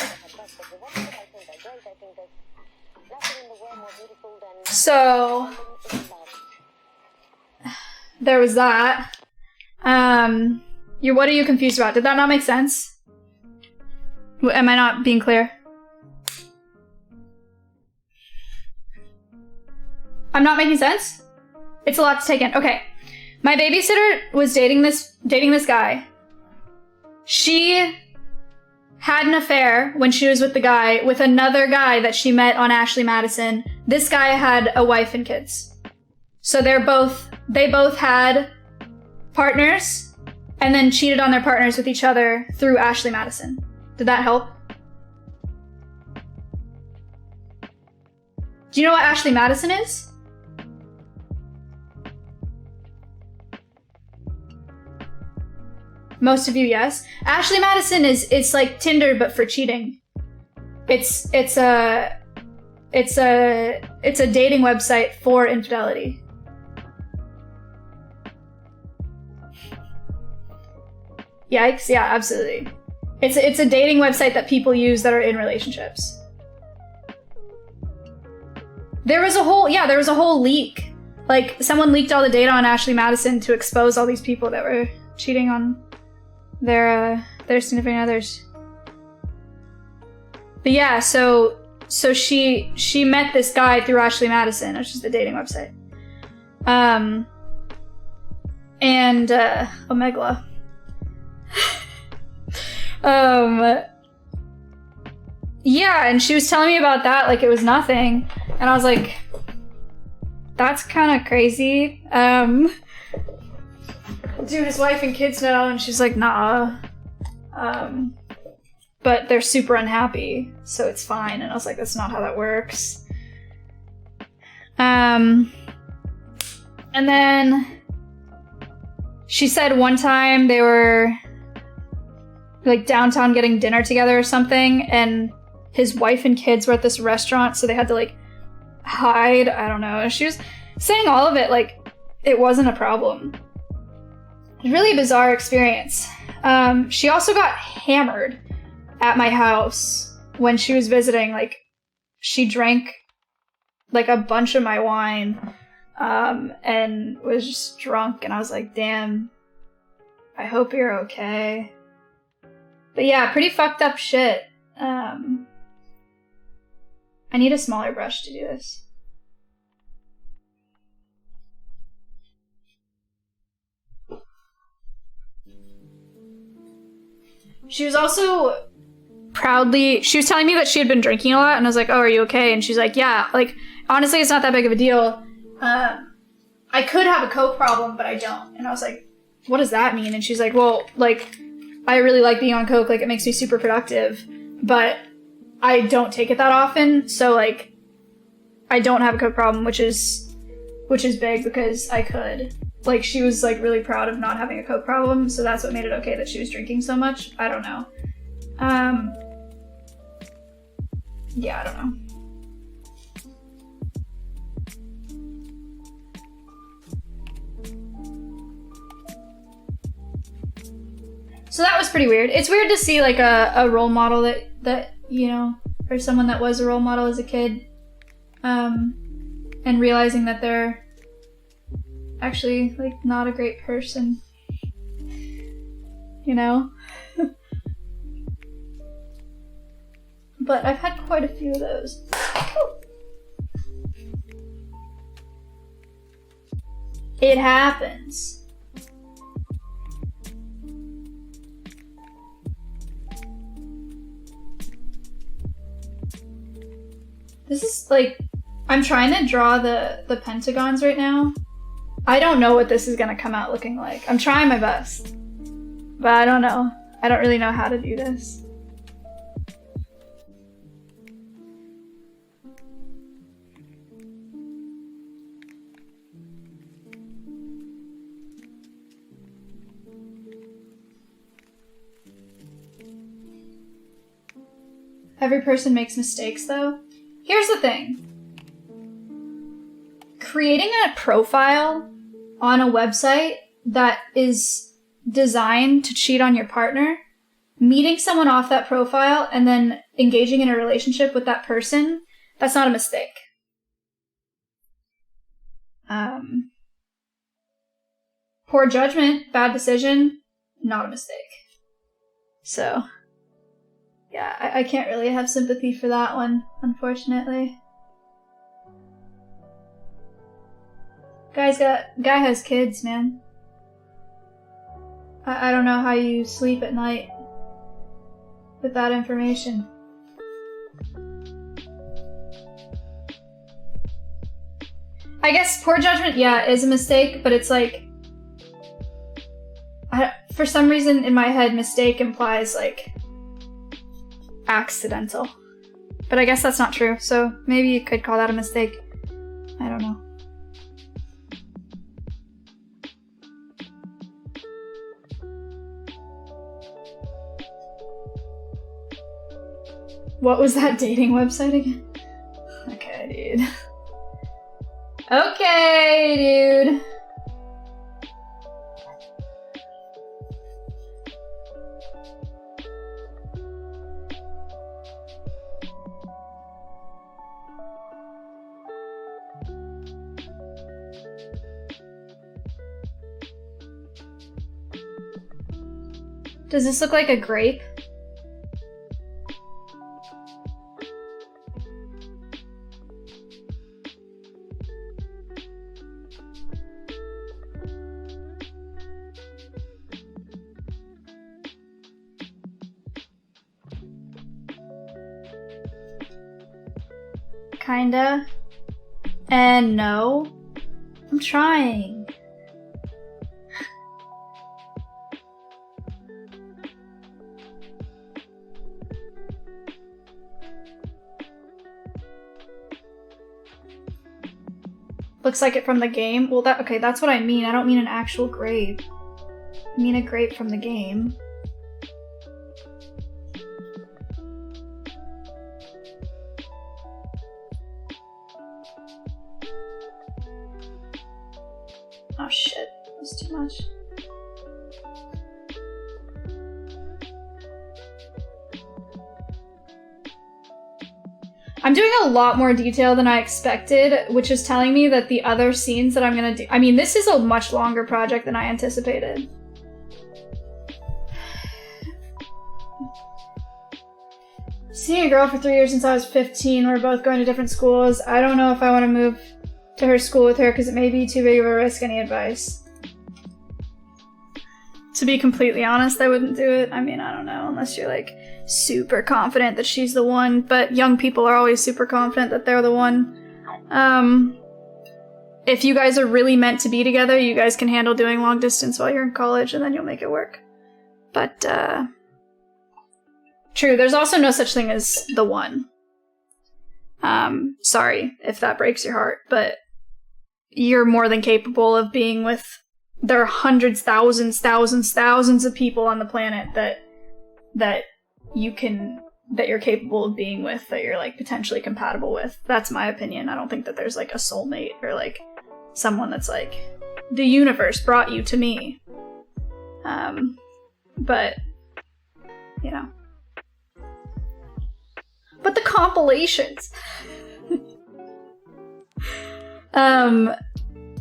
So there was that. What are you confused about? Did that not make sense? Am I not being clear? I'm not making sense? It's a lot to take in. Okay. My babysitter was dating this guy. She had an affair when she was with the guy, with another guy that she met on Ashley Madison. This guy had a wife and kids. So they both had partners and then cheated on their partners with each other through Ashley Madison. Did that help? Do you know what Ashley Madison is? Most of you, yes. Ashley Madison it's like Tinder but for cheating. It's a dating website for infidelity. Yikes, yeah, absolutely. It's a dating website that people use that are in relationships. There was a whole leak. Like, someone leaked all the data on Ashley Madison to expose all these people that were cheating on their significant others. But yeah, so she met this guy through Ashley Madison, which is the dating website. Omegla. Yeah, and she was telling me about that like it was nothing, and I was like, that's kind of crazy. Do his wife and kids know? And she's like, nah. But they're super unhappy, so it's fine. And I was like, that's not how that works. And then she said one time they were like downtown getting dinner together or something, and his wife and kids were at this restaurant, so they had to like hide. I don't know. She was saying all of it like it wasn't a problem. Really bizarre experience. She also got hammered at my house when she was visiting. Like, she drank like a bunch of my wine and was just drunk, and I was like, damn, I hope you're okay. But yeah, pretty fucked up shit. I need a smaller brush to do this. She was also she was telling me that she had been drinking a lot, and I was like, oh, are you okay? And she's like, yeah, like, honestly, it's not that big of a deal. I could have a coke problem, but I don't. And I was like, what does that mean? And she's like, well, like, I really like being on coke, like, it makes me super productive, but I don't take it that often, so, like, I don't have a coke problem, which is big because I could. Like, she was, like, really proud of not having a coke problem, so that's what made it okay that she was drinking so much. I don't know. Yeah, I don't know. So that was pretty weird. It's weird to see, like, a role model that, you know, or someone that was a role model as a kid, and realizing that they're actually, like, not a great person, you know? But I've had quite a few of those. It happens. This is, like, I'm trying to draw the pentagons right now. I don't know what this is gonna come out looking like. I'm trying my best, but I don't know. I don't really know how to do this. Every person makes mistakes, though. Here's the thing. Creating a profile on a website that is designed to cheat on your partner, meeting someone off that profile, and then engaging in a relationship with that person, that's not a mistake. Poor judgment, bad decision, not a mistake. So, yeah, I can't really have sympathy for that one, unfortunately. Guy has kids, man. I don't know how you sleep at night with that information. I guess poor judgment, yeah, is a mistake, but it's like, for some reason in my head, mistake implies like accidental. But I guess that's not true, so maybe you could call that a mistake. I don't know. What was that dating website again? Okay, dude. Okay, dude. Does this look like a grape? Kinda. And no. I'm trying. Looks like it from the game. Well, okay, that's what I mean. I don't mean an actual grape. I mean a grape from the game. Oh shit, that's too much. I'm doing a lot more detail than I expected, which is telling me that the other scenes that I'm gonna do— I mean, this is a much longer project than I anticipated. Seeing a girl for 3 years since I was 15, we're both going to different schools. I don't know if I want to move to her school with her because it may be too big of a risk. Any advice? To be completely honest, I wouldn't do it. I mean, I don't know, unless you're like super confident that she's the one, but young people are always super confident that they're the one. If you guys are really meant to be together, you guys can handle doing long distance while you're in college and then you'll make it work. But, true, there's also no such thing as the one. Sorry if that breaks your heart, but you're more than capable of being with— there are hundreds, thousands of people on the planet that you're capable of being with, that you're like potentially compatible with. That's my opinion. I don't think that there's like a soulmate or like someone that's like the universe brought you to me. But you know. But the compilations.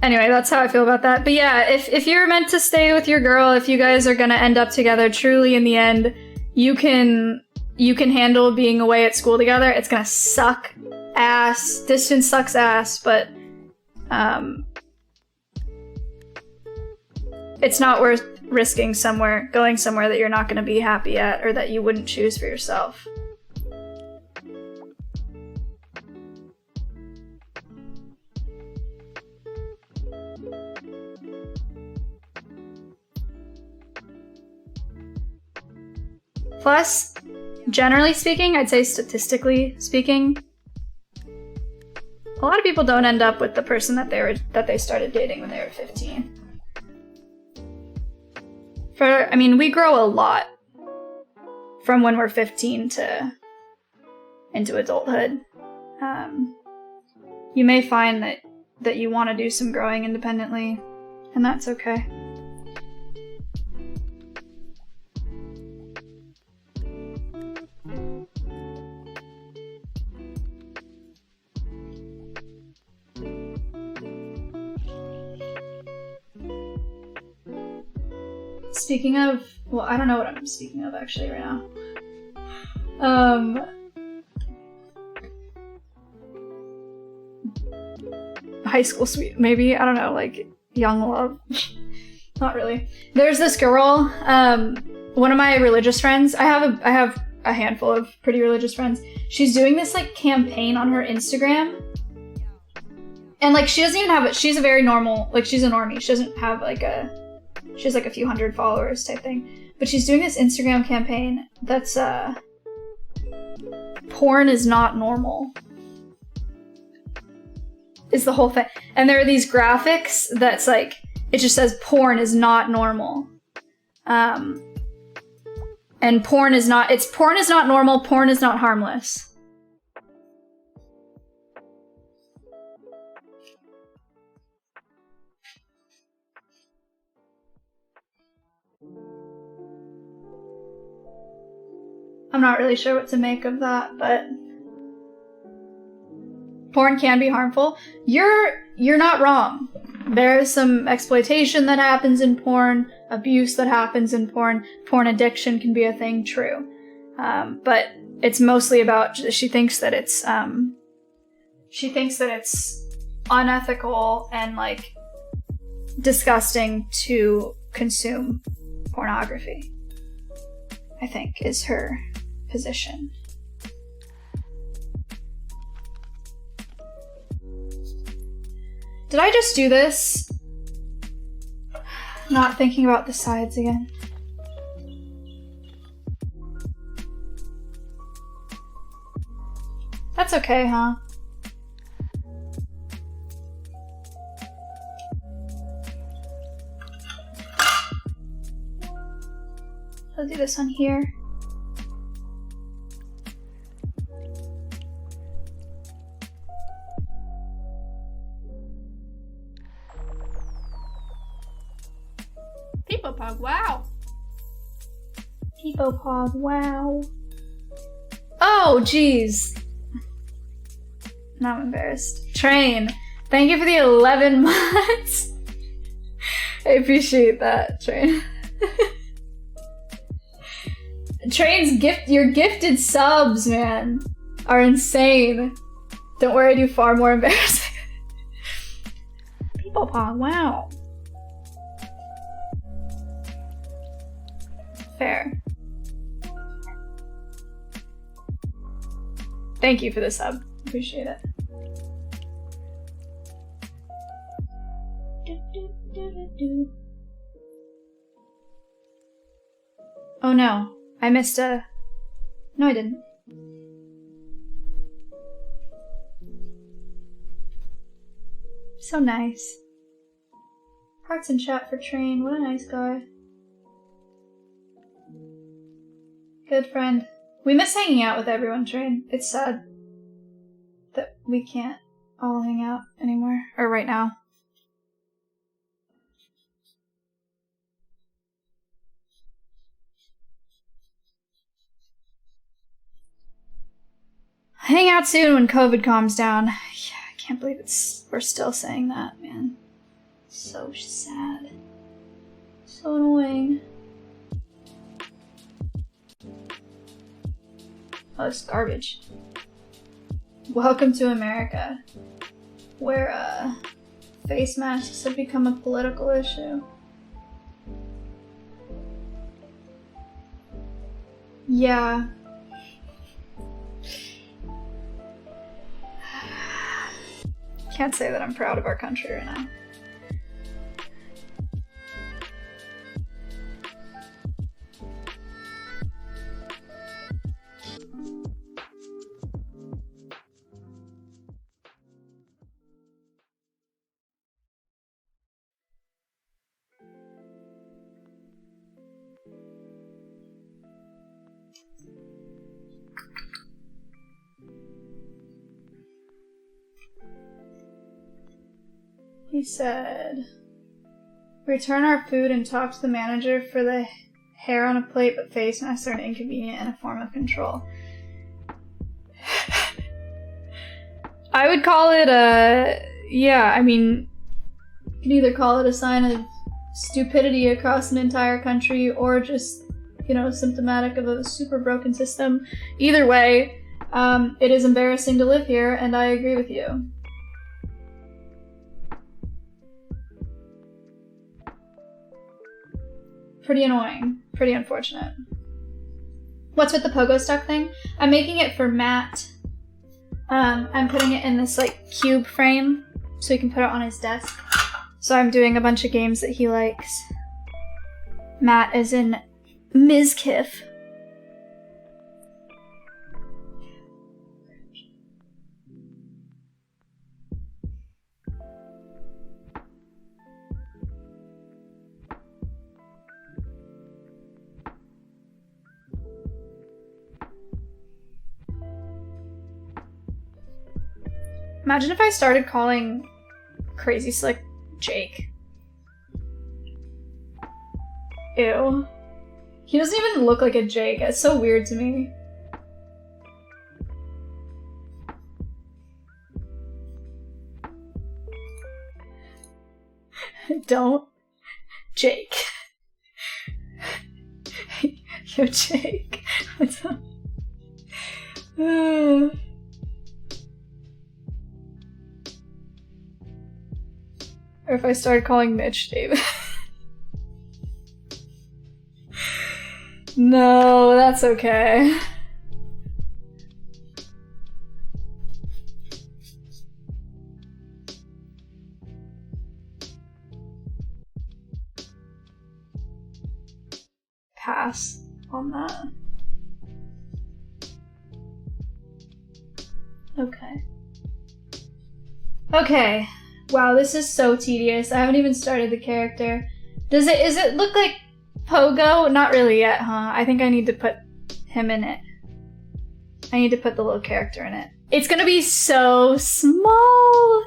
Anyway, that's how I feel about that. But yeah, if you're meant to stay with your girl, if you guys are gonna end up together truly in the end, you can handle being away at school together. It's gonna suck ass. Distance sucks ass, but it's not worth risking going somewhere that you're not gonna be happy at or that you wouldn't choose for yourself. Plus, generally speaking, I'd say statistically speaking, a lot of people don't end up with the person that they started dating when they were 15. I mean, we grow a lot from when we're 15 to into adulthood. You may find that you want to do some growing independently, and that's okay. Speaking of, well, I don't know what I'm speaking of actually right now. High school sweet, maybe, I don't know, like young love. Not really. There's this girl, one of my religious friends. I have a handful of pretty religious friends. She's doing this like campaign on her Instagram. And like she doesn't even have it. She's a very normal, like she's a normie. She doesn't have like she has like a few hundred followers type thing. But she's doing this Instagram campaign that's porn is not normal. Is the whole thing. And there are these graphics that's like, it just says porn is not normal. And porn is not normal, porn is not harmless. I'm not really sure what to make of that, but porn can be harmful. You're not wrong. There is some exploitation that happens in porn, abuse that happens in porn. Porn addiction can be a thing, true. But it's mostly about she thinks that it's unethical and like disgusting to consume pornography. I think is her position. Did I just do this? Not thinking about the sides again. That's okay, huh? I'll do this on here. People Pog, wow. People Pog, wow. Oh, jeez. Now I'm embarrassed. Train, thank you for the 11 months. I appreciate that, Train. Train's your gifted subs, man, are insane. Don't worry, I do far more embarrassing. People Pog, wow. Fair. Thank you for the sub. Appreciate it. Oh no, I missed a... No, I didn't. So nice. Hearts in chat for Train, what a nice guy. Good friend. We miss hanging out with everyone, Train. It's sad that we can't all hang out anymore, or right now. Hang out soon when COVID calms down. Yeah, I can't believe we're still saying that, man. So sad. So annoying. Oh, it's garbage. Welcome to America, where face masks have become a political issue. Yeah. Can't say that I'm proud of our country right now. He said, return our food and talk to the manager for the hair on a plate, but face masks are an inconvenient and a form of control. I would call it yeah, I mean, you can either call it a sign of stupidity across an entire country or just, you know, symptomatic of a super broken system. Either way, it is embarrassing to live here, and I agree with you. Pretty annoying. Pretty unfortunate. What's with the pogo stick thing? I'm making it for Matt. I'm putting it in this like cube frame so he can put it on his desk. So I'm doing a bunch of games that he likes. Matt is in Mizkif. Imagine if I started calling Crazy Slick Jake. Ew. He doesn't even look like a Jake. It's so weird to me. Don't. Jake. Yo, Jake. What's up? Or if I started calling Mitch David. No, that's okay. Pass on that. Okay. Okay. Wow, this is so tedious. I haven't even started the character. Is it look like Pogo? Not really yet, huh? I think I need to put him in it. I need to put the little character in it. It's gonna be so small!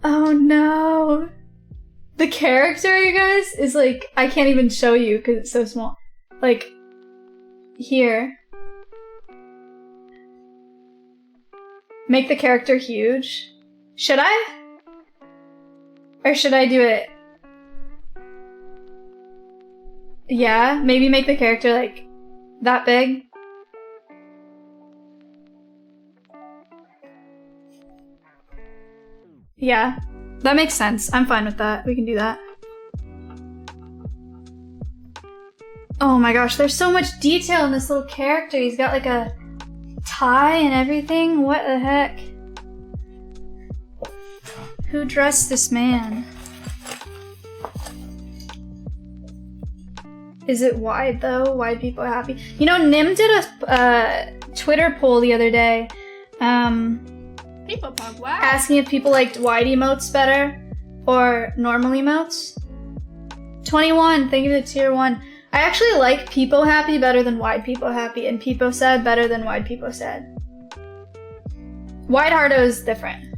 Oh no. The character, you guys, is like, I can't even show you because it's so small. Like, here. Make the character huge. Should I? Or should I do it? Yeah, maybe make the character like that big. Yeah, that makes sense. I'm fine with that. We can do that. Oh my gosh, there's so much detail in this little character. He's got like a tie and everything. What the heck? Who dressed this man? Is it wide though? Wide people are happy. You know, Nim did a Twitter poll the other day. People punk, wow. Asking if people liked wide emotes better or normal emotes. 21, thank you to tier 1. I actually like people happy better than wide people happy, and people sad better than wide people sad. Wide hardo is different.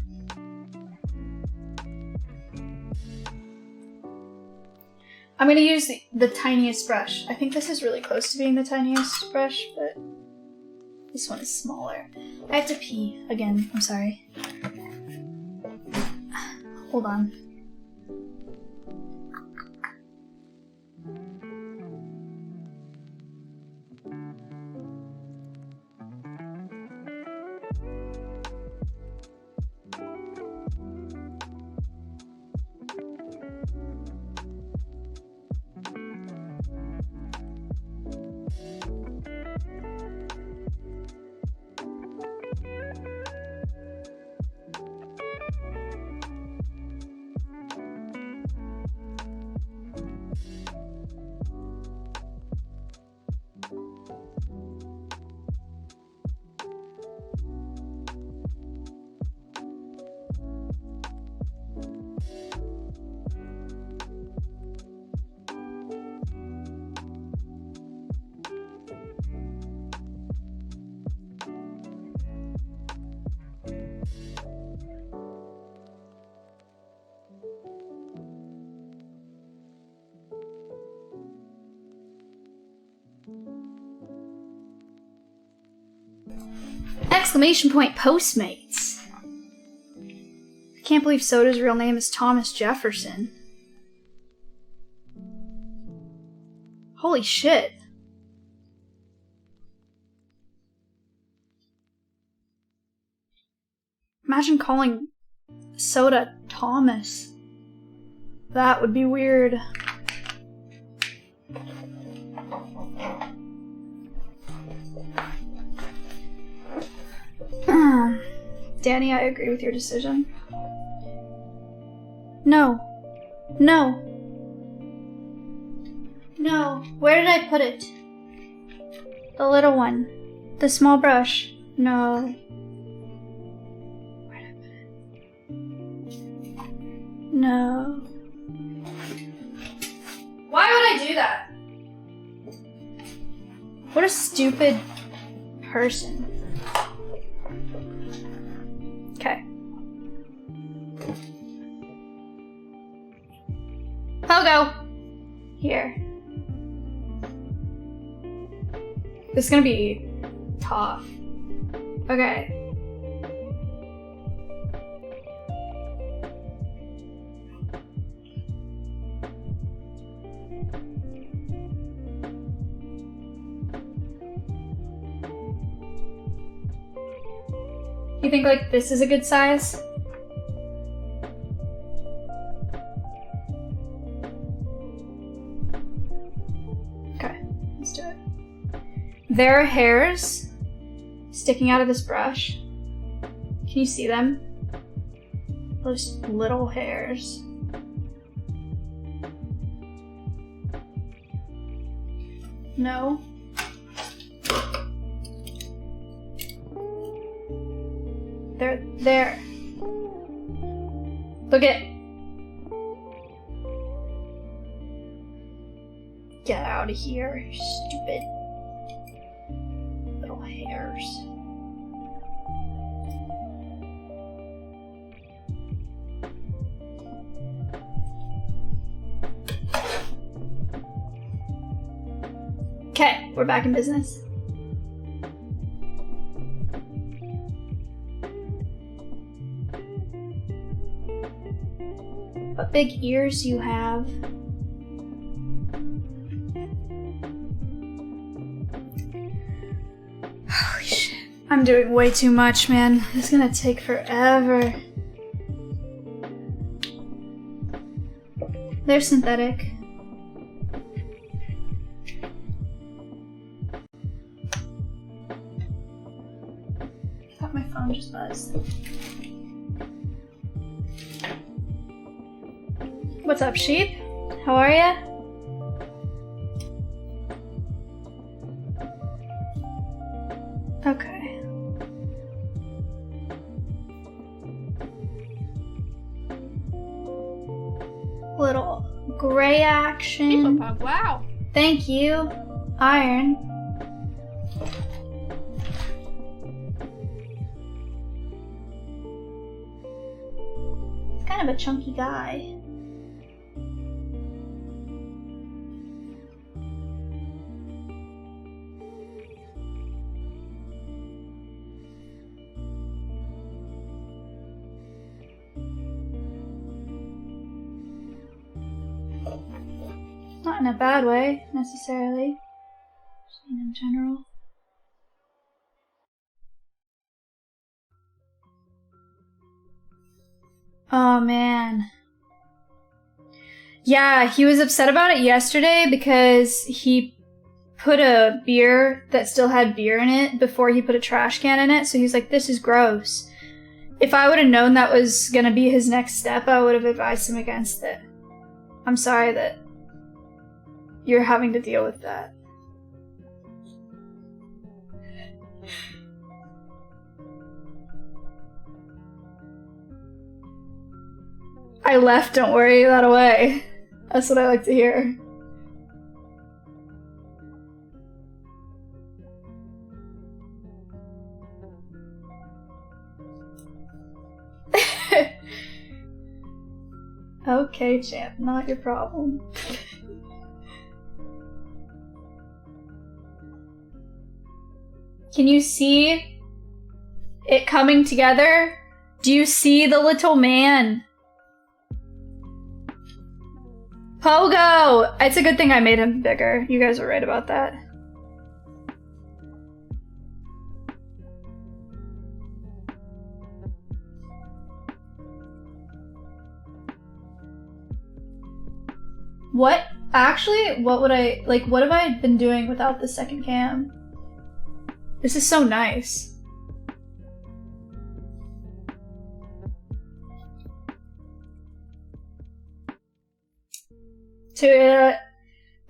I'm gonna use the tiniest brush. I think this is really close to being the tiniest brush, but this one is smaller. I have to pee again, I'm sorry. Hold on. Exclamation point Postmates. I can't believe Soda's real name is Thomas Jefferson. Holy shit. Imagine calling soda Thomas. That would be weird. Danny, I agree with your decision. No. No. No. Where did I put it? The little one. The small brush. No. Where did I put it? No. Why would I do that? What a stupid person. Okay. Pogo! Here. This is gonna be tough. Okay. You think like this is a good size? Okay, let's do it. There are hairs sticking out of this brush. Can you see them? Those little hairs. No? They're there. Look at. Get out of here, you stupid little hairs. Okay, we're back in business. What big ears you have. Holy shit. I'm doing way too much, man. It's gonna take forever. They're synthetic. I thought my phone just buzzed. What's up, sheep? How are ya? Okay. Little gray action. Wow. Thank you. Iron. It's kind of a chunky guy. Not in a bad way, necessarily. Just in general. Oh man. Yeah, he was upset about it yesterday because he put a beer that still had beer in it before he put a trash can in it, so he's like, this is gross. If I would have known that was gonna be his next step, I would have advised him against it. I'm sorry that you're having to deal with that. I left, don't worry that away. That's what I like to hear. Okay, champ, not your problem. Can you see it coming together? Do you see the little man? Pogo! It's a good thing I made him bigger. You guys were right about that. What? Actually, what have I been doing without the second cam? This is so nice.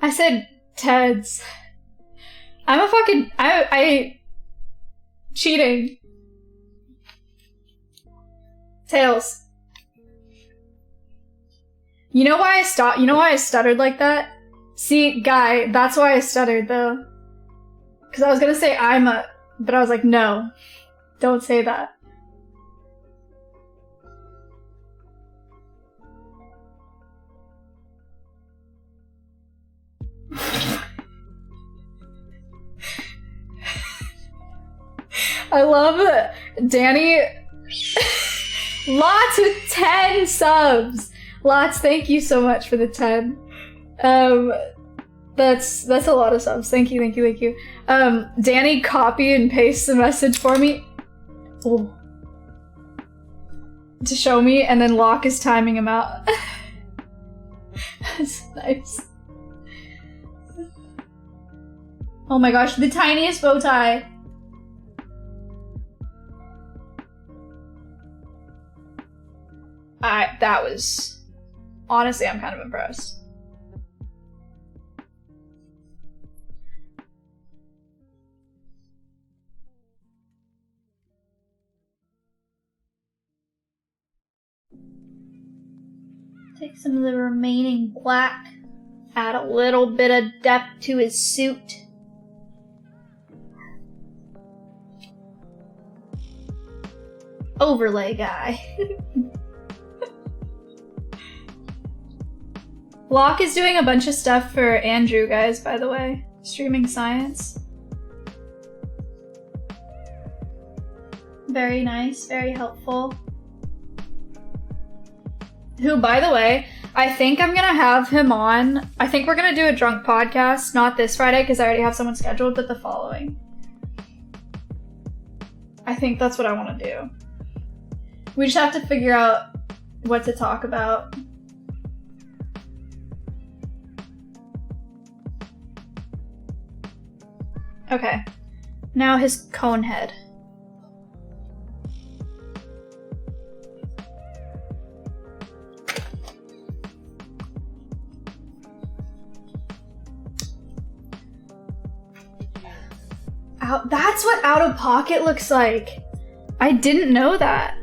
I said Ted's. I'm a fucking, I cheating. Tails. You know why I stuttered like that? See, Guy, that's why I stuttered though. Cause I was gonna say but I was like, no, don't say that. I love Danny. Lots with 10 subs. Lots, thank you so much for the 10. That's a lot of subs. Thank you. Danny copy and paste the message for me. Oh. To show me, and then Locke is timing him out. That's nice. Oh my gosh, the tiniest bow tie. That was... Honestly, I'm kind of impressed. Take some of the remaining black. Add a little bit of depth to his suit. Overlay guy. Locke is doing a bunch of stuff for Andrew, guys, by the way. Streaming science. Very nice, very helpful. Who, by the way, I think I'm gonna have him on. I think we're gonna do a drunk podcast, not this Friday, because I already have someone scheduled, but the following. I think that's what I want to do. We just have to figure out what to talk about. Okay, now his cone head. That's what out of pocket looks like. I didn't know that.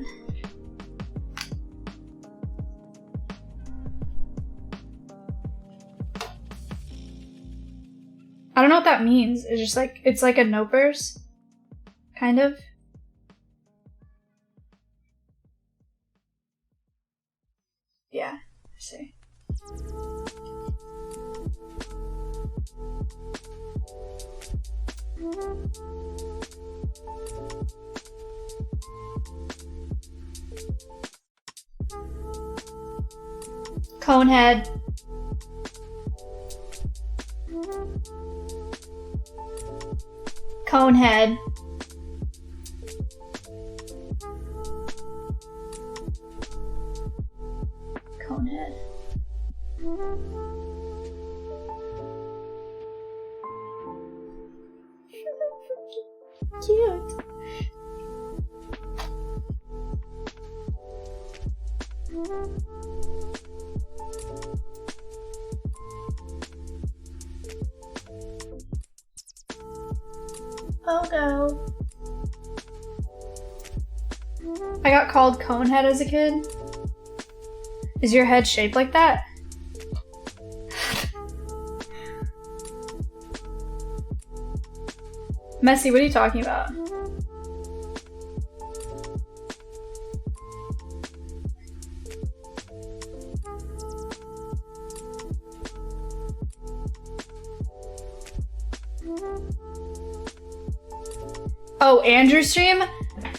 I don't know what that means. It's just like, it's like a note verse. Kind of. Yeah, I see. Conehead. Conehead. Conehead. Cute. Pogo. I got called Conehead as a kid. Is your head shaped like that? Messy, what are you talking about? Oh, Andrew's stream?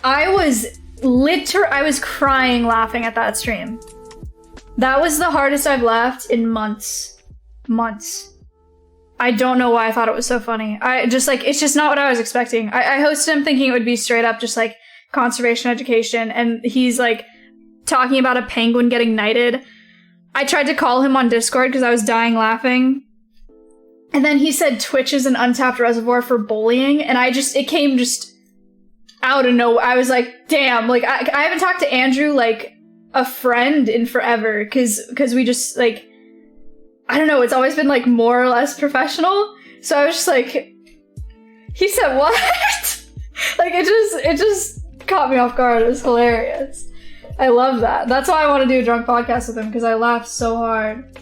I was crying laughing at that stream. That was the hardest I've laughed in months. Months. I don't know why I thought it was so funny. I just like, it's just not what I was expecting. I hosted him thinking it would be straight up just like conservation education, and he's like talking about a penguin getting knighted. I tried to call him on Discord because I was dying laughing. And then he said Twitch is an untapped reservoir for bullying, and it came just out of nowhere. I was like, damn, like I haven't talked to Andrew like a friend in forever because we just like, I don't know, it's always been like more or less professional. So I was just like, he said what? Like it just caught me off guard. It was hilarious. I love that. That's why I want to do a drunk podcast with him, because I laughed so hard.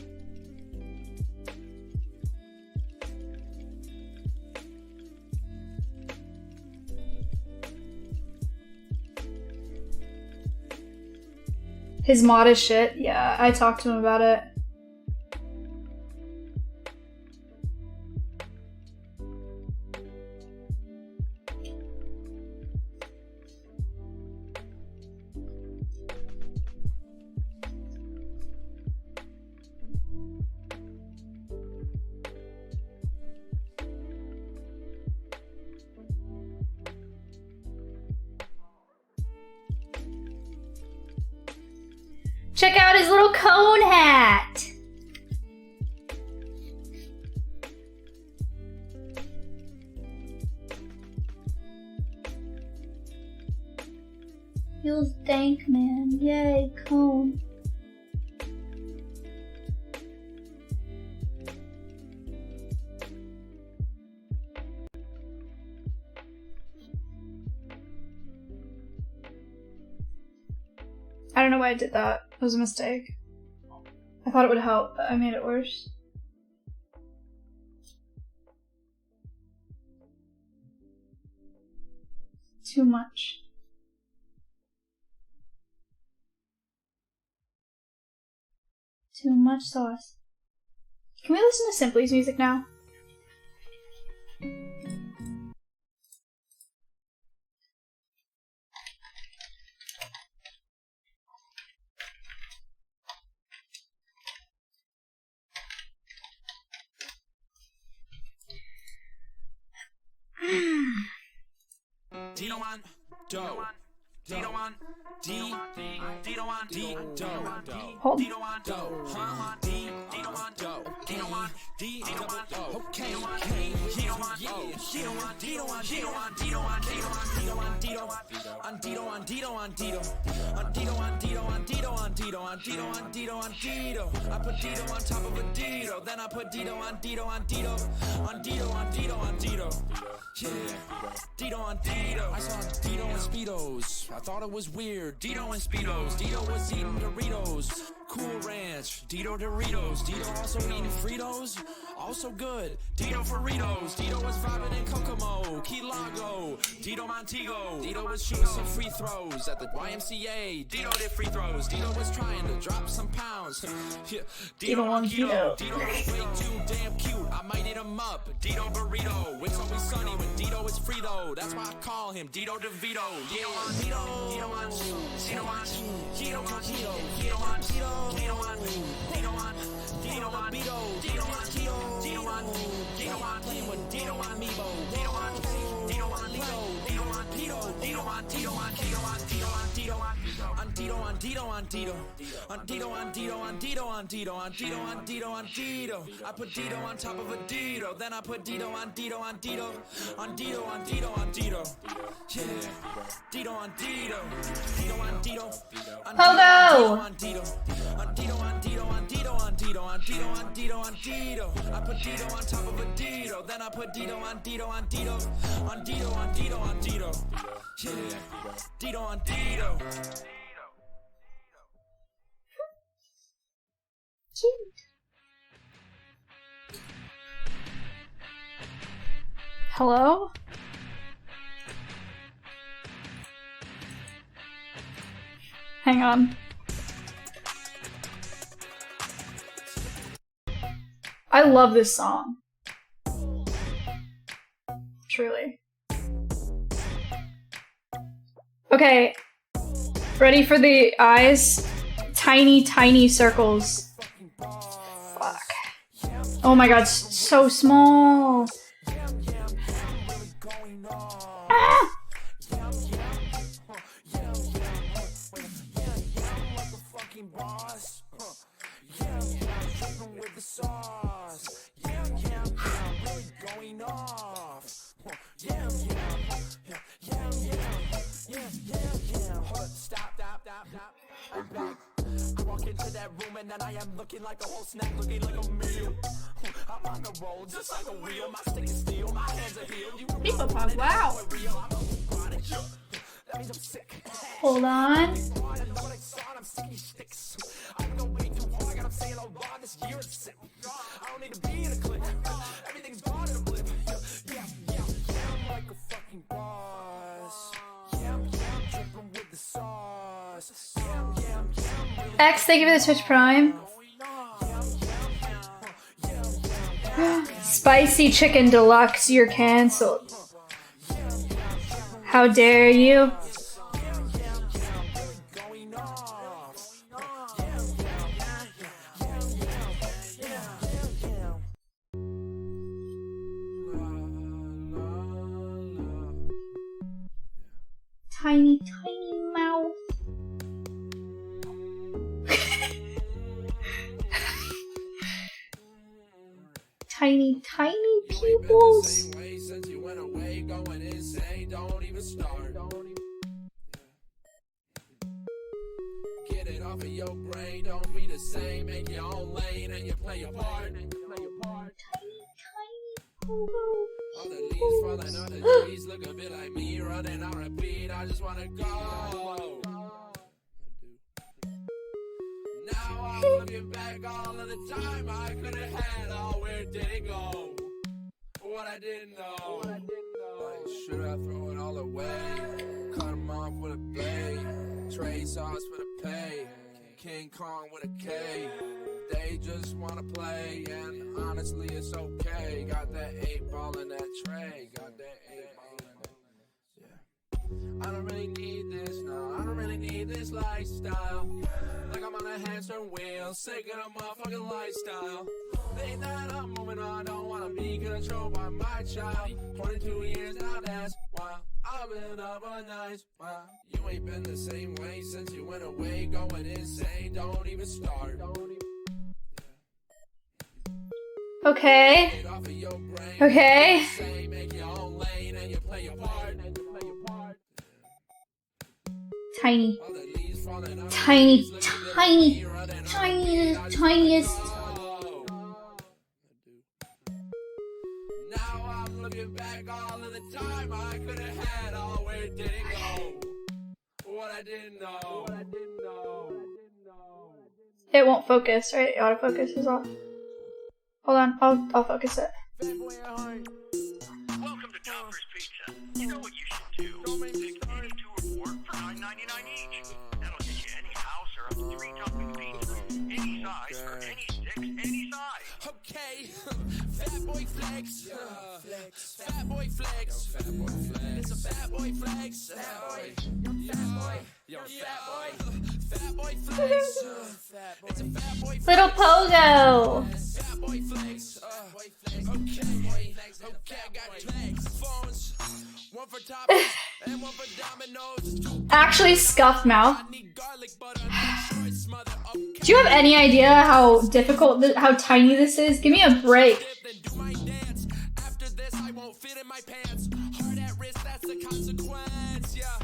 His mod is shit. Yeah, I talked to him about it. Check out his little cone hat! Feels dank, man. Yay, cone. I don't know why I did that. It was a mistake. I thought it would help, but I made it worse. Too much. Too much sauce. Can we listen to Simply's music now? Dino on do. Dino on D. Dino on D. Do. Hold. Dino on do. D. Dino on do. Dino on D. Dino on do. Okay. Dino on Dino on Dino on Dino on Dino on Dino on Dino on Dino on Dino on Dino on Dino on Dino on Dino on Dino on Dino on Dino on Dino on Dino. I put Dino on top of a Dino, then I put Dino on Dino on Dino on Dino on Dino on Dino. Yeah, Dino on Dino. I saw Dino and Speedos. I thought it was weird. Dino and Speedos. Dino was eating Doritos. Cool Ranch. Dino Doritos. Dino also eating Fritos. Also good. Dino Burritos. Dino was vibing in Kokomo. Key Largo. Dino Montego. Dino was shooting some free throws at the YMCA. Dino did free throws. Dino was trying to drop some pounds. Yeah. Dino on Dino. Dino was way too damn cute. I might eat him up. Dino Burrito. It's always sunny when Dino is free though. That's why I call him Dino DeVito. Dino on Dino. Dino on Dino on Dino on Dino. Dino on Dino. Dino on Dino on Dino on Dino on Dino. Dino on Dino on playing with Dino on Meebo. Dino on Dino on Lego. Dino on Dino. Dino on Dino on Dino on Dino on Dino on Dino on Dino on Dino on Dino on Dino on Dino on Dino on Dino on Dino on Dino. I put Dino on top of a Dino, then I put Dino on Dino on Dino on Dino on Dino on Dino. Yeah, Dino on Dino. Dino on Dino. Pogo! On Dino on Dino on Dino on Dino on Dino on Dino on Dino on Dino. I put Dino on top of a Dino, then I put Dino on Dino on Dino on Dino on Dino on Dino. Yeah, Dino on Dino. Hello? Hang on. I love this song. Truly. Okay. Ready for the eyes? tiny, tiny circles. Fuck. Oh my god, so small. Ah! I walk into that room and then I am looking like a whole snack, looking like a meal. I'm on the roll just like a wheel. My stick is steel, my hands are healed. People pop, wow. That means I'm sick. Hold on. I don't need to be in a clip. Everything's gone in a blip. Yeah, I'm like a fucking boss. Yeah, I'm dripping with the sauce. X, thank you for the Twitch Prime. Spicy Chicken Deluxe, you're cancelled. How dare you? Tiny, tiny mouth. Tiny, tiny pupils. Get it off of your brain, don't be the same, make your own lane and you play your part. All the leaves falling on the trees look a bit like me running on repeat. I just wanna go. Now I'm looking back all of the time I could have had. Oh, where did it go? What I didn't know. Like, should I throw it all away? Cut 'em off with a blade. Trade sauce for the pay. King Kong with a K. They just wanna play, and honestly, it's okay. Got that 8 ball in that tray. Got that 8 ball in that. Yeah. I don't really need this, no. I don't really need this lifestyle. Like I'm on a hamster wheel, sick of the motherfucking lifestyle. Think that I'm moving on, don't wanna be controlled by my child. 22 years now, that's wild. I've been up a nice while. You ain't been the same way since you went away, going insane. Don't even start. Okay. Okay. Tiny. Tiny, tiny, tiny, tiniest. Now I'm looking back all of the time I could have had. Oh, where did it go? What I didn't know. It won't focus, right? Autofocus is off. Hold on, I'll focus it. Welcome to Topper's Pizza. You know what you should do? Pick any 2 or 4 for $9.99 each. That'll get you any house or up to 3 topping pizza. Any size for any sticks, any size. Okay, fat boy flex. Fat boy flex. It's a fat boy flex. Fat boy. Yo, fat boy. Fat boy flex. It's a fat boy flex. Little Pogo. Fat boy flex. Okay, I got 2 phones. 1 for toppers and 1 for Domino's. Actually, scuffed mouth. Do you have any idea how difficult, how tiny this is? Give me a break. After this, I won't fit in my pants. Hard at risk, that's the consequence. Yeah.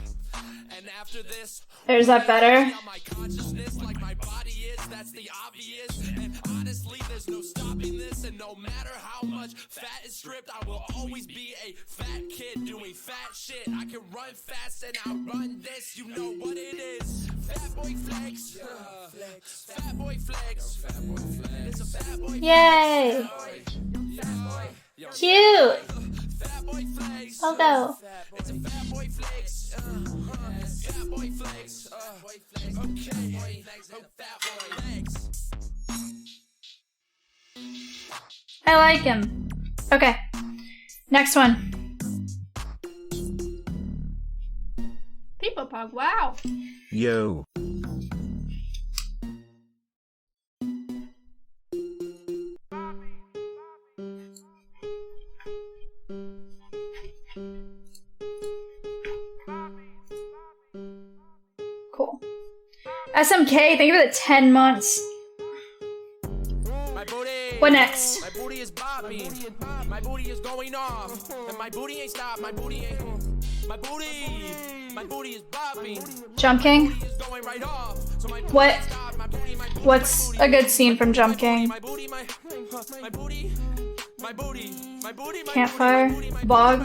And after this, Is that better? my consciousness like my body is, that's the obvious. And honestly, there's no stopping this. And no matter how much fat is stripped, I will always be a fat kid doing fat shit. I can run fast and I run this, you know what it is. Fat boy flex. Fat boy flex. It's a fat boy. Yay! Cute! Pogo. It's a fat boy flex. Fat boy flex. Okay. Fat boy flex. I like him. Okay. Next one. People Pog, wow. Yo. SMK, thank you for the 10 months. What next? My booty is bopping. My booty is going off. And my booty ain't stopped. My booty ain't. My booty is bopping. Jump King? What's a good scene from Jump King? Campfire? Bog?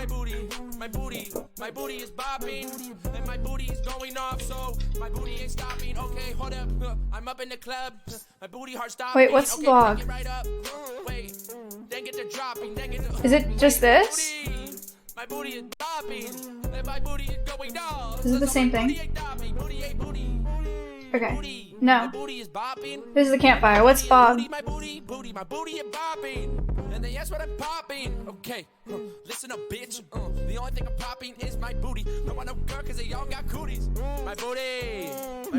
My booty is bopping, and my booty is going off, so my booty ain't stopping. Okay, hold up, I'm up in the club, my booty heart stopping. Wait, what's the vlog? Right up. Wait, then get the dropping, then get the. Is it just this? My booty is bopping, and my booty is going off. Is it the same thing? Okay. No. This is the campfire. What's Bob? My booty is bopping, and then yes, what I'm popping. Okay, listen up, bitch. The only thing I'm popping is my booty. Don't want no girl 'cause they all got cooties. My booty.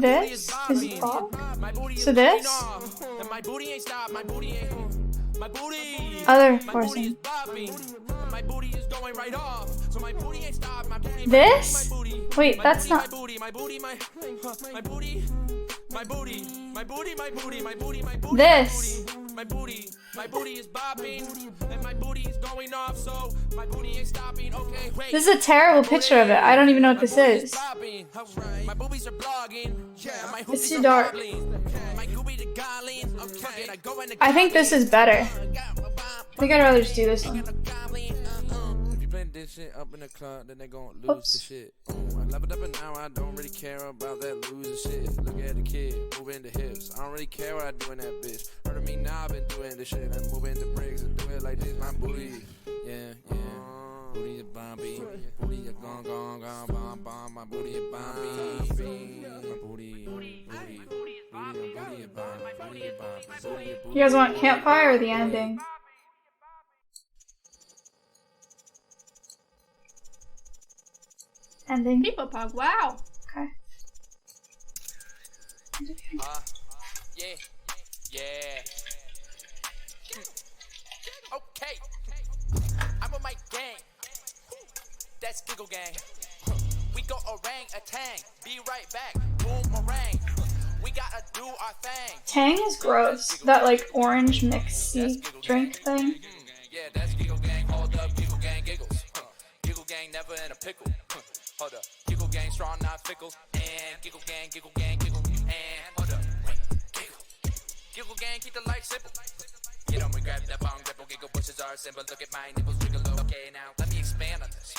This is Bob. So this? And my booty ain't stopped. My booty ain't. My booty. Other My booty is portion. bopping. My booty is going right off. So my booty ain't stopped. My booty. This? Wait, that's not. My booty. My booty. My booty. My booty. My booty. My booty. My booty. My booty. This. My booty. My booty is bopping. And my booty is going off. So my booty ain't stopping. Okay, wait. This is a terrible picture of it. I don't even know what this is. My boobies are blogging. Yeah, It's too dark. I think this is better. I think I'd rather just do this one. This shit up in the club, then they gon' lose the shit. I leveled up and now I don't really care about that losing shit. Look at the kid, moving the hips. I don't really care what I do in that bitch. Heard of me now, I've been doing this shit. I'm moving the bricks and do it like this, my booty. Yeah. Booty is bombing. Booty is gone, bomb. My booty is bombing. My booty is bombing. You guys want campfire or the ending? Ending. People pug, wow. Okay. Yeah. Okay. I'm with my gang. That's Giggle Gang. We go orangutan. Be right back. Boomerang. We gotta do our thing. Tang is gross. That like orange mixy drink thing. Yeah, that's Giggle Gang. Hold up, Giggle Gang giggles. Giggle Gang never in a pickle. Hold up, Giggle Gang strong, not fickle. And Giggle Gang, and hold up, wait, Giggle Gang, keep the life simple. Get on me, grab that bong, ripple, giggle bushes are simple. Look at my nipples, jiggle. Okay, now let me expand on this.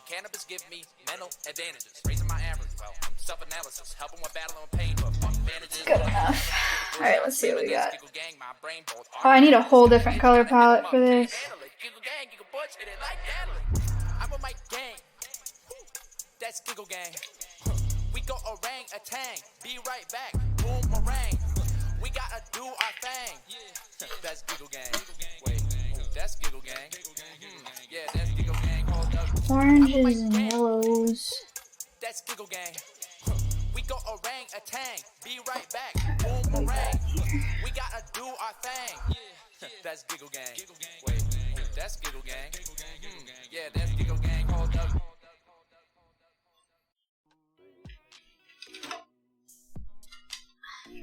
Cannabis give me mental advantages, raising my average. Well, self-analysis, helping with battling pain, but fuck advantages. Good enough. All right, let's see what we got. Oh, I need a whole different color palette for this. Giggle Gang, Giggle Butch, it ain't like that. I'm with my gang. That's Giggle Gang. We go orangutan. Be right back. Boomerang. We gotta do our thing. That's Giggle Gang. Wait, that's Giggle Gang. Yeah, that's Giggle Gang. Hold up. Oranges and yellows. That's Giggle Gang. We go orangutan. Be right back. Boomerang. We gotta do our thing. That's Giggle Gang. Wait, that's Giggle Gang. Yeah, that's Giggle Gang. Hold up.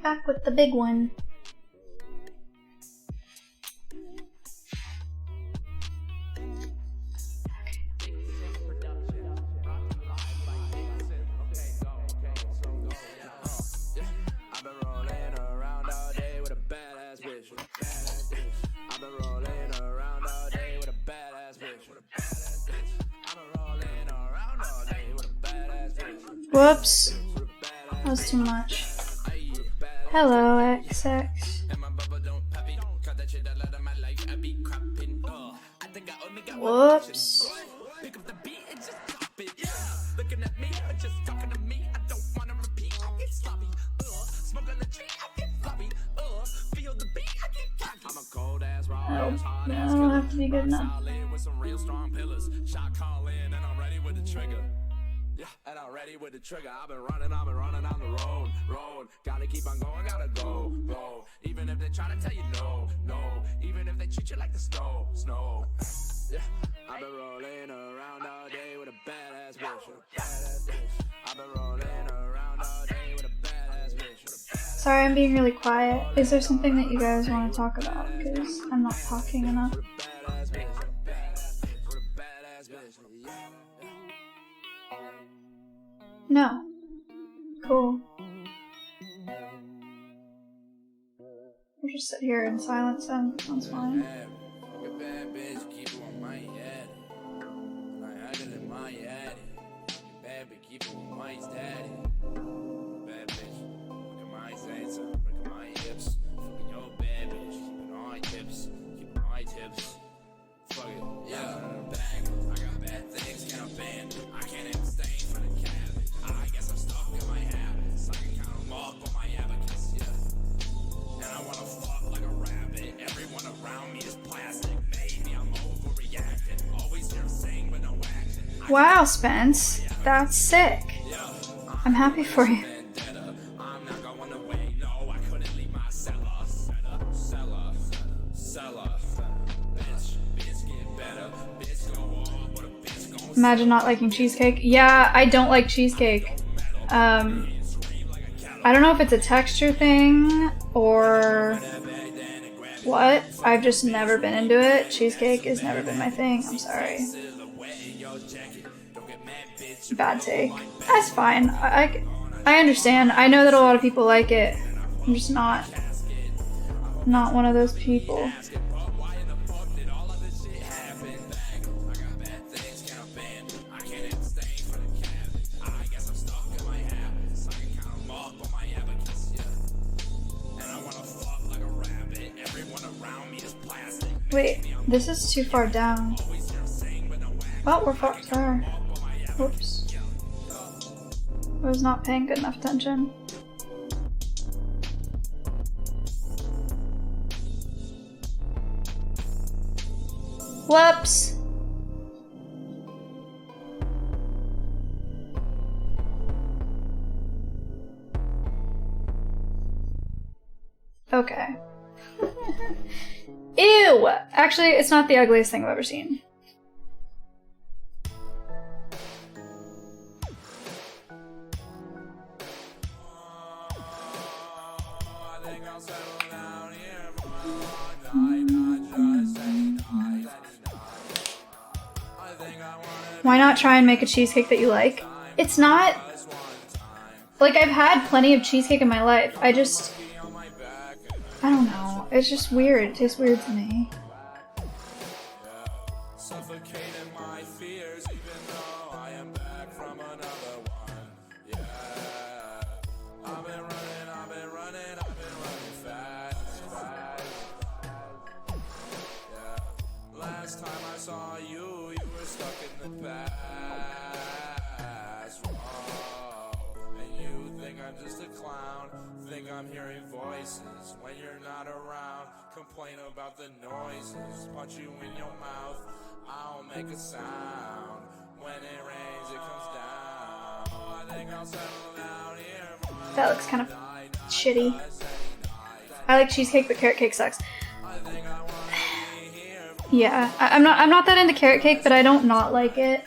Back with the big one. Whoops. That was too much. Hello, XX. Whoops. Looking at me, just talking to me. I don't wanna repeat. I get sloppy. Smoke on the tree. I get floppy. Feel the beat. I get cocky. I'm a cold ass raw. Oh, no, I don't have to be good enough. With some real strong pillars. Shot call in and I'm ready with the trigger. Yeah, and I'm ready with the trigger. I've been running on the road. Gotta keep on going, gotta go. Even if they try to tell you no. Even if they treat you like the snow. Yeah, I've been rolling around all day with a badass bitch. I've been rolling around all day with a badass bitch. Sorry, I'm being really quiet. Is there something that you guys want to talk about? Because I'm not talking enough. No. Cool. We'll just sit here in silence and that's fine. Wow, Spence. That's sick. I'm happy for you. Imagine not liking cheesecake. Yeah, I don't like cheesecake. I don't know if it's a texture thing or what. I've just never been into it. Cheesecake has never been my thing. I'm sorry. Bad take. That's fine. I understand. I know that a lot of people like it. I'm just not one of those people. Wait, this is too far down. Oh, we're far. Whoops. I was not paying good enough attention. Whoops! Okay. Ew! Actually, it's not the ugliest thing I've ever seen. Why not try and make a cheesecake that you like? It's not... Like, I've had plenty of cheesecake in my life. I don't know. It's just weird. It tastes weird to me. Last time I saw you, you were stuck in the past. Whoa. And you think I'm just a clown, think I'm hearing voices when you're not around. Complain about the noises, punch you in your mouth. I'll make a sound. When it rains, it comes down. I think I'll settle down here. That looks kind of shitty. I like cheesecake, but carrot cake sucks. Yeah, I'm not that into carrot cake, but I don't not like it.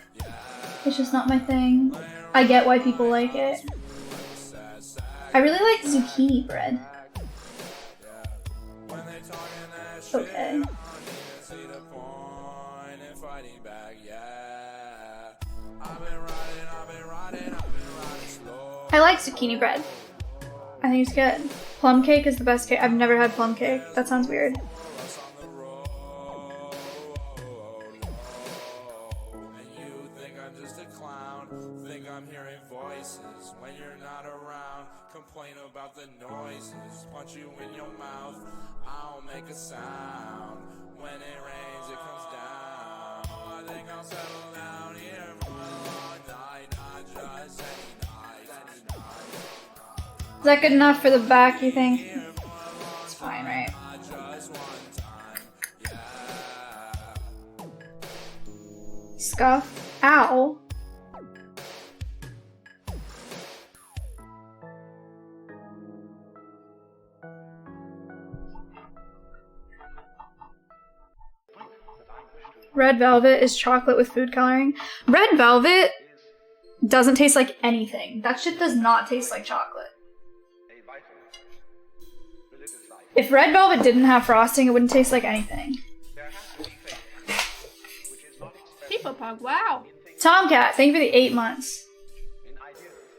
It's just not my thing. I get why people like it. I really like zucchini bread. Okay. I like zucchini bread. I think it's good. Plum cake is the best cake. I've never had plum cake. That sounds weird. I'm hearing voices when you're not around. Complain about the noises, punch you in your mouth. I'll make a sound. When it rains, it comes down. I think I'll settle down here for a long night, not just any night. Is that good enough for the back, you think? It's fine, right? Scuff. Ow. Red velvet is chocolate with food coloring. Red velvet doesn't taste like anything. That shit does not taste like chocolate. If red velvet didn't have frosting, it wouldn't taste like anything. People pug, wow. Tomcat, thank you for the 8 months.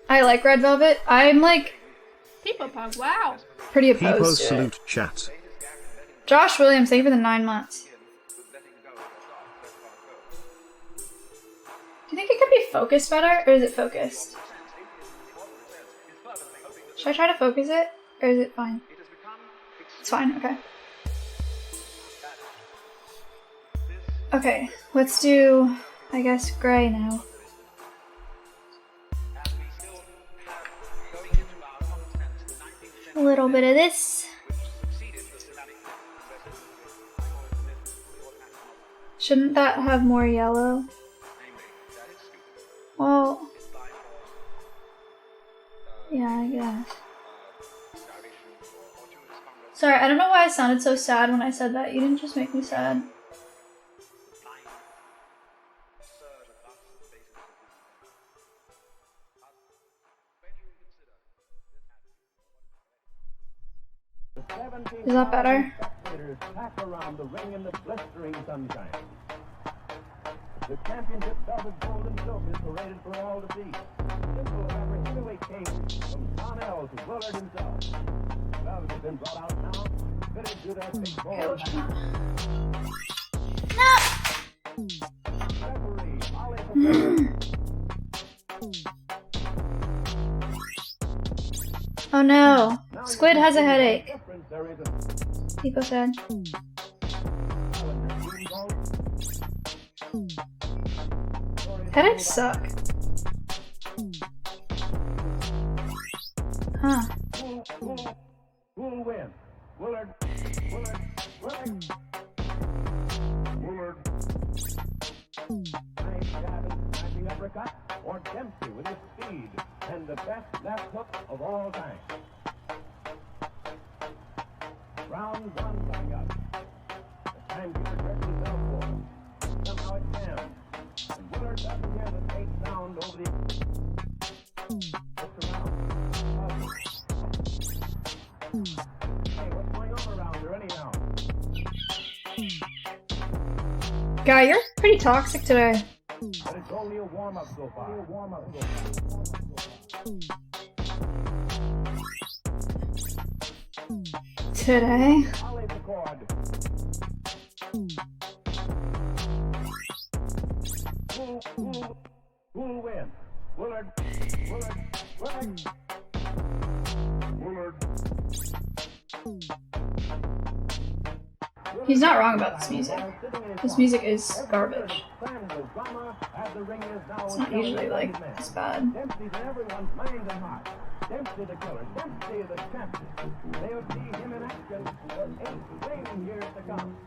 I like red velvet. I'm like People pug, wow. pretty People opposed to it. salute chat. Josh Williams, thank you for the 9 months. Do you think it could be focused better, or is it focused? Should I try to focus it, or is it fine? It's fine, okay. Okay, let's do, I guess, gray now. A little bit of this. Shouldn't that have more yellow? Well, yeah, I guess. Sorry, I don't know why I sounded so sad when I said that. You didn't just make me sad. Is that better? Around the ring in the blistering sunshine. The championship velvet gold and silk is paraded for all to see. Simple fabric heavyweight came from Connell to Willard himself. Velvet has been brought out now, fitted to that big ball. Oh no, Squid has a headache. Pico said. Headaches suck. Huh. Who'll win? Willard. Nice jab and smashing uppercut, or Dempsey with his speed, and the best left hook of all time. Round one coming up. The timekeeper sets himself for. Somehow it jams, and Willard doesn't hear the faint sound over the... Looks around. Hey, what's going on around here anyhow? Guy, you're pretty toxic today. But it's only a warm-up so far. Today? I'll lay the cord. Who'll win? Willard. He's not wrong about this music. This music is garbage. It's not usually like this bad. Dempsey's in everyone's mind and heart. Dempsey the killer. Dempsey the champion. They'll see him in action for 8 raining years to come.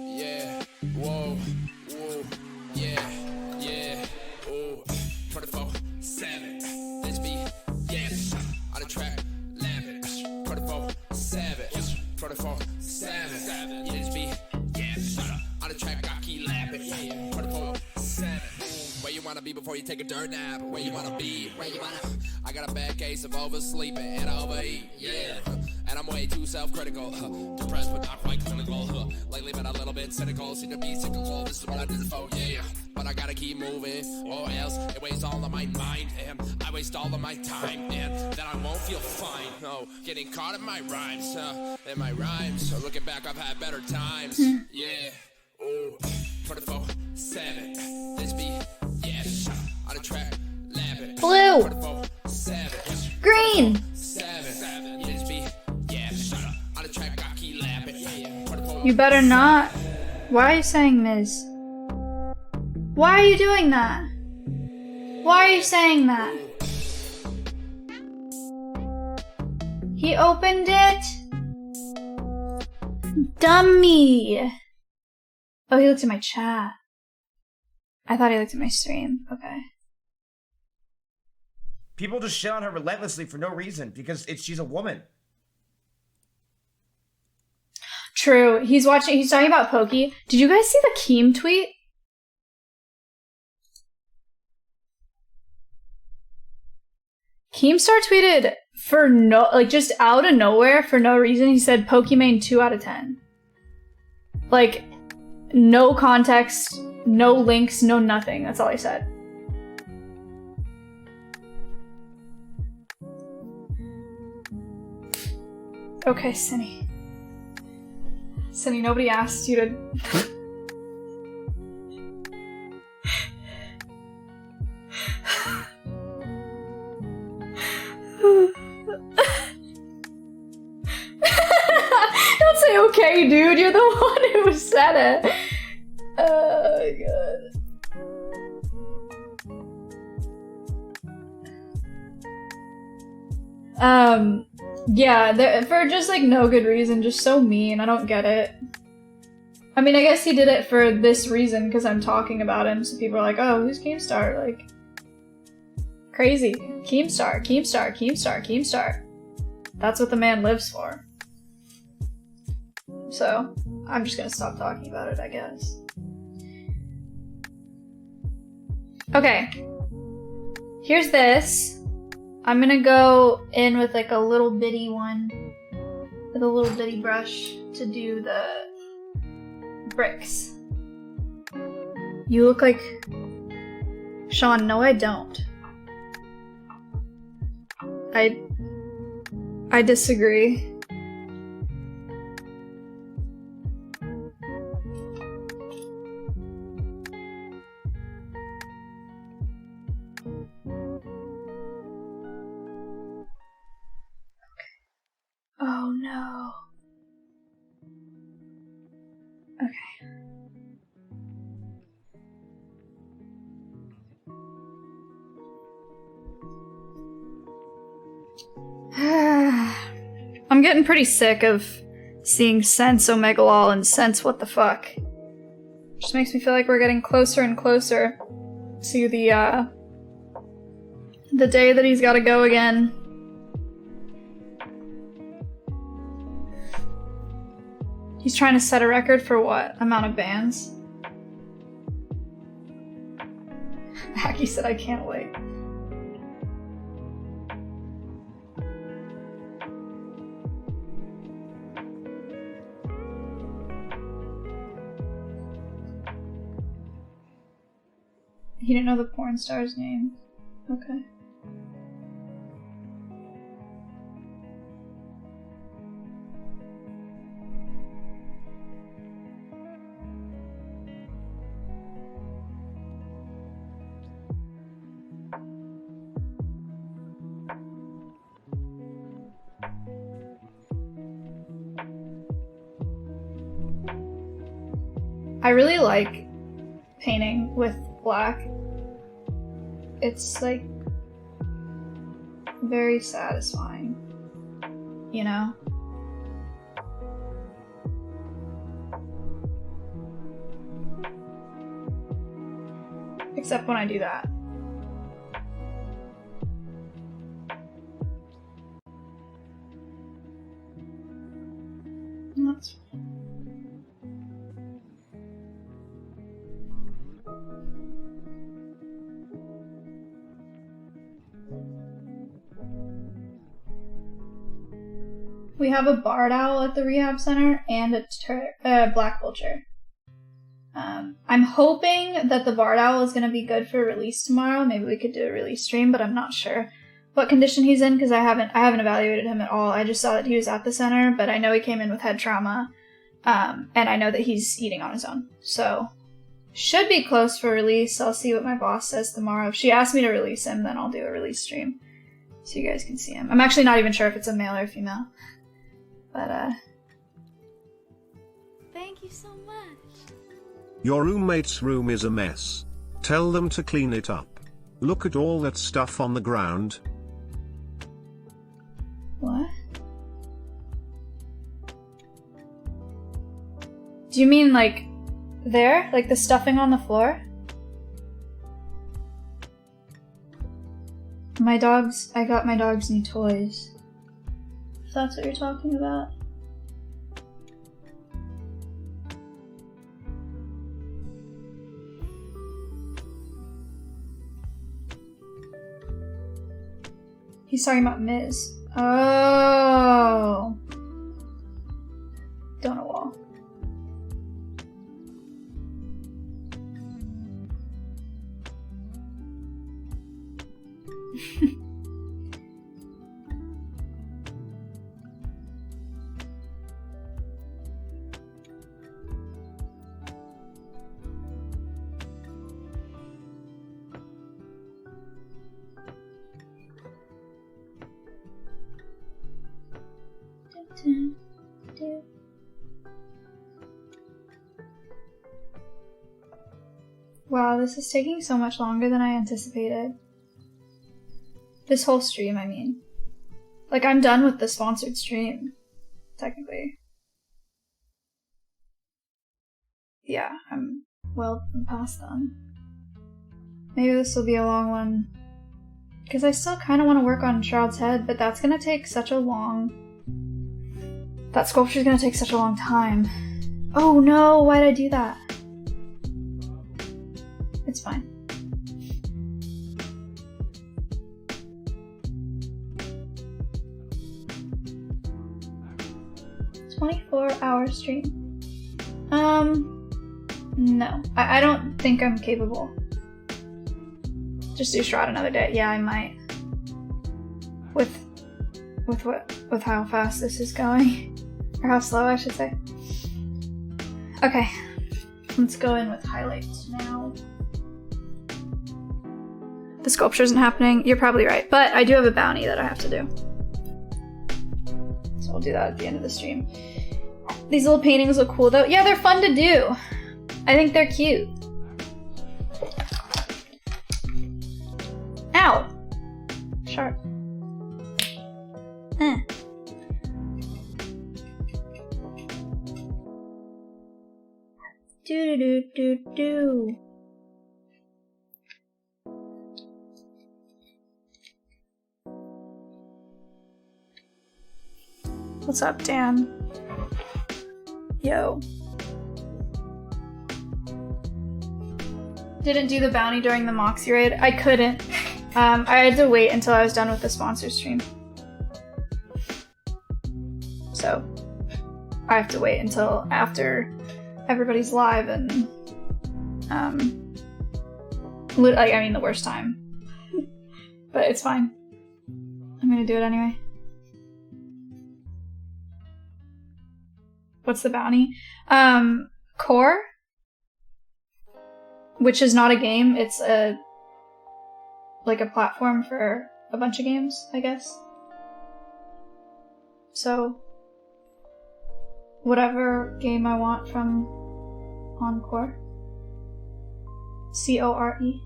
Yeah, whoa, yeah, ooh, 24/7. This be, yes, on the track, laughing, 24/7, 24/7. This be, yes, on the track, I keep laughing, 24/7. Where you wanna be before you take a dirt nap? Where you wanna be? I got a bad case of oversleeping and overeat, yeah. And I'm way too self-critical, depressed but not quite clinical. Lately been a little bit cynical, seem to be cyclical. This is what I did for, yeah. But I gotta keep moving, or else it wastes all of my mind, and I waste all of my time, and then I won't feel fine. No, getting caught in my rhymes, So looking back, I've had better times, yeah. Ooh, 24/7. This be, yes, on the track, laughing. Blue. 24/7. Green. 7. This be, yes, on the track, I keep laughing. You better not. Why are you saying this? Why are you doing that? Why are you saying that? He opened it? Dummy! Oh, he looked at my chat. I thought he looked at my stream. Okay. People just shit on her relentlessly for no reason because she's a woman. True. He's talking about Pokey. Did you guys see the Keem tweet? Keemstar tweeted for just out of nowhere for no reason. He said Pokimane 2 out of 10. Like, no context, no links, no nothing. That's all he said. Okay, Cinny. Cinny, nobody asked you to... Don't say okay, dude. You're the one who said it. Oh, God. Yeah, for just like no good reason, just so mean. I don't get it. I mean, I guess he did it for this reason because I'm talking about him, so people are like, oh, who's Keemstar? Like, crazy. Keemstar, Keemstar, Keemstar, Keemstar. That's what the man lives for. So, I'm just gonna stop talking about it, I guess. Okay. Here's this. I'm gonna go in with like a little bitty one. With a little bitty brush to do the bricks. You look like... Sean, no I don't. I disagree. Oh no. Okay. I'm getting pretty sick of seeing Sense Omegalol and Sense what the fuck. Just makes me feel like we're getting closer and closer to the day that he's gotta go again. He's trying to set a record for what? Amount of bans? Hacky said I can't wait. He didn't know the porn star's name. Okay. I really like painting with black. It's like very satisfying, you know? Except when I do that. That's We have a barred owl at the rehab center and a black vulture. I'm hoping that the barred owl is going to be good for release tomorrow. Maybe we could do a release stream, but I'm not sure what condition he's in because I haven't evaluated him at all. I just saw that he was at the center, but I know he came in with head trauma, and I know that he's eating on his own. So, should be close for release. I'll see what my boss says tomorrow. If she asks me to release him, then I'll do a release stream so you guys can see him. I'm actually not even sure if it's a male or female. But, Thank you so much. Your roommate's room is a mess. Tell them to clean it up. Look at all that stuff on the ground. What? Do you mean like there? Like the stuffing on the floor? I got my dogs new toys. If that's what you're talking about. He's talking about Miz. Oh. Donut wall. Wow, this is taking so much longer than I anticipated. This whole stream, I mean. Like, I'm done with the sponsored stream, technically. Yeah, I'm past done. Maybe this will be a long one. Because I still kind of want to work on Shroud's head, but that's going to take such a long... That sculpture's going to take such a long time. Oh no, why did I do that? It's fine. "24-hour stream." No. I don't think I'm capable. Just do Shroud another day. Yeah, I might. With how fast this is going. Or how slow, I should say. Okay. Let's go in with highlights now. The sculpture isn't happening. You're probably right. But I do have a bounty that I have to do. So we'll do that at the end of the stream. These little paintings look cool though. Yeah, they're fun to do. I think they're cute. Ow! Sharp. Do. What's up, Dan? Yo. Didn't do the bounty during the Moxie raid. I couldn't. I had to wait until I was done with the sponsor stream. So, I have to wait until after everybody's live and, I mean the worst time. But it's fine. I'm gonna do it anyway. What's the bounty? Core? Which is not a game, it's a platform for a bunch of games, I guess. So, whatever game I want from Encore. C-O-R-E.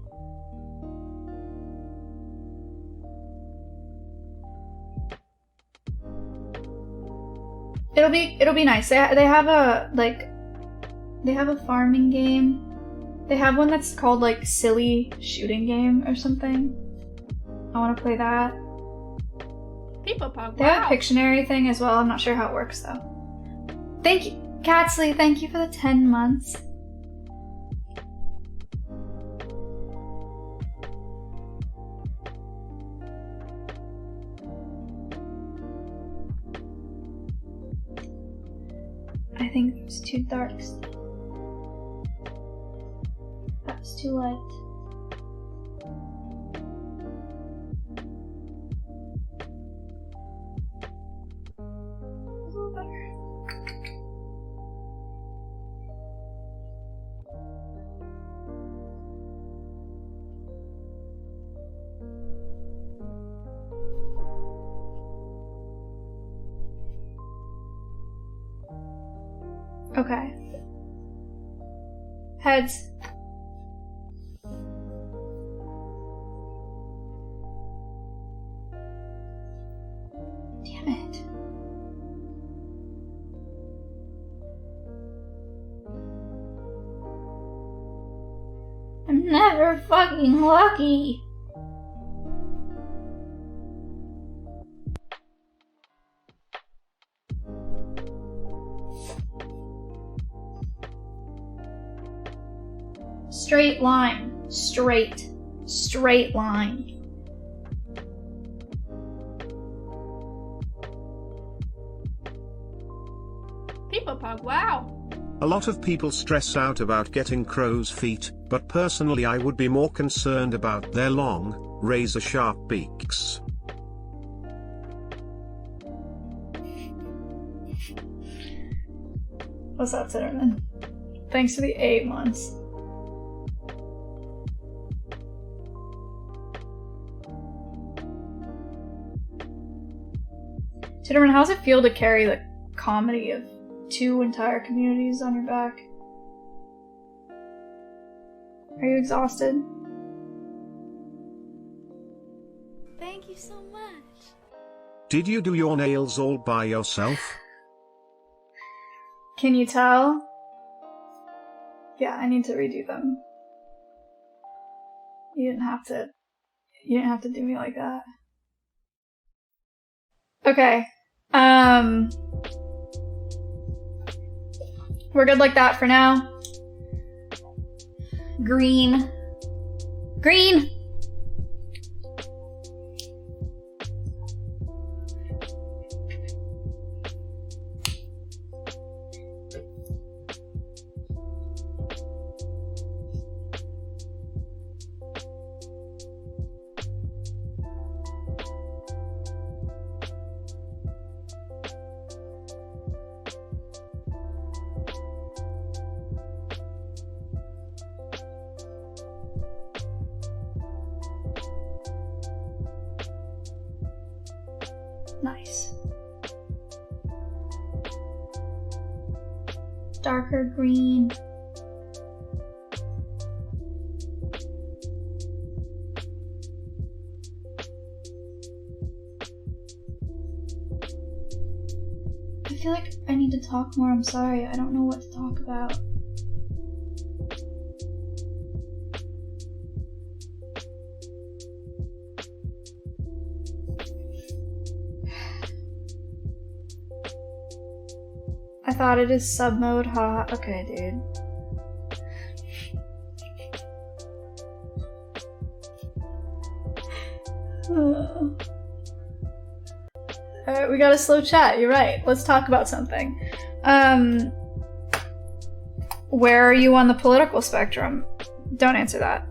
It'll be nice. They have a farming game. They have one that's called like Silly Shooting Game or something. I want to play that. People pop. They have a Pictionary thing as well. I'm not sure how it works though. Thank you, Catsley. Thank you for the 10 months. I think it's too dark. That's too light. A little better. Okay. Heads. Damn it. I'm never fucking lucky. Straight line. Straight line. dog. Wow. A lot of people stress out about getting crow's feet, but personally I would be more concerned about their long, razor-sharp beaks. What's up, Zitterman? Thanks for the 8 months. Zitterman, how's it feel to carry the comedy of 2 entire communities on your back? Are you exhausted? Thank you so much. Did you do your nails all by yourself? Can you tell? Yeah, I need to redo them. You didn't have to do me like that. Okay. We're good like that for now. Green. Green! Nice. Darker green. I feel like I need to talk more. I'm sorry. I don't know what to talk about. I thought it is sub mode, haha. Okay, dude. Alright, we got a slow chat, you're right. Let's talk about something. Where are you on the political spectrum? Don't answer that.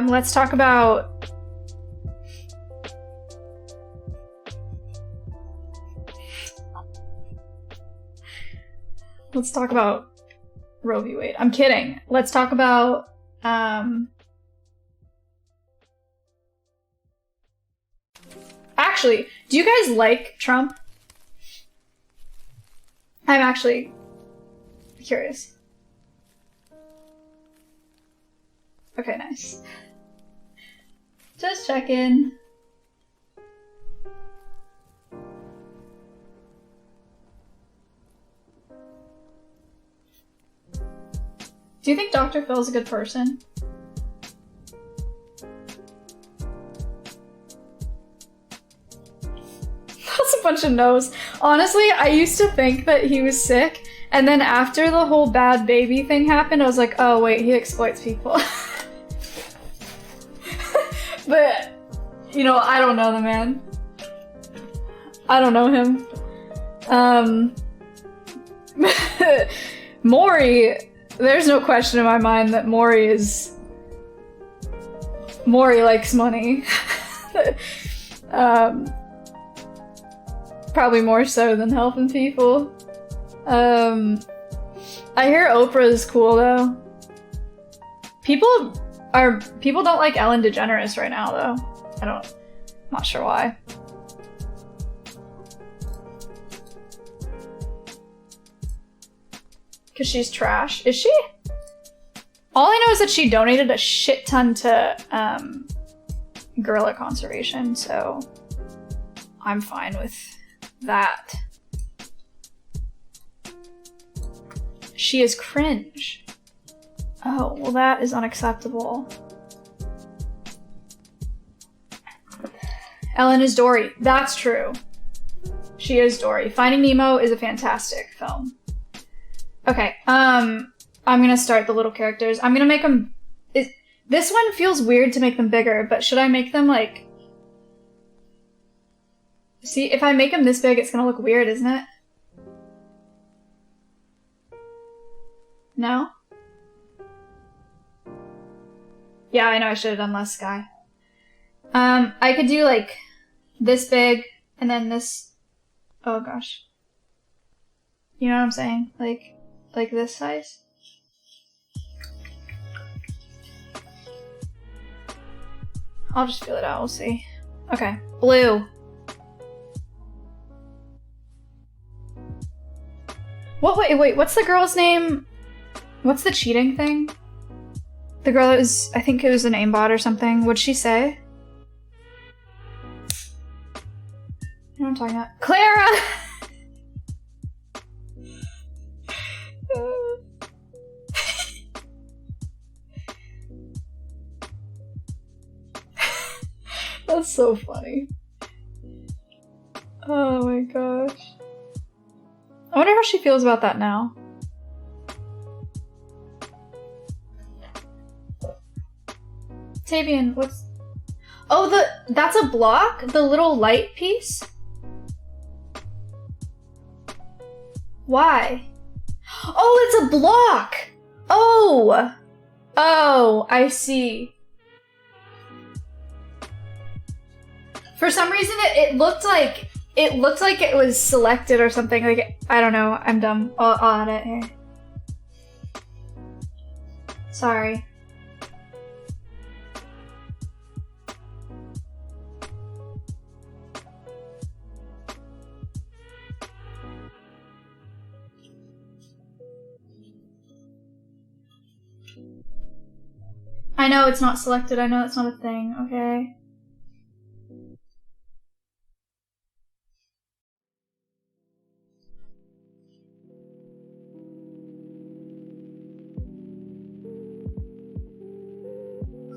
Let's talk about... Let's talk about Roe v. Wade. I'm kidding. Let's talk about, Actually, do you guys like Trump? I'm actually curious. Okay, nice. Just check in. Do you think Dr. Phil's a good person? That's a bunch of no's. Honestly, I used to think that he was sick, and then after the whole bad baby thing happened, I was like, oh wait, he exploits people. But, you know, I don't know the man. I don't know him. Maury... There's no question in my mind that Maury likes money. Probably more so than helping people. I hear Oprah is cool though. People don't like Ellen DeGeneres right now though. I'm not sure why. Because she's trash. Is she? All I know is that she donated a shit ton to gorilla conservation, so I'm fine with that. She is cringe. Oh, well that is unacceptable. Ellen is Dory. That's true. She is Dory. Finding Nemo is a fantastic film. Okay, I'm gonna start the little characters. I'm gonna make them... This one feels weird to make them bigger, but should I make them, like... See, if I make them this big, it's gonna look weird, isn't it? No? Yeah, I know I should have done less sky. I could do like this big and then this. Oh gosh. You know what I'm saying? Like this size? I'll just feel it out, we'll see. Okay, blue. What, wait, what's the girl's name? What's the cheating thing? The girl that was, I think it was an aimbot or something. What'd she say? You know what I'm talking about? Clara! That's so funny. Oh my gosh. I wonder how she feels about that now. Tavian, what's... Oh, that's a block? The little light piece? Why? Oh, it's a block! Oh! Oh, I see. For some reason, it looked like it was selected or something. Like, I don't know. I'm dumb. I'll add it here. Sorry. I know it's not selected. I know it's not a thing. Okay.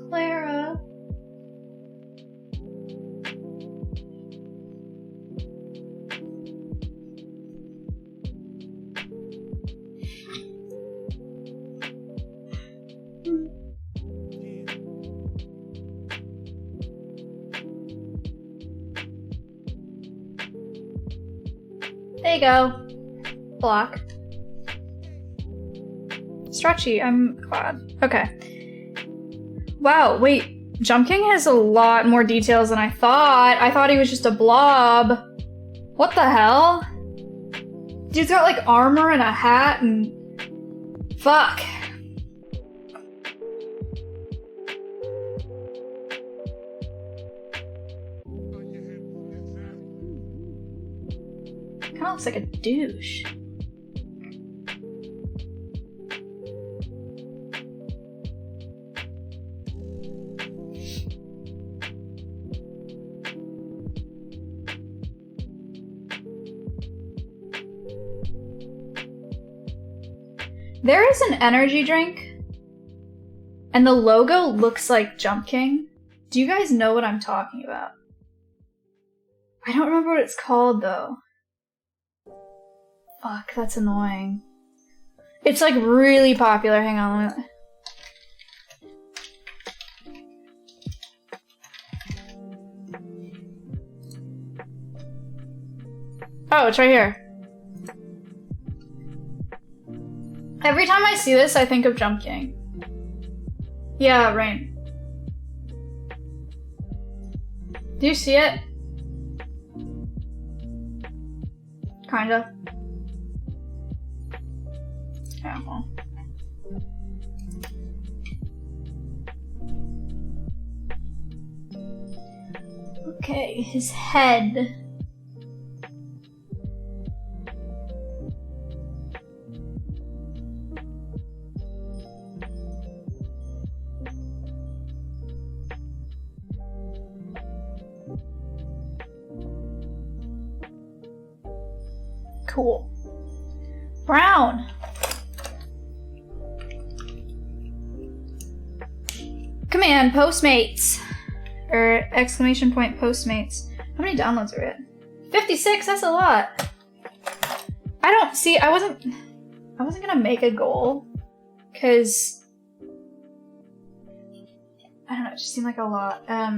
Clara. There you go. Block. Stretchy, I'm glad. Okay. Wow, wait. Jump King has a lot more details than I thought. I thought he was just a blob. What the hell? Dude's got like armor and a hat and... Fuck. Kinda looks like a douche. There is an energy drink, and the logo looks like Jump King. Do you guys know what I'm talking about? I don't remember what it's called, though. Fuck, that's annoying. It's like really popular. Hang on. Let me... Oh, it's right here. Every time I see this, I think of Jump King. Yeah, Rain. Do you see it? Kinda. Yeah, well. Okay, his head. Cool. Brown. Command postmates. Or exclamation point postmates. How many downloads are it? 56, that's a lot. I don't see, I wasn't gonna make a goal. Cause I don't know, it just seemed like a lot. I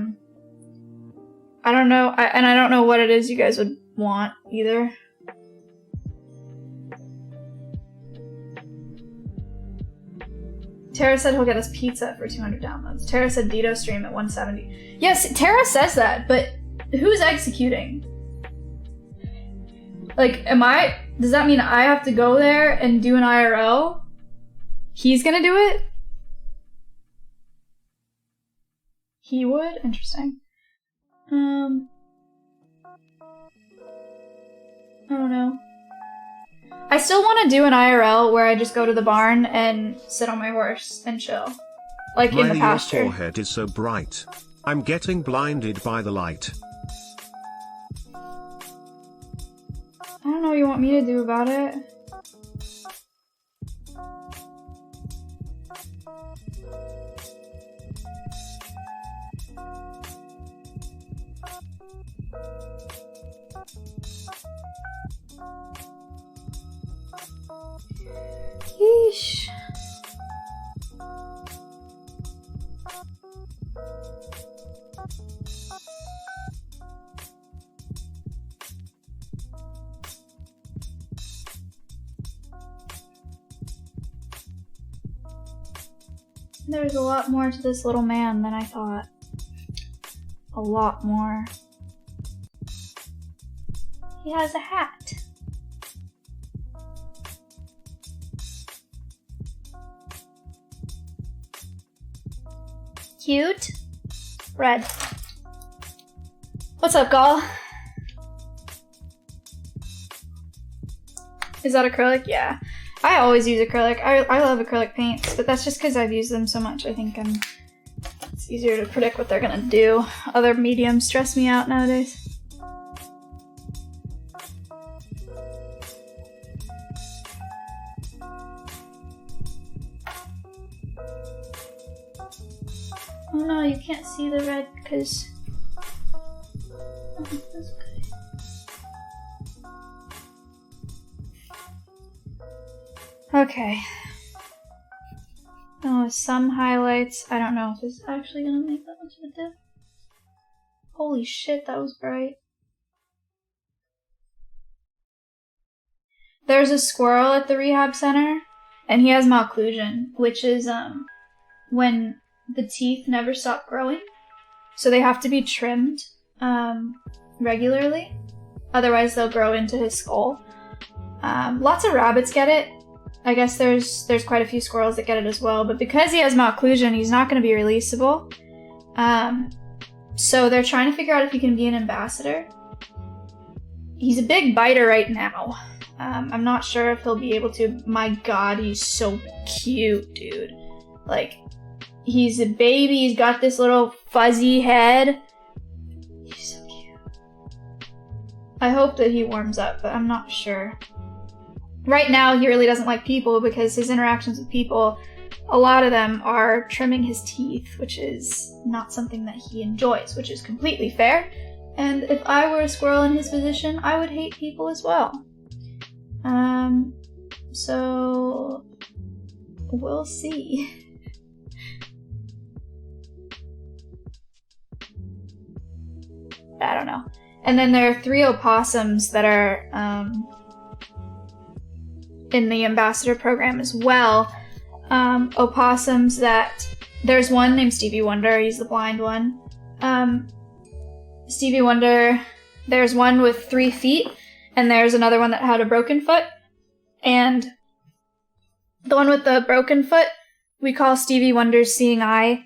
don't know, and I don't know what it is you guys would want either. Tara said he'll get us pizza for 200 downloads. Tara said Vito stream at 170. Yes, Tara says that, but who's executing? Like, does that mean I have to go there and do an IRL? He's gonna do it? He would? Interesting. I don't know. I still want to do an IRL where I just go to the barn and sit on my horse and chill. Like in the pasture. Your forehead is so bright. I'm getting blinded by the light. I don't know what you want me to do about it. Yeesh. There's a lot more to this little man than I thought. A lot more. He has a hat. Cute. Red. What's up, Gall? Is that acrylic? Yeah. I always use acrylic. I love acrylic paints, but that's just because I've used them so much. I think it's easier to predict what they're gonna do. Other mediums stress me out nowadays. Oh no, you can't see the red because... Oh, that's okay. Okay. Oh, some highlights. I don't know if it's actually gonna make that much of a difference. Holy shit, that was bright. There's a squirrel at the rehab center, and he has malocclusion, which is when the teeth never stop growing. So they have to be trimmed regularly. Otherwise they'll grow into his skull. Lots of rabbits get it. I guess there's quite a few squirrels that get it as well, but because he has malocclusion, he's not going to be releasable. So they're trying to figure out if he can be an ambassador. He's a big biter right now. I'm not sure if he'll be able to. My god, he's so cute, dude. Like, he's a baby, he's got this little fuzzy head. He's so cute. I hope that he warms up, but I'm not sure. Right now, he really doesn't like people because his interactions with people, a lot of them are trimming his teeth, which is not something that he enjoys, which is completely fair. And if I were a squirrel in his position, I would hate people as well. So we'll see. I don't know. And then there are 3 opossums that are in the ambassador program as well. Opossums that there's one named Stevie Wonder. He's the blind one. Stevie Wonder. There's one with 3 feet, and there's another one that had a broken foot. And the one with the broken foot, we call Stevie Wonder's seeing eye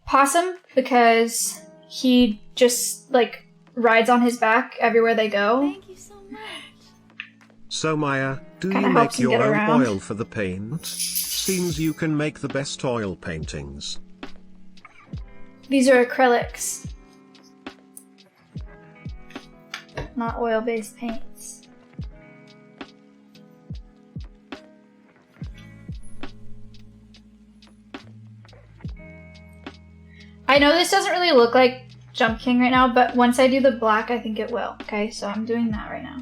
possum because he just like rides on his back everywhere they go. Thank you so much. So Maya, do Kinda you helps make him get your own around. oil for the paint? Seems you can make the best oil paintings. These are acrylics, not oil-based paints. I know this doesn't really look like Jump King right now, but once I do the black, I think it will. Okay, so I'm doing that right now.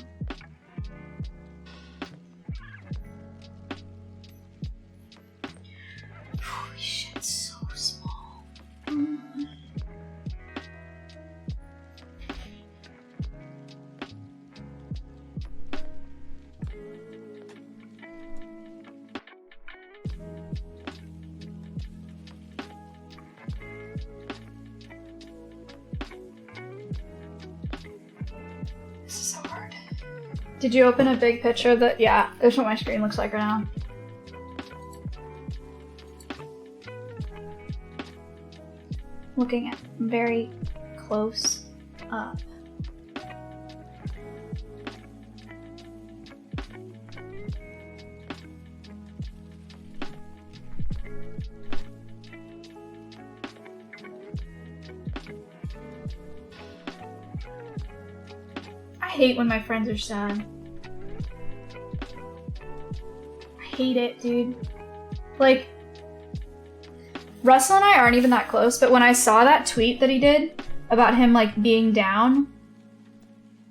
Holy shit, it's so small. Did you open a big picture that? Yeah, that's what my screen looks like right now. Looking at very close up. I hate when my friends are sad. I hate it, dude. Like, Russell and I aren't even that close, but when I saw that tweet that he did about him like being down,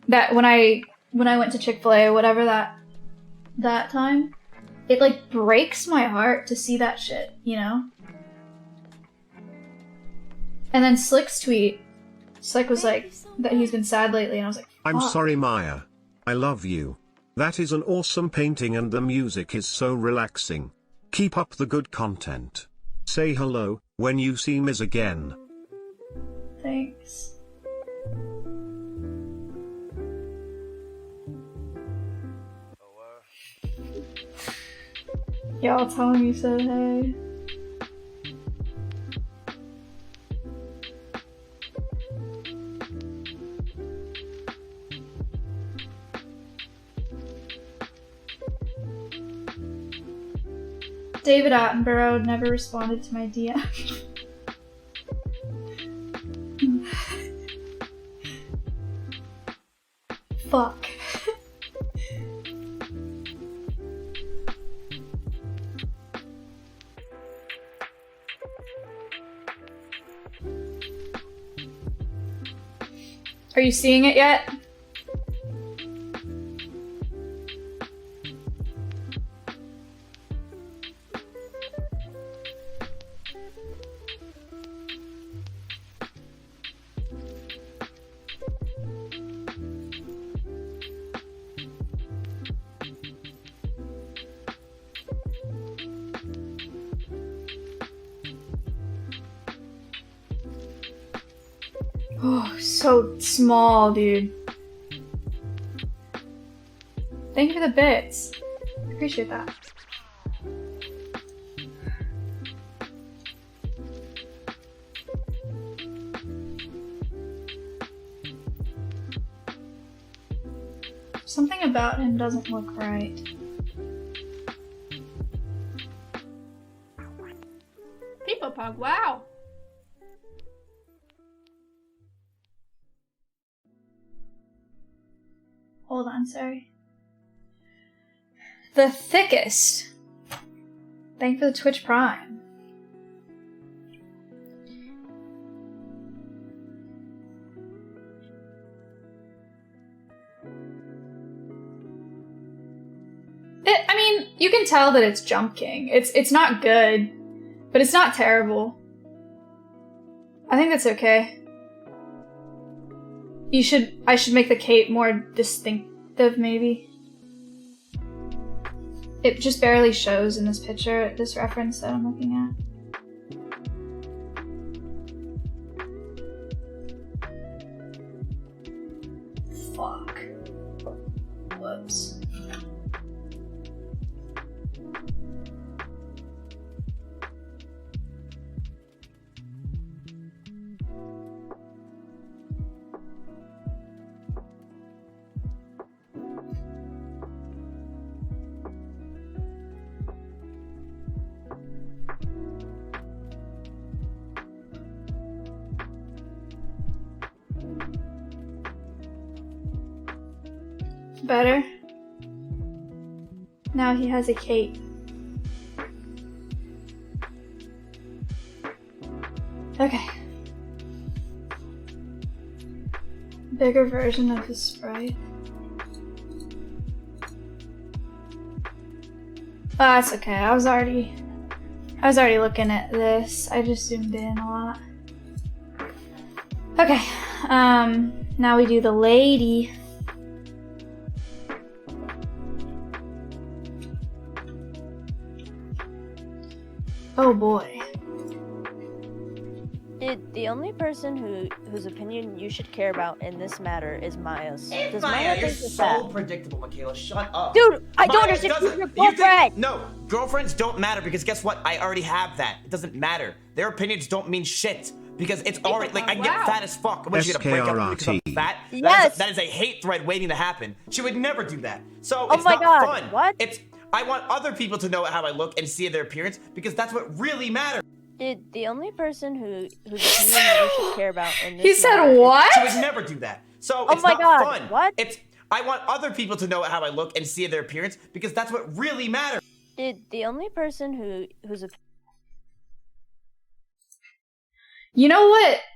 that when I went to Chick-fil-A or whatever that time, it like breaks my heart to see that shit, you know? And then Slick's tweet, Slick was like that he's been sad lately, and I was like, I'm fuck. sorry, Maya. I love you. That is an awesome painting and the music is so relaxing. Keep up the good content. Say hello when you see Miz again. Thanks. Y'all tell him you said hey. David Attenborough never responded to my DM. Fuck. Are you seeing it yet? Oh, so small, dude. Thank you for the bits. Appreciate that. Something about him doesn't look right. People Pug, wow. Hold on, sorry. The thickest. Thank you for the Twitch Prime. I mean, you can tell that it's Jump King. It's not good, but it's not terrible. I think that's okay. I should make the cape more distinctive, maybe. It just barely shows in this picture, this reference that I'm looking at. Fuck. Whoops. Better. Now he has a cape. Okay. Bigger version of his sprite. Oh, that's okay. I was already looking at this. I just zoomed in a lot. Okay. Now we do the lady. Oh boy. Dude, the only person whose opinion you should care about in this matter is Maya's. Does Maya, Maya you're think it's so that? predictable, Michaela. Shut up. Dude, I don't Maya understand. doesn't- Your you think- girlfriend. No, girlfriends don't matter because guess what? I already have that. It doesn't matter. Their opinions don't mean shit because it's already like I can get fat as fuck. What, she gonna break up with me because I'm fat? Yes. That is a hate thread waiting to happen. She would never do that. So Oh it's my not God, fun. what? It's I want other people to know how I look and see their appearance because that's what really matters. Dude, the only person whose opinion you should care about in this He said matter is- what? She would never do that. So Oh it's my not God, fun. what? It's I want other people to know how I look and see their appearance because that's what really matters. Dude, the only person whose You know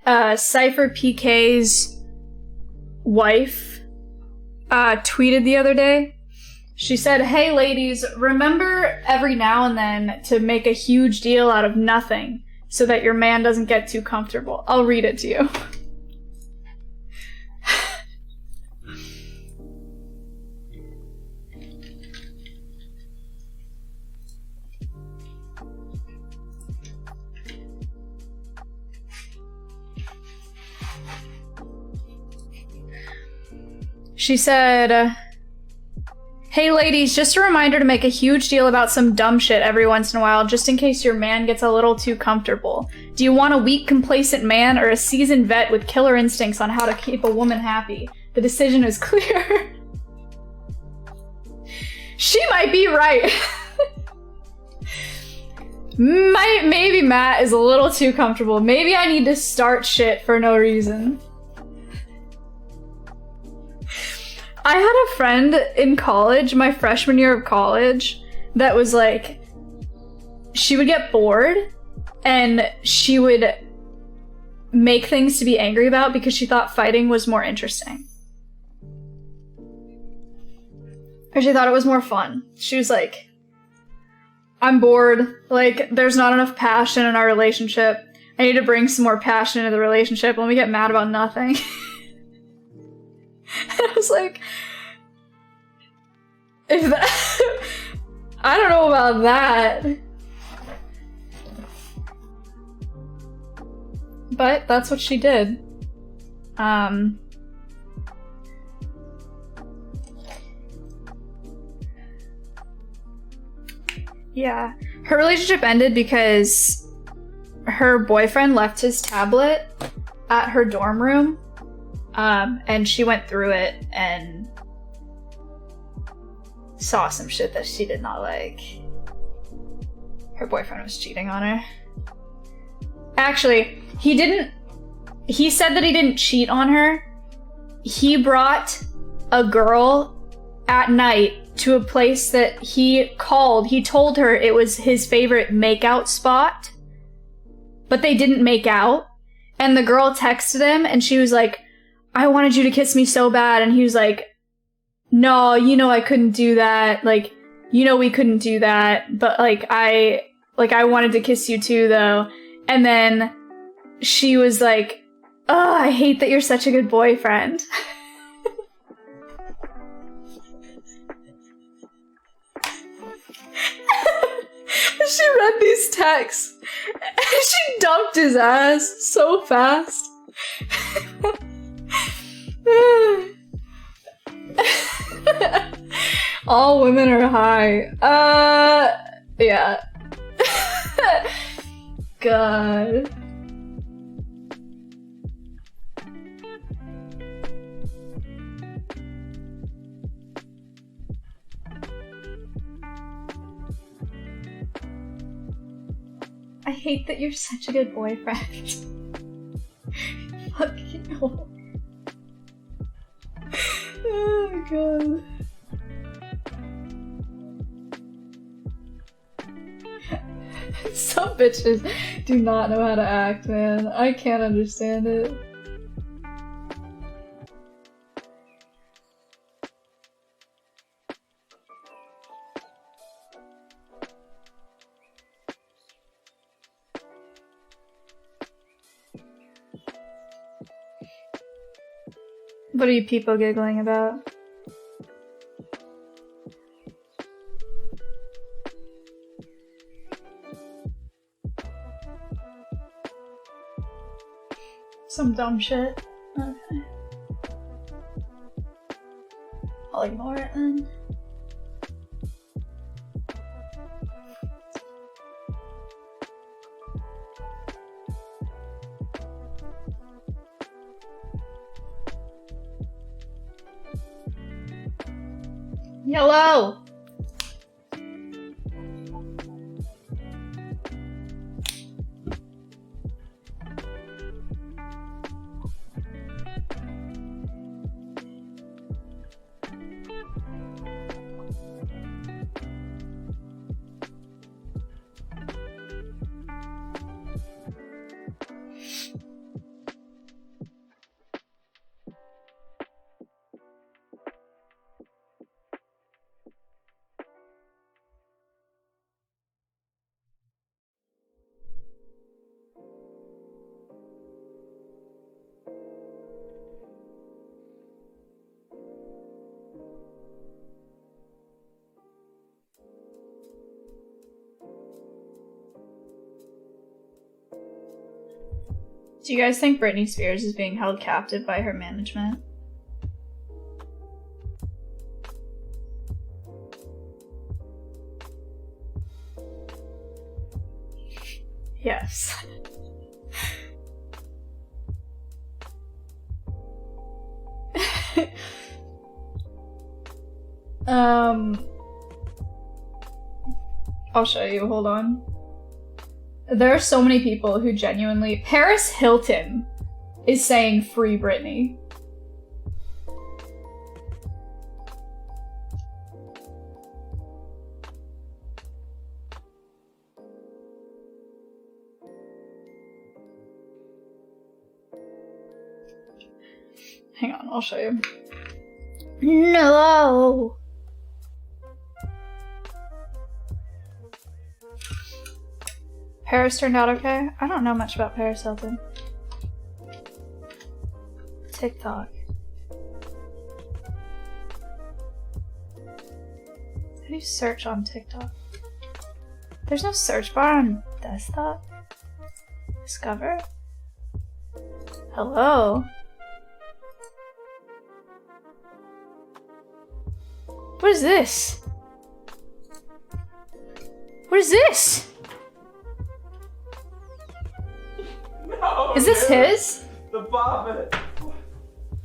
what Cypher PK's wife tweeted the other day? She said, "Hey ladies, remember every now and then to make a huge deal out of nothing so that your man doesn't get too comfortable." I'll read it to you. She said, "Hey ladies, just a reminder to make a huge deal about some dumb shit every once in a while, just in case your man gets a little too comfortable. Do you want a weak, complacent man or a seasoned vet with killer instincts on how to keep a woman happy? The decision is clear." She might be right. Maybe Matt is a little too comfortable. Maybe I need to start shit for no reason. I had a friend in college, my freshman year of college, that was like, she would get bored and she would make things to be angry about because she thought fighting was more interesting. Or she thought it was more fun. She was like, "I'm bored. Like, there's not enough passion in our relationship. I need to bring some more passion into the relationship. Let me get mad about nothing." I was like, if that, I don't know about that. But that's what she did. Yeah. Her relationship ended because her boyfriend left his tablet at her dorm room. And she went through it and saw some shit that she did not like. Her boyfriend was cheating on her. Actually, he said that he didn't cheat on her. He brought a girl at night to a place that he told her it was his favorite makeout spot, but they didn't make out. And the girl texted him and she was like, "I wanted you to kiss me so bad." And he was like, "No, you know I couldn't do that. Like, you know we couldn't do that. But I wanted to kiss you too though." And then she was like, "Oh, I hate that you're such a good boyfriend." She read these texts and she dumped his ass so fast. All women are high. Yeah. God. I hate that you're such a good boyfriend. Fuck you. Oh my god. Some bitches do not know how to act, man. I can't understand it. What are you people giggling about? Some dumb shit. Okay. I'll ignore it then. Yellow! Do you guys think Britney Spears is being held captive by her management? Yes. I'll show you, hold on. There are so many people who genuinely... Paris Hilton is saying free Britney. Hang on, I'll show you. No! Paris turned out okay? I don't know much about Paris Hilton. TikTok. How do you search on TikTok? There's no search bar on desktop? Discover? Hello? What is this? What is this? No, is this dude. his? The bobbin.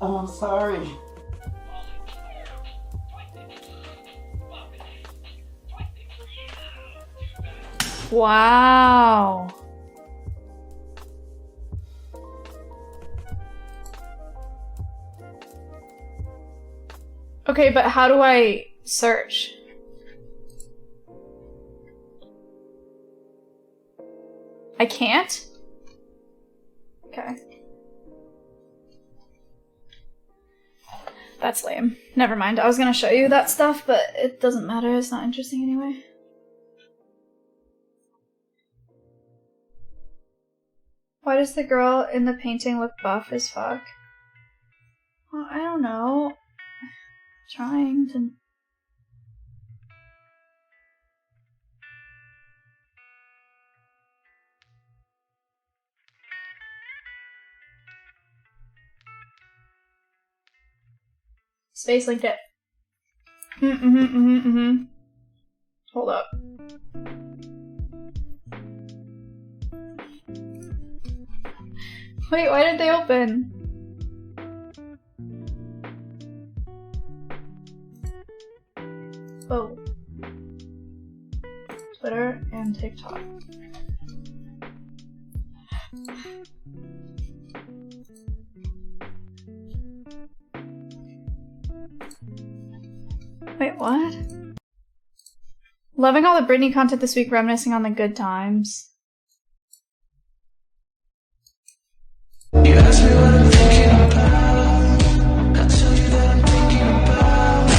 Oh, I'm sorry. Wow. Okay, but how do I search? I can't? Okay. That's lame. Never mind. I was gonna show you that stuff, but it doesn't matter. It's not interesting anyway. Why does the girl in the painting look buff as fuck? Well, I don't know. Trying to... Space linked it. Hold up. Wait, why did they open? Oh. Twitter and TikTok. Wait, what? Loving all the Britney content this week, reminiscing on the good times. You ask me what I'm thinking about. I tell you that I'm thinking about.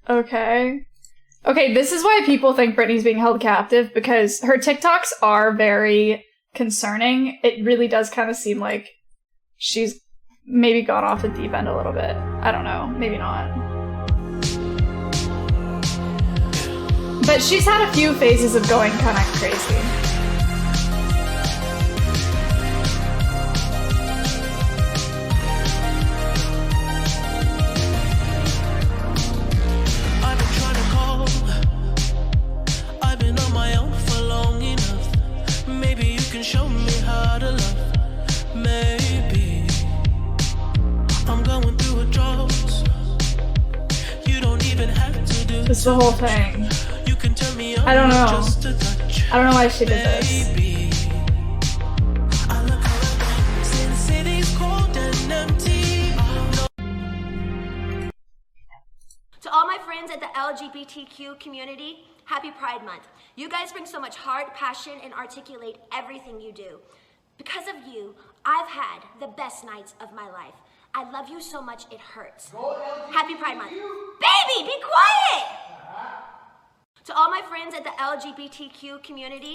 Okay. Okay, this is why people think Britney's being held captive, because her TikToks are very concerning. It really does kind of seem like she's maybe gone off the deep end a little bit. I don't know. Maybe not. But she's had a few phases of going kind of crazy. I've been trying to call. I've been on my own for long enough. Maybe you can show me how to love. Maybe I'm going through a drought. You don't even have to do It's the whole thing. You can turn me on I don't know. just a touch. I don't know why she did this. I look around since city's cold and empty. To all my friends at the LGBTQ community, happy Pride Month. You guys bring so much heart, passion, and articulate everything you do. Because of you, I've had the best nights of my life. I love you so much it hurts. Happy Pride Month. Baby, be quiet! To all my friends at the LGBTQ community.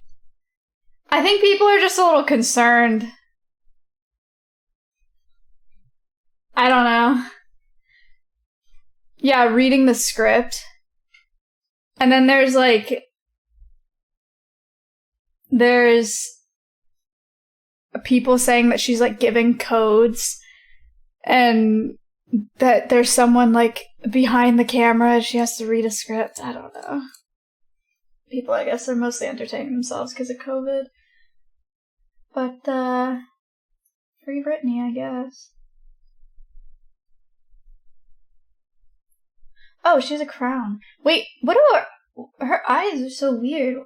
I think people are just a little concerned. I don't know. Yeah, reading the script. And then there's people saying that she's like giving codes and that there's someone like behind the camera and she has to read a script. I don't know. People, I guess, are mostly entertaining themselves because of COVID. But, Free Britney, I guess. Oh, she has a crown. Wait, what are her eyes are so weird.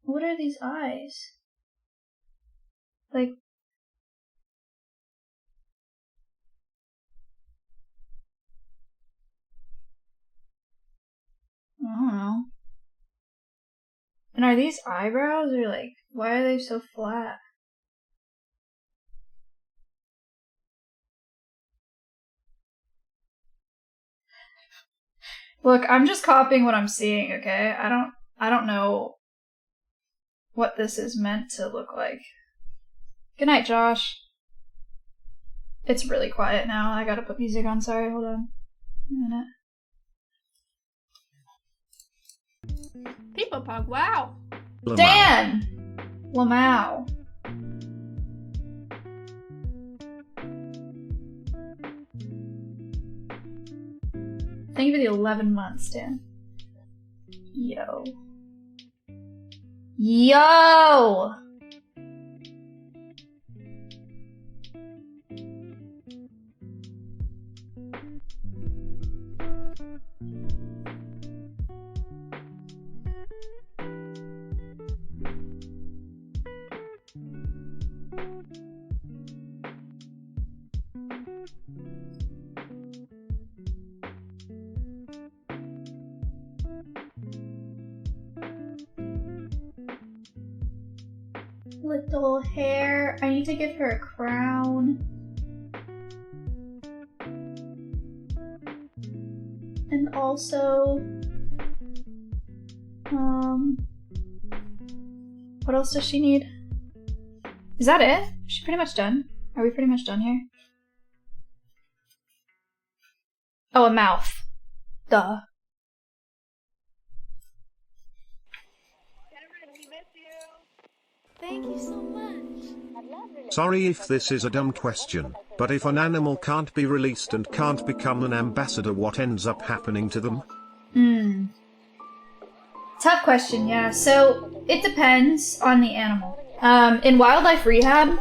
What are these eyes? Like, I don't know. And are these eyebrows or like, why are they so flat? Look, I'm just copying what I'm seeing, okay? I don't know what this is meant to look like. Good night, Josh. It's really quiet now. I gotta put music on. Sorry, hold on a minute. People Pug, wow. Dan! Lamau. Thank you for the 11 months, Dan. Yo. Yo! Little hair. I need to give her a crown. And also, what else does she need? Is that it? Is she pretty much done? Are we pretty much done here? Oh, a mouth. Duh. Thank you so much. Sorry if this is a dumb question, but if an animal can't be released and can't become an ambassador, what ends up happening to them? Tough question, yeah. So, it depends on the animal. In wildlife rehab,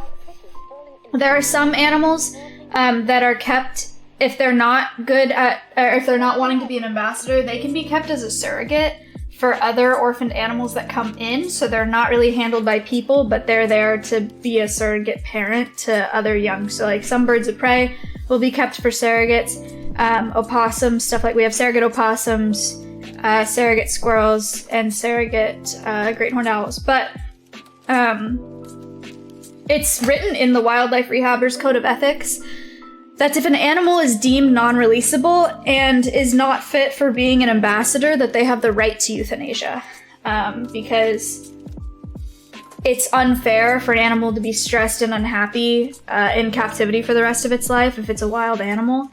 there are some animals that are kept, if they're not good at, or if they're not wanting to be an ambassador, they can be kept as a surrogate for other orphaned animals that come in, so they're not really handled by people, but they're there to be a surrogate parent to other young. So like some birds of prey will be kept for surrogates, opossums, stuff like we have surrogate opossums, surrogate squirrels, and surrogate great horned owls. But it's written in the Wildlife Rehabbers Code of Ethics that if an animal is deemed non-releasable and is not fit for being an ambassador, that they have the right to euthanasia. Because it's unfair for an animal to be stressed and unhappy in captivity for the rest of its life if it's a wild animal.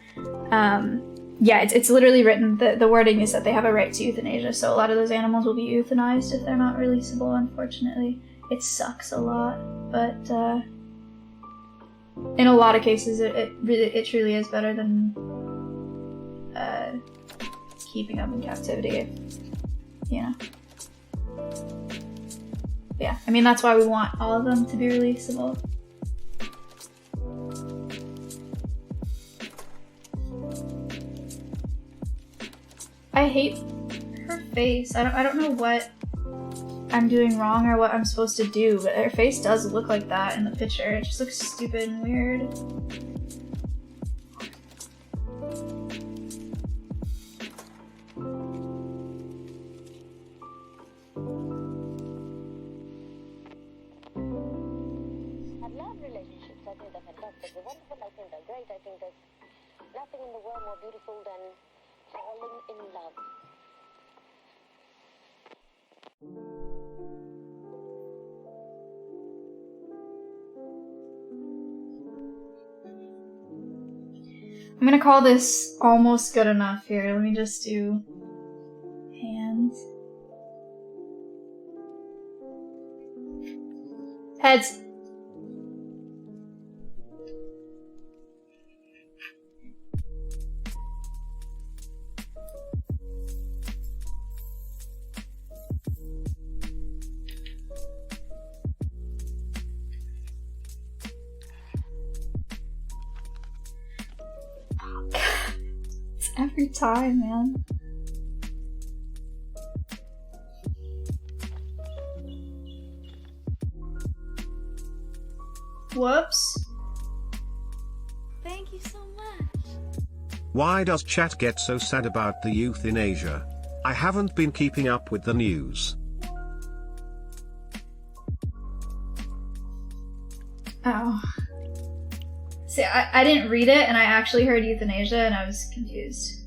yeah, it's literally written, the wording is that they have a right to euthanasia, so a lot of those animals will be euthanized if they're not releasable, unfortunately. It sucks a lot, but in a lot of cases it truly is better than keeping them in captivity, you know. Yeah, I mean, that's why we want all of them to be releasable. I hate her face. I don't know what I'm doing wrong or what I'm supposed to do, but her face does look like that in the picture. It just looks stupid and weird. I love relationships. I think they're fantastic. They're wonderful. I think they're great. I think there's nothing in the world more beautiful than falling in love. I'm gonna call this almost good enough here. Let me just do hands. Heads. It's every time, man. Whoops. Thank you so much. Why does chat get so sad about the euthanasia? I haven't been keeping up with the news. Oh. See, I didn't read it, and I actually heard euthanasia, and I was confused.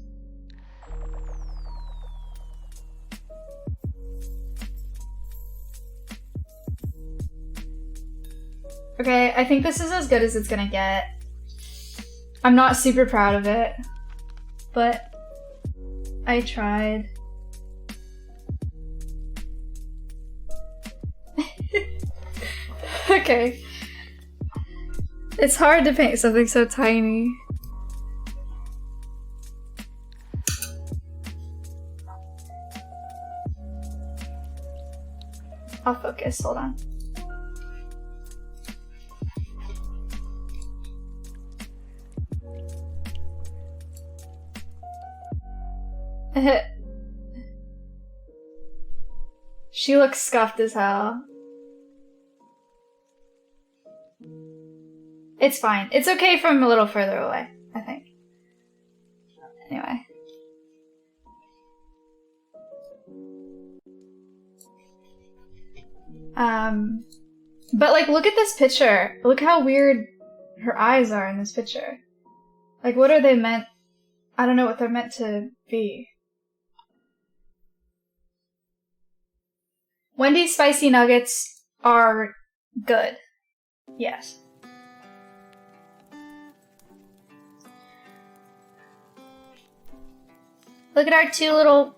Okay, I think this is as good as it's gonna get. I'm not super proud of it, but I tried. Okay. It's hard to paint something so tiny. I'll focus, hold on. She looks scuffed as hell. It's fine. It's okay from a little further away, I think. Anyway. But like, look at this picture. Look how weird her eyes are in this picture. Like, what are they meant? I don't know what they're meant to be. Wendy's spicy nuggets are good. Yes. Look at our two little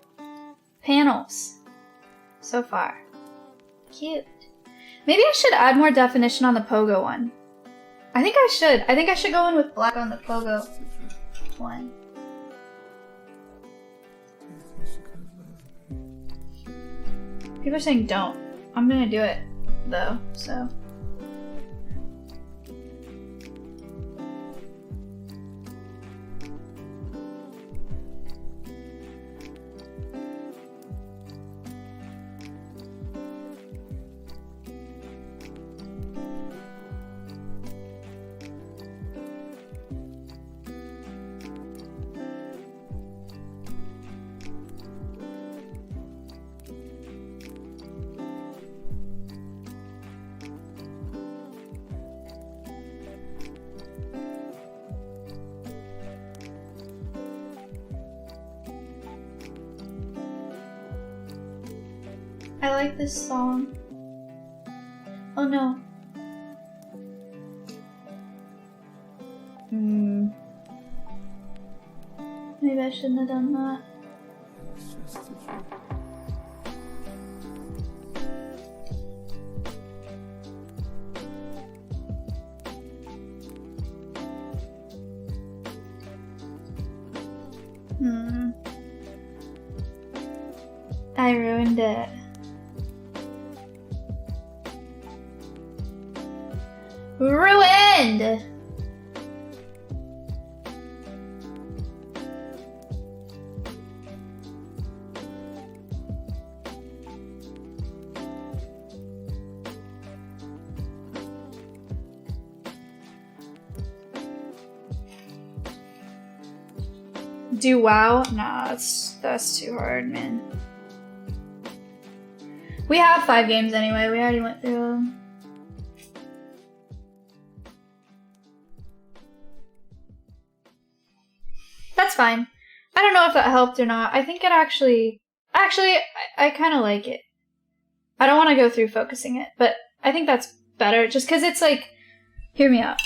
panels so far. Cute. Maybe I should add more definition on the pogo one. I think I should. I think I should go in with black on the pogo one. People are saying don't. I'm gonna do it though, so. I like this song. Oh no. Maybe I shouldn't have done that. I ruined it. Ruined! Do WoW? Nah, that's too hard, man. We have 5 games anyway. We already went through them. That's fine. I don't know if that helped or not. I think it actually, I kind of like it. I don't want to go through focusing it, but I think that's better just because it's like, hear me out.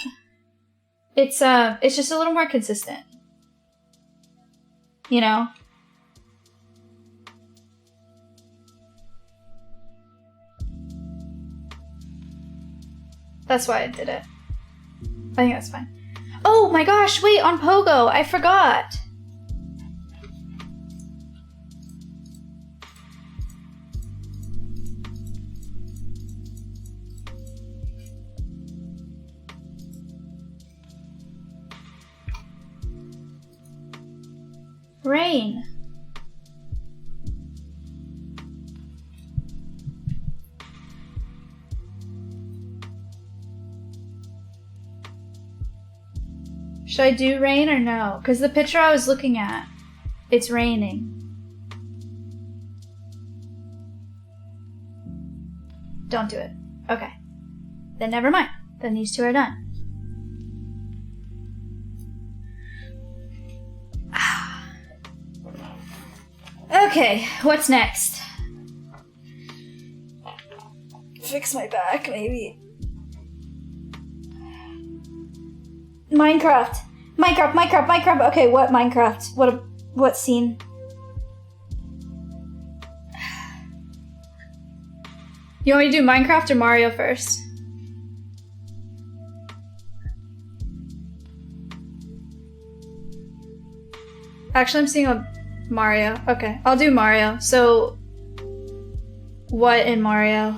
It's just a little more consistent. You know? That's why I did it. I think that's fine. Oh my gosh, wait, on Pogo, I forgot. Rain. Should I do rain or no? Because the picture I was looking at, it's raining. Don't do it. Okay. Then never mind. Then these two are done. Okay, what's next? Fix my back, maybe. Minecraft. Okay, what Minecraft? What scene? You want me to do Minecraft or Mario first? Actually, I'm seeing a Mario. Okay, I'll do Mario. So, what in Mario?